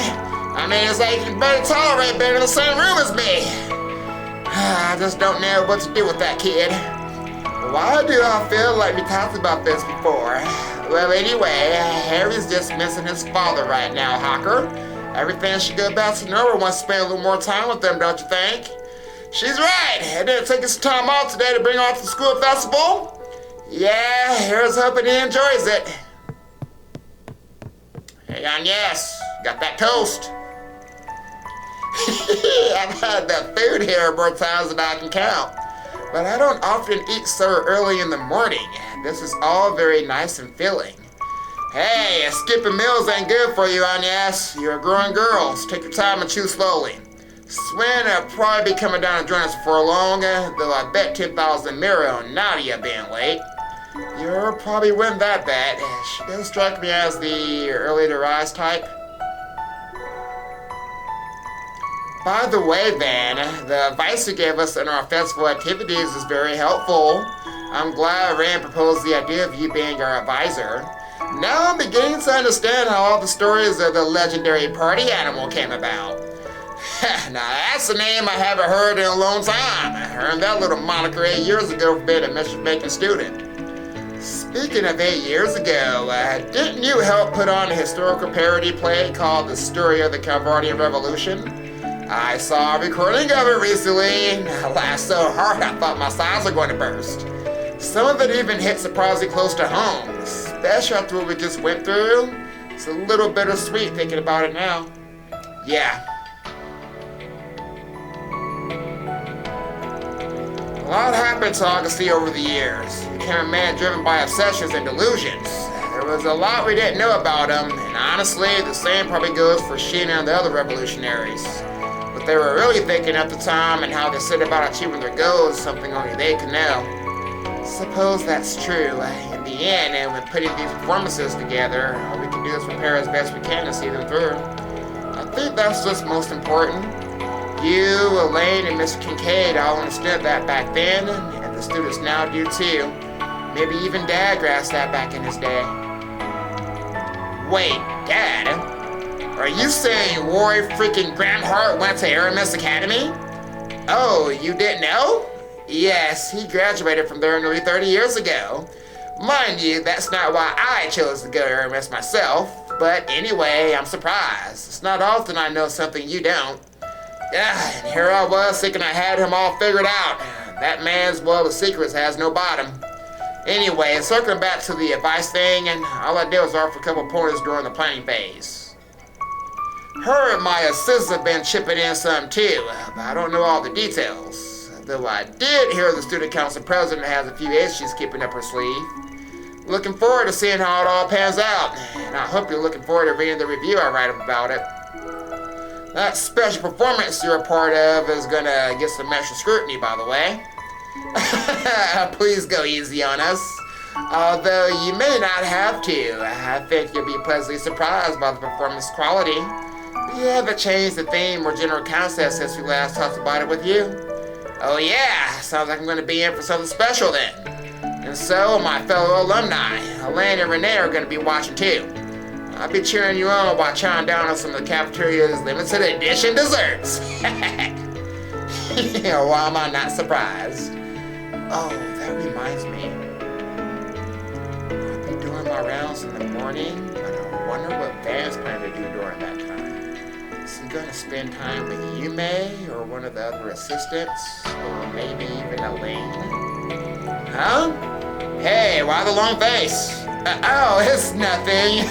Speaker 1: I mean, it's like he better tolerate being in the same room as me. I just don't know what to do with that kid. Why do I feel like we talked about this before? Well, anyway, Harry's just missing his father right now, Hawker. Everything should go back to normal once you spend a little more time with them, don't you think? She's right. I didn't take some time off today to bring her off to the school festival. Yeah, here's hoping he enjoys it. Hey, Agnes, got that toast? I've had the food here more times than I can count. But I don't often eat so early in the morning. This is all very nice and filling. Hey, skipping meals ain't good for you, Agnes. You're a growing girl, so take your time and chew slowly. Swen will probably be coming down to join us before long, though I bet 10,000 mirror on Nadia being late. You'll probably win that bet. She does strike me as the early to rise type. By the way, Van, the advice you gave us in our festival activities is very helpful. I'm glad Rand proposed the idea of you being our advisor. Now I'm beginning to understand how all the stories of the legendary party animal came about. Now that's a name I haven't heard in a long time. I earned that little moniker 8 years ago for being a mischief-making student. Speaking of 8 years ago, didn't you help put on a historical parody play called The Story of the Calvardian Revolution? I saw a recording of it recently. I laughed so hard I thought my sides were going to burst. Some of it even hit surprisingly close to home, especially after what we just went through. It's a little bittersweet thinking about it now. Yeah. A lot happened to Augusty over the years. He became a man driven by obsessions and delusions. There was a lot we didn't know about him, and honestly, the same probably goes for Sheena and the other revolutionaries. What they were really thinking at the time and how they set about achieving their goals is something only they can know. Suppose that's true. In the end, and when putting these performances together, all we can do is prepare as best we can to see them through. I think that's what's most important. You, Elaine, and Mr. Kincaid all understood that back then, and the students now do too. Maybe even Dad grasped that back in his day. Wait, Dad? Are you saying Roy freaking Granhart went to Aramis Academy? Oh, you didn't know? Yes, he graduated from there nearly 30 years ago. Mind you, that's not why I chose to go to Aramis myself, but anyway, I'm surprised. It's not often I know something you don't. And here I was thinking I had him all figured out. That man's well of secrets has no bottom. Anyway, circling back to the advice thing, and all I did was offer a couple pointers during the planning phase. Her and my assistants have been chipping in some too, but I don't know all the details. Though I did hear the student council president has a few aces she's keeping up her sleeve. Looking forward to seeing how it all pans out, and I hope you're looking forward to reading the review I write about it. That special performance you're a part of is gonna get some extra scrutiny, by the way. Please go easy on us. Although you may not have to. I think you'll be pleasantly surprised by the performance quality. We haven't changed the theme or general concept since we last talked about it with you. Oh yeah, sounds like I'm going to be in for something special then. And so, my fellow alumni, Elaine and Renee are going to be watching too. I'll be cheering you on while chowing down on some of the cafeteria's limited edition desserts. Why am I not surprised? Oh, that reminds me. I'll be doing my rounds in the morning, but I wonder what Van's planning to do during that time. Is he going to spend time with Yume or one of the other assistants? Or maybe even Elaine? Huh? Hey, why the long face? Oh, it's nothing.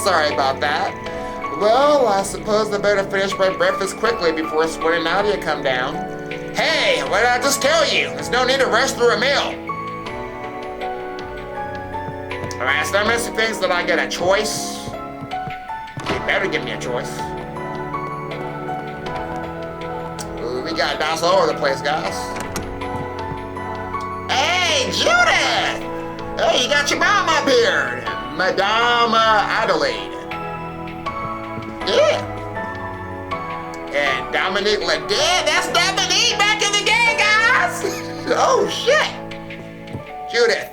Speaker 1: Sorry about that. Well, I suppose I better finish my breakfast quickly before Swen and Nadia come down. Hey, what did I just tell you? There's no need to rush through a meal. Alright, so there are some things that I get a choice. You better give me a choice. Ooh, we got dots all over the place, guys. Hey, Judith! Hey, you got your mom up here, Madame Adelaide. Yeah. And Dominique Ledette, that's Dominique back in the game, guys! Oh, shit. Judith.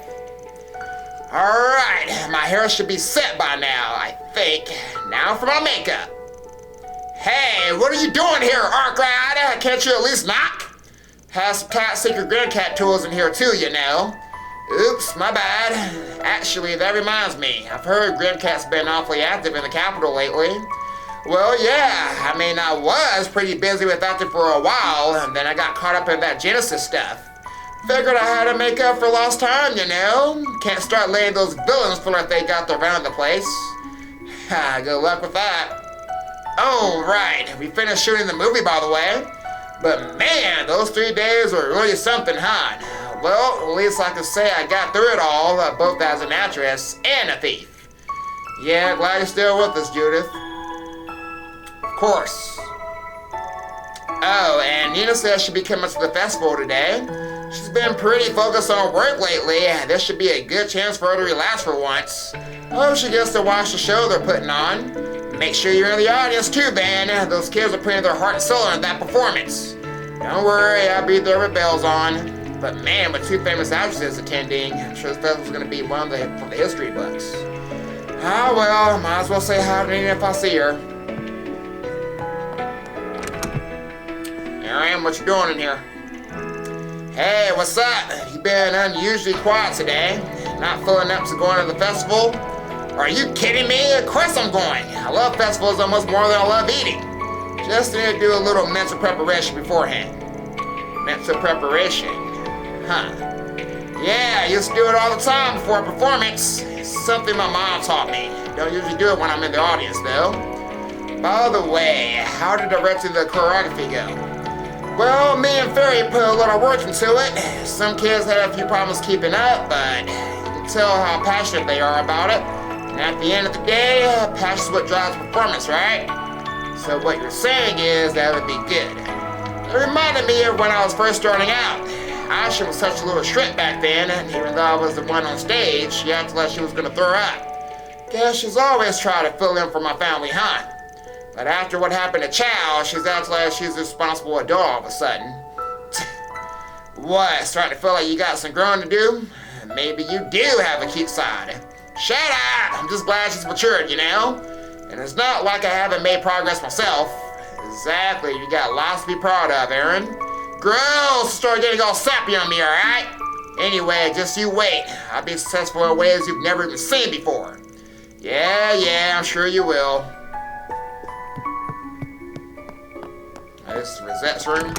Speaker 1: Alright, my hair should be set by now, I think. Now for my makeup. Hey, what are you doing here, Ark Rider? Can't you at least knock? Have some top secret Grandcat tools in here too, you know. Oops, my bad. Actually, that reminds me. I've heard Grandcat's been awfully active in the capital lately. Well, yeah, I mean, I was pretty busy without it for a while, and then I got caught up in that Genesis stuff. Figured I had to make up for lost time, you know. Can't start letting those villains feel like they got around the place. Good luck with that. Oh, right, we finished shooting the movie, by the way. But man, those 3 days were really something, huh? Well, at least I can say I got through it all, both as an actress and a thief. Yeah, glad you're still with us, Judith. Of course. Oh, and Nina says she'll be coming to the festival today. She's been pretty focused on work lately. This should be a good chance for her to relax for once. Oh, she gets to watch the show they're putting on. Make sure you're in the audience too, Ben. Those kids are putting their heart and soul into that performance. Don't worry, I'll be there with bells on. But man, with 2 famous actresses attending, I'm sure this festival's gonna be one of the history books. Ah well, might as well say hi to Nina if I see her. Here I am, what you doing in here? Hey, what's up? You been unusually quiet today. Not feeling up to going to the festival? Are you kidding me? Of course I'm going. I love festivals almost more than I love eating. Just need to do a little mental preparation beforehand. Mental preparation? Huh. Yeah, I used to do it all the time before a performance. It's something my mom taught me. Don't usually do it when I'm in the audience, though. By the way, how did the rest of the choreography go? Well, me and Fairy put a little work into it. Some kids had a few problems keeping up, but you can tell how passionate they are about it. And at the end of the day, passion's what drives performance, right? So what you're saying is that would be good. It reminded me of when I was first starting out. Asha was such a little shrimp back then, and even though I was the one on stage, she acted like she was gonna throw up. Guess she's always tried to fill in for my family, huh? But after what happened to Chow, she's acting like she's a responsible adult all of a sudden. What, starting to feel like you got some growing to do? Maybe you do have a cute side. Shut up! I'm just glad she's matured, you know? And it's not like I haven't made progress myself. Exactly, you got lots to be proud of, Aaron. Gross! Start getting all sappy on me, alright? Anyway, just you wait. I'll be successful in ways you've never even seen before. Yeah, I'm sure you will. This is Rosette's room.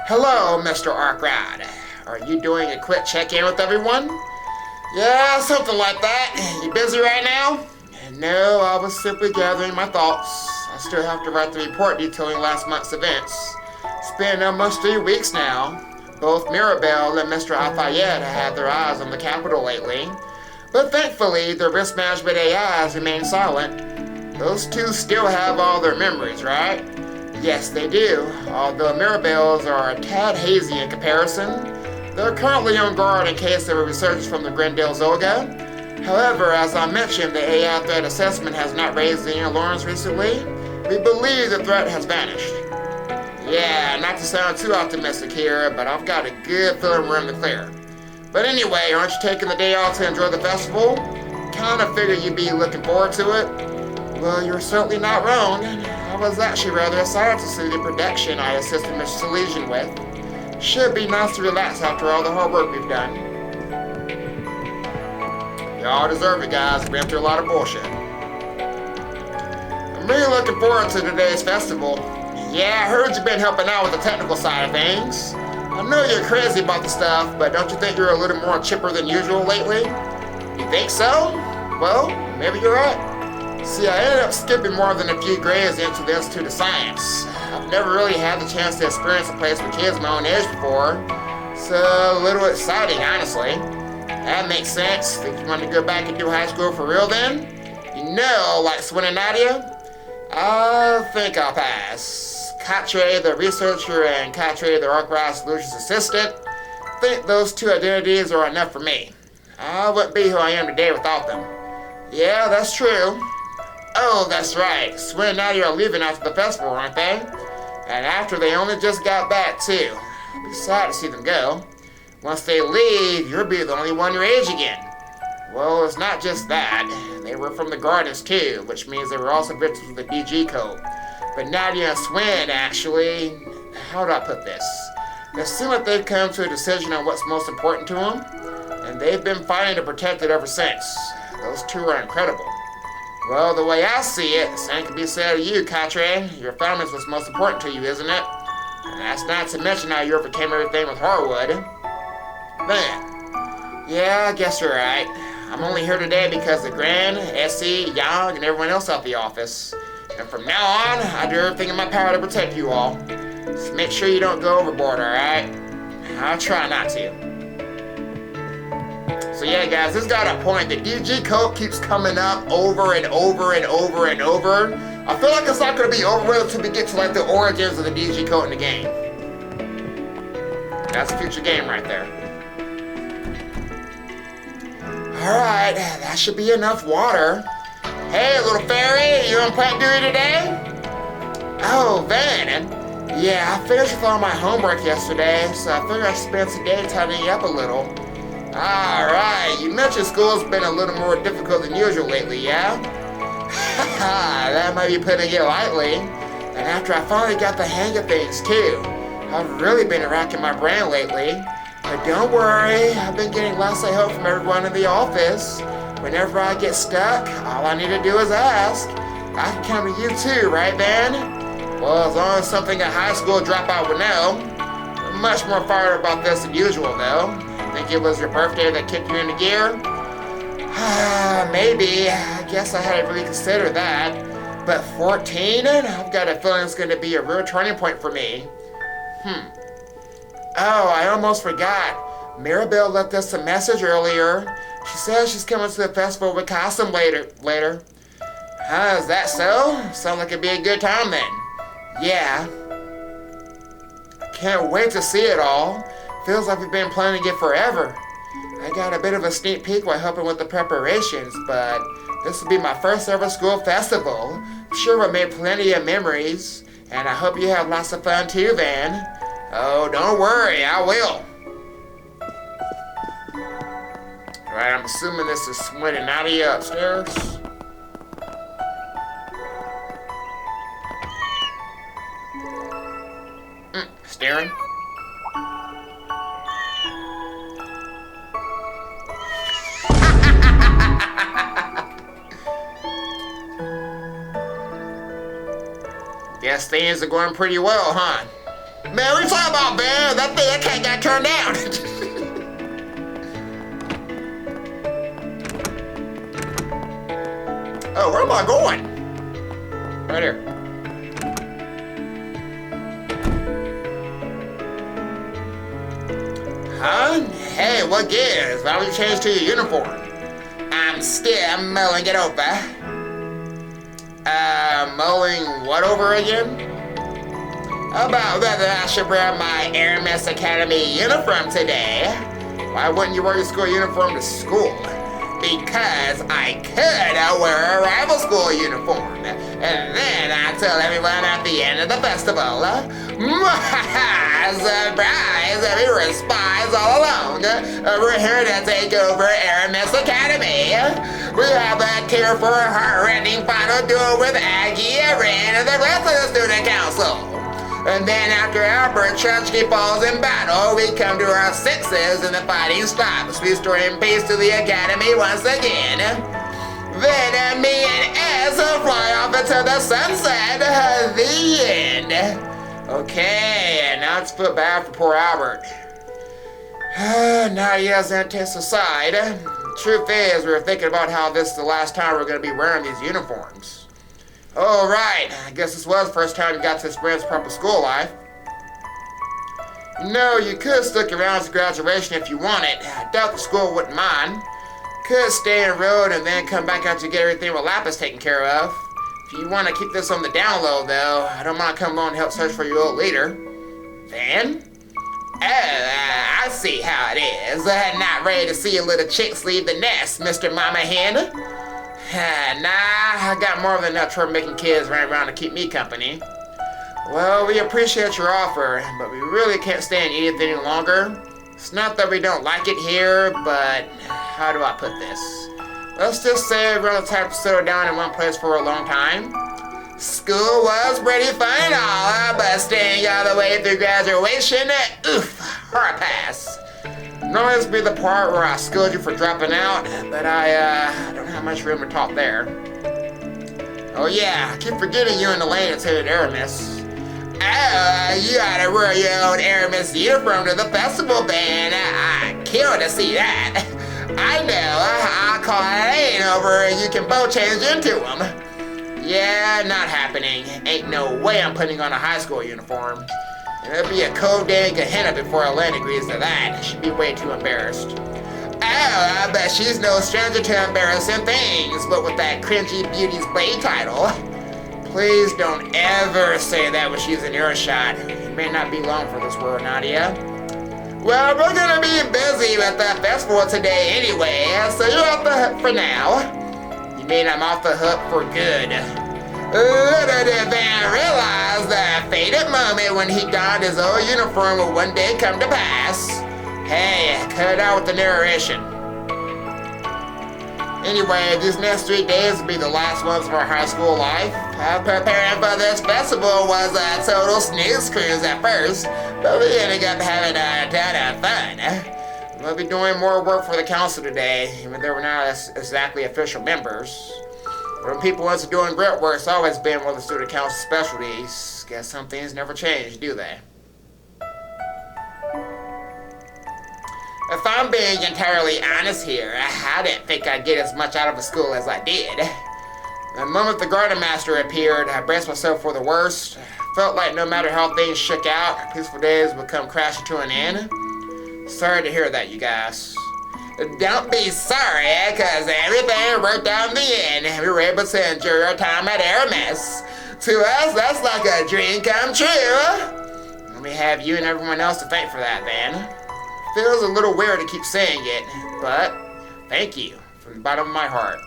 Speaker 1: Hello, Mr. Arkrod. Are you doing a quick check-in with everyone? Yeah, something like that. You busy right now? No, I was simply gathering my thoughts. I still have to write the report detailing last month's events. It's been almost 3 weeks now. Both Mirabelle and Mr. Lafayette have had their eyes on the capital lately. But thankfully, the risk management AIs remain silent. Those two still have all their memories, right? Yes, they do. Although Mirabelle's are a tad hazy in comparison. They're currently on guard in case of a resurgence from the Grendel Zolga. However, as I mentioned, the AI threat assessment has not raised any alarms recently. We believe the threat has vanished. Yeah, not to sound too optimistic here, but I've got a good feeling we're in the clear. But anyway, aren't you taking the day off to enjoy the festival? Kinda figured you'd be looking forward to it. Well, you're certainly not wrong. I was actually rather excited to see the production I assisted Mr. Salesian with. Should be nice to relax after all the hard work we've done. Y'all deserve it, guys. We've been through a lot of bullshit. I'm really looking forward to today's festival. Yeah, I heard you've been helping out with the technical side of things. I know you're crazy about the stuff, but don't you think you're a little more chipper than usual lately? You think so? Well, maybe you're right. See, I ended up skipping more than a few grades into the Institute of Science. I've never really had the chance to experience a place with kids my own age before, so a little exciting, honestly. That makes sense. Think you want to go back and do high school for real then? You know, like Swin and Nadia? I think I'll pass. Katre, the researcher, and Katre, the Arkwright Solutions assistant. I think those two identities are enough for me. I wouldn't be who I am today without them. Yeah, that's true. Oh, that's right. Swin and Nadia are leaving after the festival, aren't they? And after they only just got back, too. I'll be sad to see them go. Once they leave, you'll be the only one your age again. Well, it's not just that. They were from the Gardens, too, which means they were also victims of the DG code. But Nadia and Swin, actually, how do I put this? It seems like they've come to a decision on what's most important to them, and they've been fighting to protect it ever since. Those two are incredible. Well, the way I see it, same can be said of you, Katre. Your family's what's most important to you, isn't it? And that's not to mention how you overcame everything with Harwood. Man, yeah, I guess you're right. I'm only here today because of Gran, Essie, Yang, and everyone else at the office. And from now on, I do everything in my power to protect you all. Just make sure you don't go overboard, alright? I'll try not to. So yeah, guys, this got a point. The DG code keeps coming up over and over and over and over. I feel like it's not going to be over with until we get to like the origins of the DG code in the game. That's a future game right there. Alright, that should be enough water. Hey, little fairy, you on plant duty today? Oh, Van. Yeah, I finished with all my homework yesterday, so I figured I'd spend today tidying up a little. Alright, you mentioned school's been a little more difficult than usual lately, yeah? Haha, that might be putting it lightly. And after I finally got the hang of things, too. I've really been racking my brain lately. But don't worry, I've been getting lots of help from everyone in the office. Whenever I get stuck, all I need to do is ask. I can come to you too, right, Van? Well, as long as something a high school dropout would know. I'm much more fired about this than usual, though. Think it was your birthday that kicked you into gear? Maybe. I guess I hadn't really considered that. But 14? I've got a feeling it's going to be a real turning point for me. Oh, I almost forgot. Mirabelle left us a message earlier. She says she's coming to the festival with Costum later. Is that so? Sounds like it'd be a good time then. Yeah. Can't wait to see it all. Feels like we've been planning it forever. I got a bit of a sneak peek while helping with the preparations, but this will be my first ever school festival. I'm sure we'll make plenty of memories, and I hope you have lots of fun too, Van. Oh, don't worry, I will. Alright, I'm assuming this is Swin and Nadia upstairs. Staring. Guess things are going pretty well, huh? Man, what are you talking about, man? That cat got turned down. Oh, where am I going? Right here. Huh? Hey, what gives? Why don't you change to your uniform? I'm still mulling it over. Mulling what over again? about whether I should wear my Hermes Academy uniform today. Why wouldn't you wear your school uniform to school? Because I could wear a rival school uniform. And then I tell everyone at the end of the festival, surprise, we were spies all along. We're here to take over Hermes Academy. We have a tearful, heart-rending final duel with Aggie, Ren, and the rest of the student council. And then after Albert Churchky falls in battle, we come to our senses and the fighting stops, restoring peace to the Academy once again. Then me and Ez fly off into the sunset. The end. Okay, now let's feel bad for poor Albert. Nadia's antics aside, truth is, we were thinking about how this is the last time we're going to be wearing these uniforms. Oh, right. I guess this was the first time you got to experience proper school life. No, you could stick around to graduation if you wanted. I doubt the school wouldn't mind. Could stay en road and then come back after you get everything with Lapis taken care of. If you want to keep this on the down low, though, I don't mind coming on and help search for your old leader. Then? I see how it is. Not ready to see your little chicks leave the nest, Mr. Mama Hen. Nah, I got more than enough trouble making kids run around to keep me company. Well, we appreciate your offer, but we really can't stay and eat it any longer. It's not that we don't like it here, but how do I put this? Let's just say we're the type to settle down in one place for a long time. School was pretty fun and all, but staying all the way through graduation, oof, hard pass. Normally this would be the part where I scold you for dropping out, but I don't have much room to talk there. Oh yeah, I keep forgetting you and Elaine attended Aramis. Oh, you gotta wear your own Aramis uniform to the festival band. I'd kill to see that. I know, I'll call Elaine over and you can both change into them. Yeah, not happening. Ain't no way I'm putting on a high school uniform. It'll be a cold day in Gehenna before Elaine agrees to that. She'd be way too embarrassed. Oh, I bet she's no stranger to embarrassing things, but with that cringy Beauty's Blade title. Please don't ever say that when she's in earshot. It may not be long for this world, Nadia. Well, we're gonna be busy with the festival today anyway, so you're off the hook for now. You mean I'm off the hook for good? Little did Van realize the fated moment when he donned his old uniform will one day come to pass. Hey, cut it out with the narration. Anyway, these next 3 days will be the last ones of our high school life. Preparing for this festival was a total snooze cruise at first, but we ended up having a ton of fun. We'll be doing more work for the council today, even though we're not exactly official members. When people want to doing great work, it's always been one of the student council specialties. Guess some things never change, do they? If I'm being entirely honest here, I didn't think I'd get as much out of a school as I did. The moment the Grandmaster appeared, I braced myself for the worst. Felt like no matter how things shook out, peaceful days would come crashing to an end. Sorry to hear that, you guys. Don't be sorry, cause everything worked out in the end. We were able to enjoy our time at Aramis. To us, that's like a dream come true. Let me have you and everyone else to thank for that, then. Feels a little weird to keep saying it, but thank you from the bottom of my heart.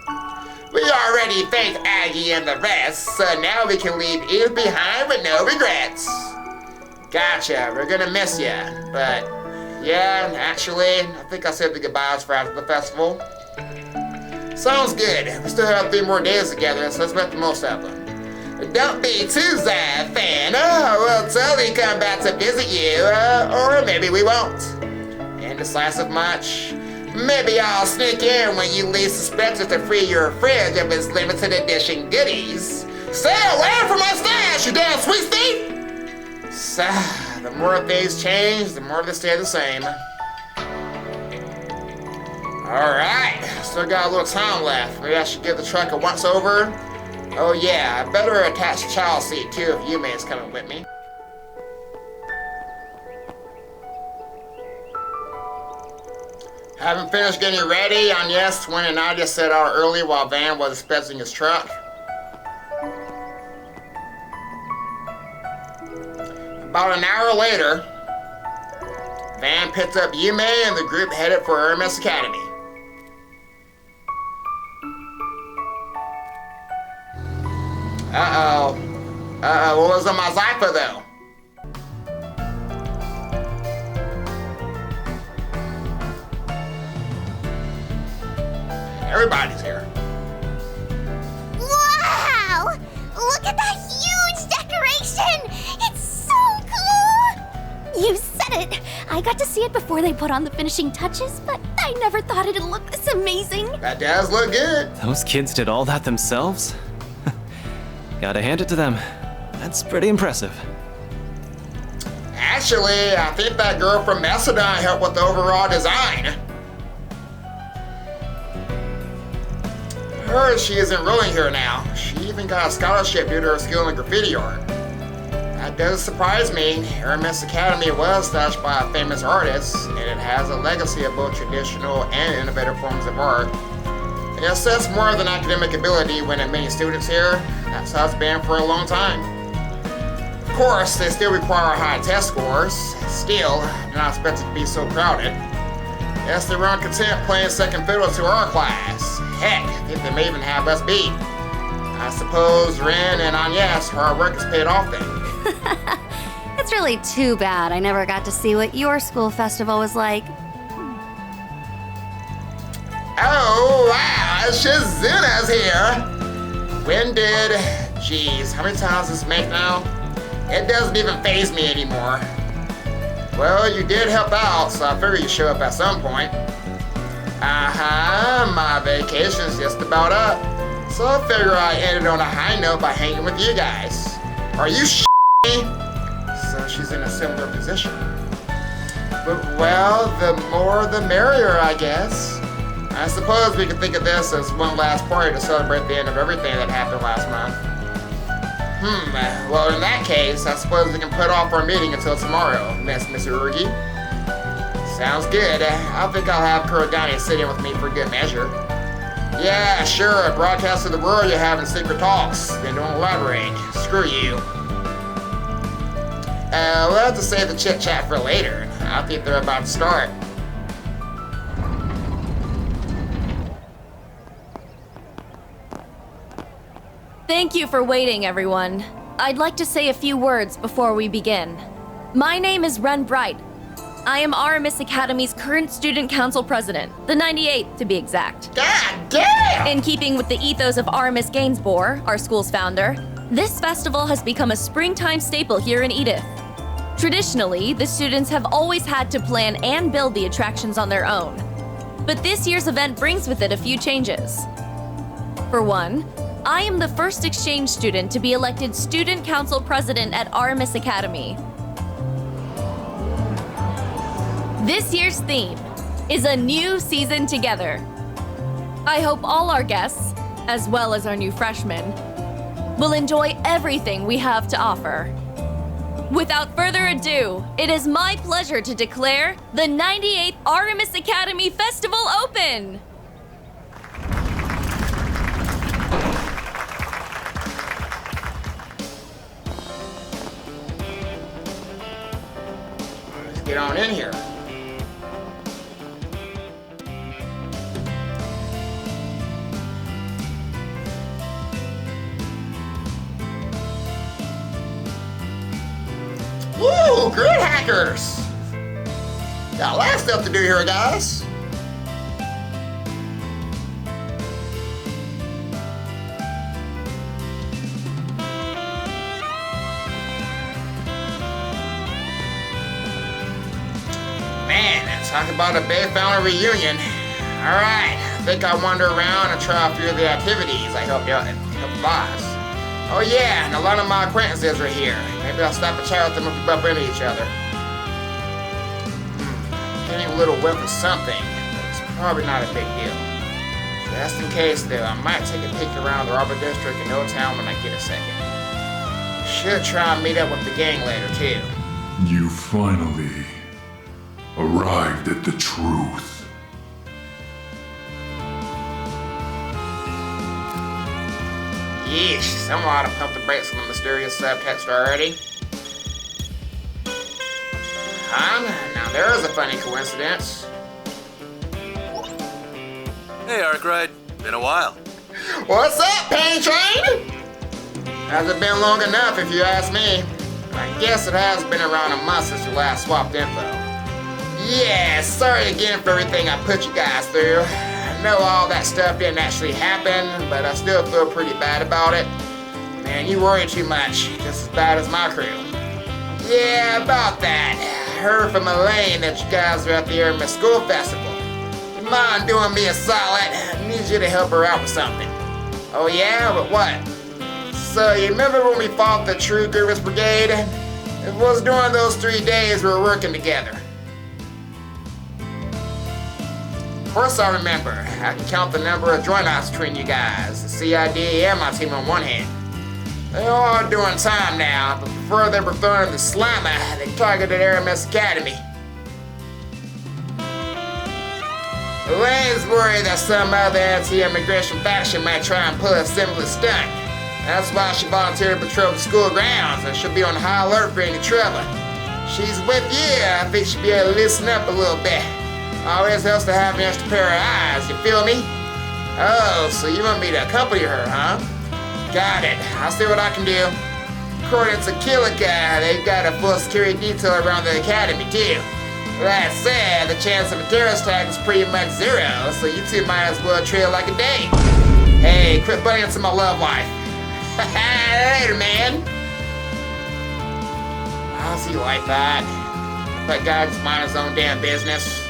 Speaker 1: We already thanked Aggie and the rest, so now we can leave Eve behind with no regrets. Gotcha, we're gonna miss ya, but yeah, actually, I think I said the goodbyes for after the festival. Sounds good. We still have 3 more days together, so let's make the most of them. Don't be too sad, fan. We'll totally come back to visit you, or maybe we won't. Indecisive much? Maybe I'll sneak in when you least suspect it to free your fridge of its limited edition goodies. Stay away from my stash, you damn sweet thief! So, the more things change, the more they stay the same. Alright, still got a little time left. Maybe I should give the truck a once over. Oh yeah, I better attach the child seat too if Yume's coming with me. Haven't finished getting ready on yes when Nadia set out early while Van was inspecting his truck. About an hour later, Van picked up Yume and the group headed for Hermes Academy. What was on my Zypher though? Everybody's here.
Speaker 10: Wow! Look at that huge decoration! It's so cool! You said it! I got to see it before they put on the finishing touches, but I never thought it'd look this amazing.
Speaker 1: That does look good.
Speaker 8: Those kids did all that themselves? Gotta hand it to them. That's pretty impressive.
Speaker 1: Actually, I think that girl from Macedon helped with the overall design. Heard she is enrolling here now. She even got a scholarship due to her skill in graffiti art. That does surprise me. Hermes Academy was established by a famous artist, and it has a legacy of both traditional and innovative forms of art. It assesses more than academic ability when admitting students here. That's how it's been for a long time. Of course, they still require high test scores. Still, they're not expected to be so crowded. Yes, they run content playing second fiddle to our class. Heck, I think they may even have us beat. I suppose Ren and Agnes' hard work has paid off then.
Speaker 7: It's really too bad I never got to see what your school festival was like.
Speaker 1: Oh, wow, Shizuna's here. When did... Jeez, how many times does this make now? It doesn't even faze me anymore. Well, you did help out, so I figured you'd show up at some point. My vacation's just about up. So I figure I ended on a high note by hanging with you guys. Are you So she's in a similar position. But well, the more the merrier, I guess. I suppose we could think of this as one last party to celebrate the end of everything that happened last month. Well in that case, I suppose we can put off our meeting until tomorrow, Miss Urugi. Sounds good. I think I'll have Kurogane sit in with me for good measure. Yeah, sure, broadcast to the world you're having secret talks. Then don't elaborate. Screw you. We'll have to save the chit-chat for later. I think they're about to start.
Speaker 6: Thank you for waiting, everyone. I'd like to say a few words before we begin. My name is Ren Bright. I am Aramis Academy's current student council president, the 98th to be exact.
Speaker 1: God damn!
Speaker 6: In keeping with the ethos of Aramis Gainsborough, our school's founder, this festival has become a springtime staple here in Edith. Traditionally, the students have always had to plan and build the attractions on their own. But this year's event brings with it a few changes. For one, I am the first exchange student to be elected student council president at Aramis Academy. This year's theme is a new season together. I hope all our guests, as well as our new freshmen, will enjoy everything we have to offer. Without further ado, it is my pleasure to declare the 98th Aramis Academy Festival open!
Speaker 1: Let's get on in here. Woo! Grid hackers! Got a lot of stuff to do here, guys. Man, talk about a Bay Founder reunion. Alright, I think I'll wander around and try a few of the activities I help advise. Oh yeah, and a lot of my acquaintances are here. Maybe I'll stop and chat with them if we bump into each other. Getting a little whiff of something, but it's probably not a big deal. Just in case though, I might take a peek around the Arbor District in Old Town when I get a second. Should try and meet up with the gang later too.
Speaker 17: You finally arrived at the truth.
Speaker 1: Yeesh, someone ought to pump the brakes on the mysterious subtext already. Now there's a funny coincidence.
Speaker 13: Hey, Arkwright. Been a while.
Speaker 1: What's up, Pain Train? Hasn't been long enough if you ask me. I guess it has been around a month since you last swapped info. Yeah, sorry again for everything I put you guys through. I know all that stuff didn't actually happen, but I still feel pretty bad about it. Man, you worry too much, just as bad as my crew. Yeah, about that. I heard from Elaine that you guys are at the Airman School Festival. You mind doing me a solid? I need you to help her out with something. Oh yeah? But what? So you remember when we fought the True Grievous Brigade? It was during those 3 days we were working together. Of course I remember. I can count the number of joint outs between you guys, the CID and my team on one hand. They all are doing time now, but before they were thrown in the slammer, they targeted RMS Academy. Elaine's worried that some other anti-immigration faction might try and pull a similar stunt. That's why she volunteered to patrol the school grounds, and she'll be on high alert for any trouble. She's with you, I think she'll be able to listen up a little bit. Always helps to have an extra pair of eyes, you feel me? Oh, so you want me to accompany her, huh? Got it, I'll see what I can do. According to Kilika, they've got a full security detail around the academy too. That said, the chance of a terrorist attack is pretty much zero, so you two might as well trail like a date. Hey, quit butting into my love life. Later, man. How's he like that? That guy just mind his own damn business.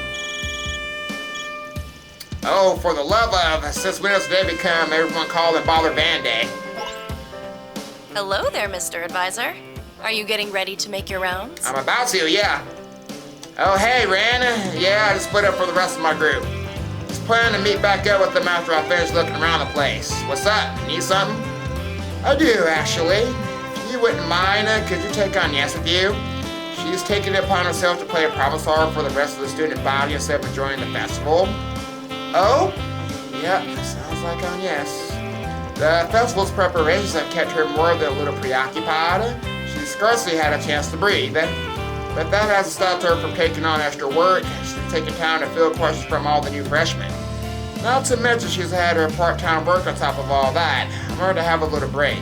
Speaker 1: Oh, for the love of, since when does today become everyone call and bother Van Day?
Speaker 16: Hello there, Mr. Advisor. Are you getting ready to make your rounds?
Speaker 1: I'm about to, yeah. Oh, hey, Ren. Yeah, I just split up for the rest of my group. Just planning to meet back up with them after I finish looking around the place. What's up? Need something? I do, actually. If you wouldn't mind, could you take on Yes with you? She's taken it upon herself to play a promisor for the rest of the student body instead of enjoying the festival. Oh? Yep, sounds like on Yes. The festival's preparations have kept her more than a little preoccupied. She's scarcely had a chance to breathe. But that hasn't stopped her from taking on extra work. She's taken time to field questions from all the new freshmen. Not to mention she's had her part-time work on top of all that. I'm ready to have a little break.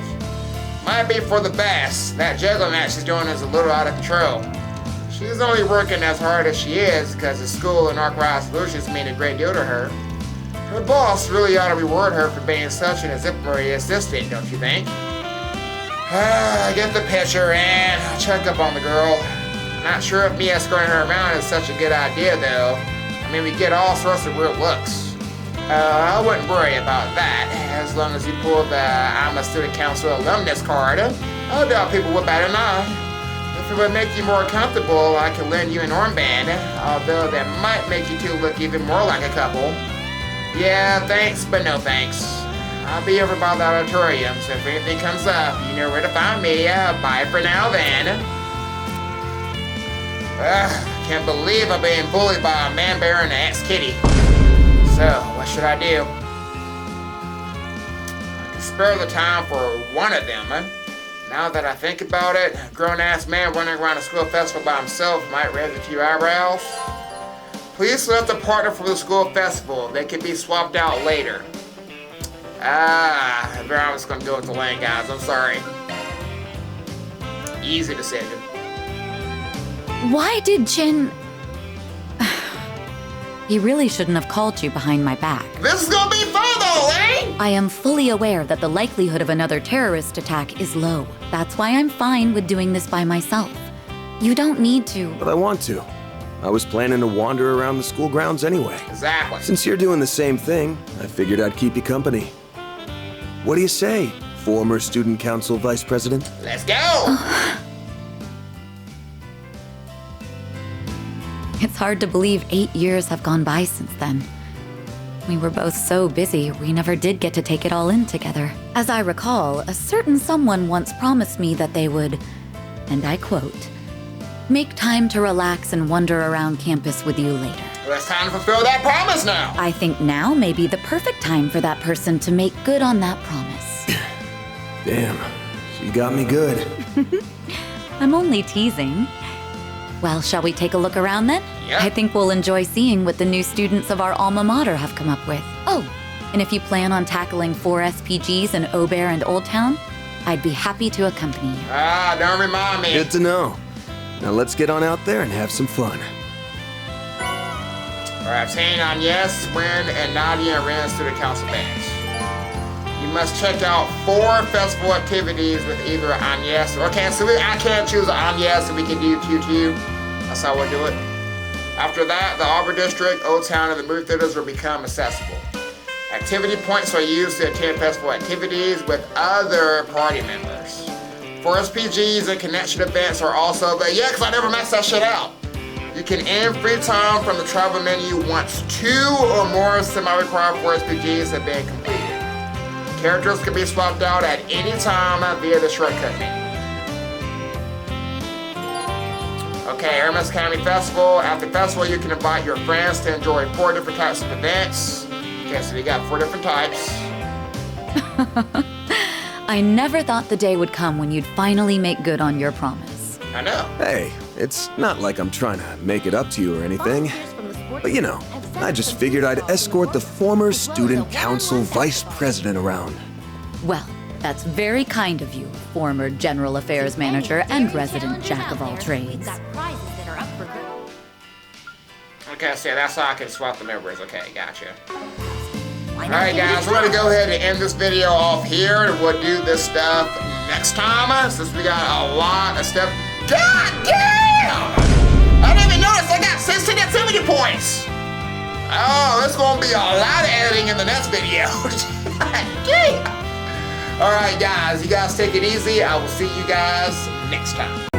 Speaker 1: Might be for the best. That juggling act she's doing is a little out of control. She's only working as hard as she is because the school and Arkwright Solutions mean a great deal to her. Her boss really ought to reward her for being such an exemplary assistant, don't you think? I get the picture and I'll check up on the girl. Not sure if me escorting her around is such a good idea though. I mean, we get all sorts of weird looks. I wouldn't worry about that, as long as you pull the I'm a student council alumnus card. I doubt people would bat an eye. If it would make you more comfortable, I could lend you an armband, although that might make you two look even more like a couple. Yeah, thanks, but no thanks. I'll be over by the auditorium, so if anything comes up, you know where to find me. Bye for now then. Can't believe I'm being bullied by a man bear and an ex-kitty. So, what should I do? I can spare the time for one of them. Now that I think about it, a grown-ass man running around a school festival by himself might raise a few eyebrows. Please select a partner for the school festival. They can be swapped out later. I was gonna go with the lane, guys. I'm sorry. Easy decision.
Speaker 2: Why did Jin... He really shouldn't have called you behind my back.
Speaker 1: This is gonna be fun though, eh?
Speaker 2: I am fully aware that the likelihood of another terrorist attack is low. That's why I'm fine with doing this by myself. You don't need to.
Speaker 4: But I want to. I was planning to wander around the school grounds anyway.
Speaker 1: Exactly.
Speaker 4: Since you're doing the same thing, I figured I'd keep you company. What do you say, former student council vice president?
Speaker 1: Let's go!
Speaker 2: It's hard to believe 8 years have gone by since then. We were both so busy, we never did get to take it all in together. As I recall, a certain someone once promised me that they would, and I quote, make time to relax and wander around campus with you later.
Speaker 1: Well, it's time to fulfill that promise now.
Speaker 2: I think now may be the perfect time for that person to make good on that promise.
Speaker 4: Damn, she got me good.
Speaker 2: I'm only teasing. Well, shall we take a look around then?
Speaker 1: Yep.
Speaker 2: I think we'll enjoy seeing what the new students of our alma mater have come up with. Oh, and if you plan on tackling 4 SPGs in Aubert and Old Town, I'd be happy to accompany you.
Speaker 1: Ah, don't remind me.
Speaker 4: Good to know. Now let's get on out there and have some fun.
Speaker 1: Alright, obtain Agnes, Win, and Nadia runs to the council bench. You must check out 4 festival activities with either Agnes. Okay, so I can't choose Agnes, so we can do Q2. That's how we'll do it. After that, the Arbor District, Old Town, and the movie theaters will become accessible. Activity points are used to attend festival activities with other party members. 4 SPGs and connection events are also there. Yeah, because I never maxed that shit out. You can end free time from the travel menu once 2 or more semi-required 4 SPGs have been completed. Characters can be swapped out at any time via the shortcut menu. Okay, Hermes County Festival. At the festival, you can invite your friends to enjoy 4 different types of events. Okay, so we got 4 different types.
Speaker 2: I never thought the day would come when you'd finally make good on your promise.
Speaker 1: I know.
Speaker 4: Hey, it's not like I'm trying to make it up to you or anything. But you know, I just figured I'd escort the former student council vice president around.
Speaker 2: Well, that's very kind of you, former general affairs manager and resident jack of all trades.
Speaker 1: Okay, so that's how I can swap the members. Okay, gotcha. Alright guys, we're gonna go ahead and end this video off here, and we'll do this stuff next time, since we got a lot of stuff. God damn! I didn't even notice I got 16 activity points! Oh, there's gonna be a lot of editing in the next video. God damn! Alright guys, you guys take it easy. I will see you guys next time.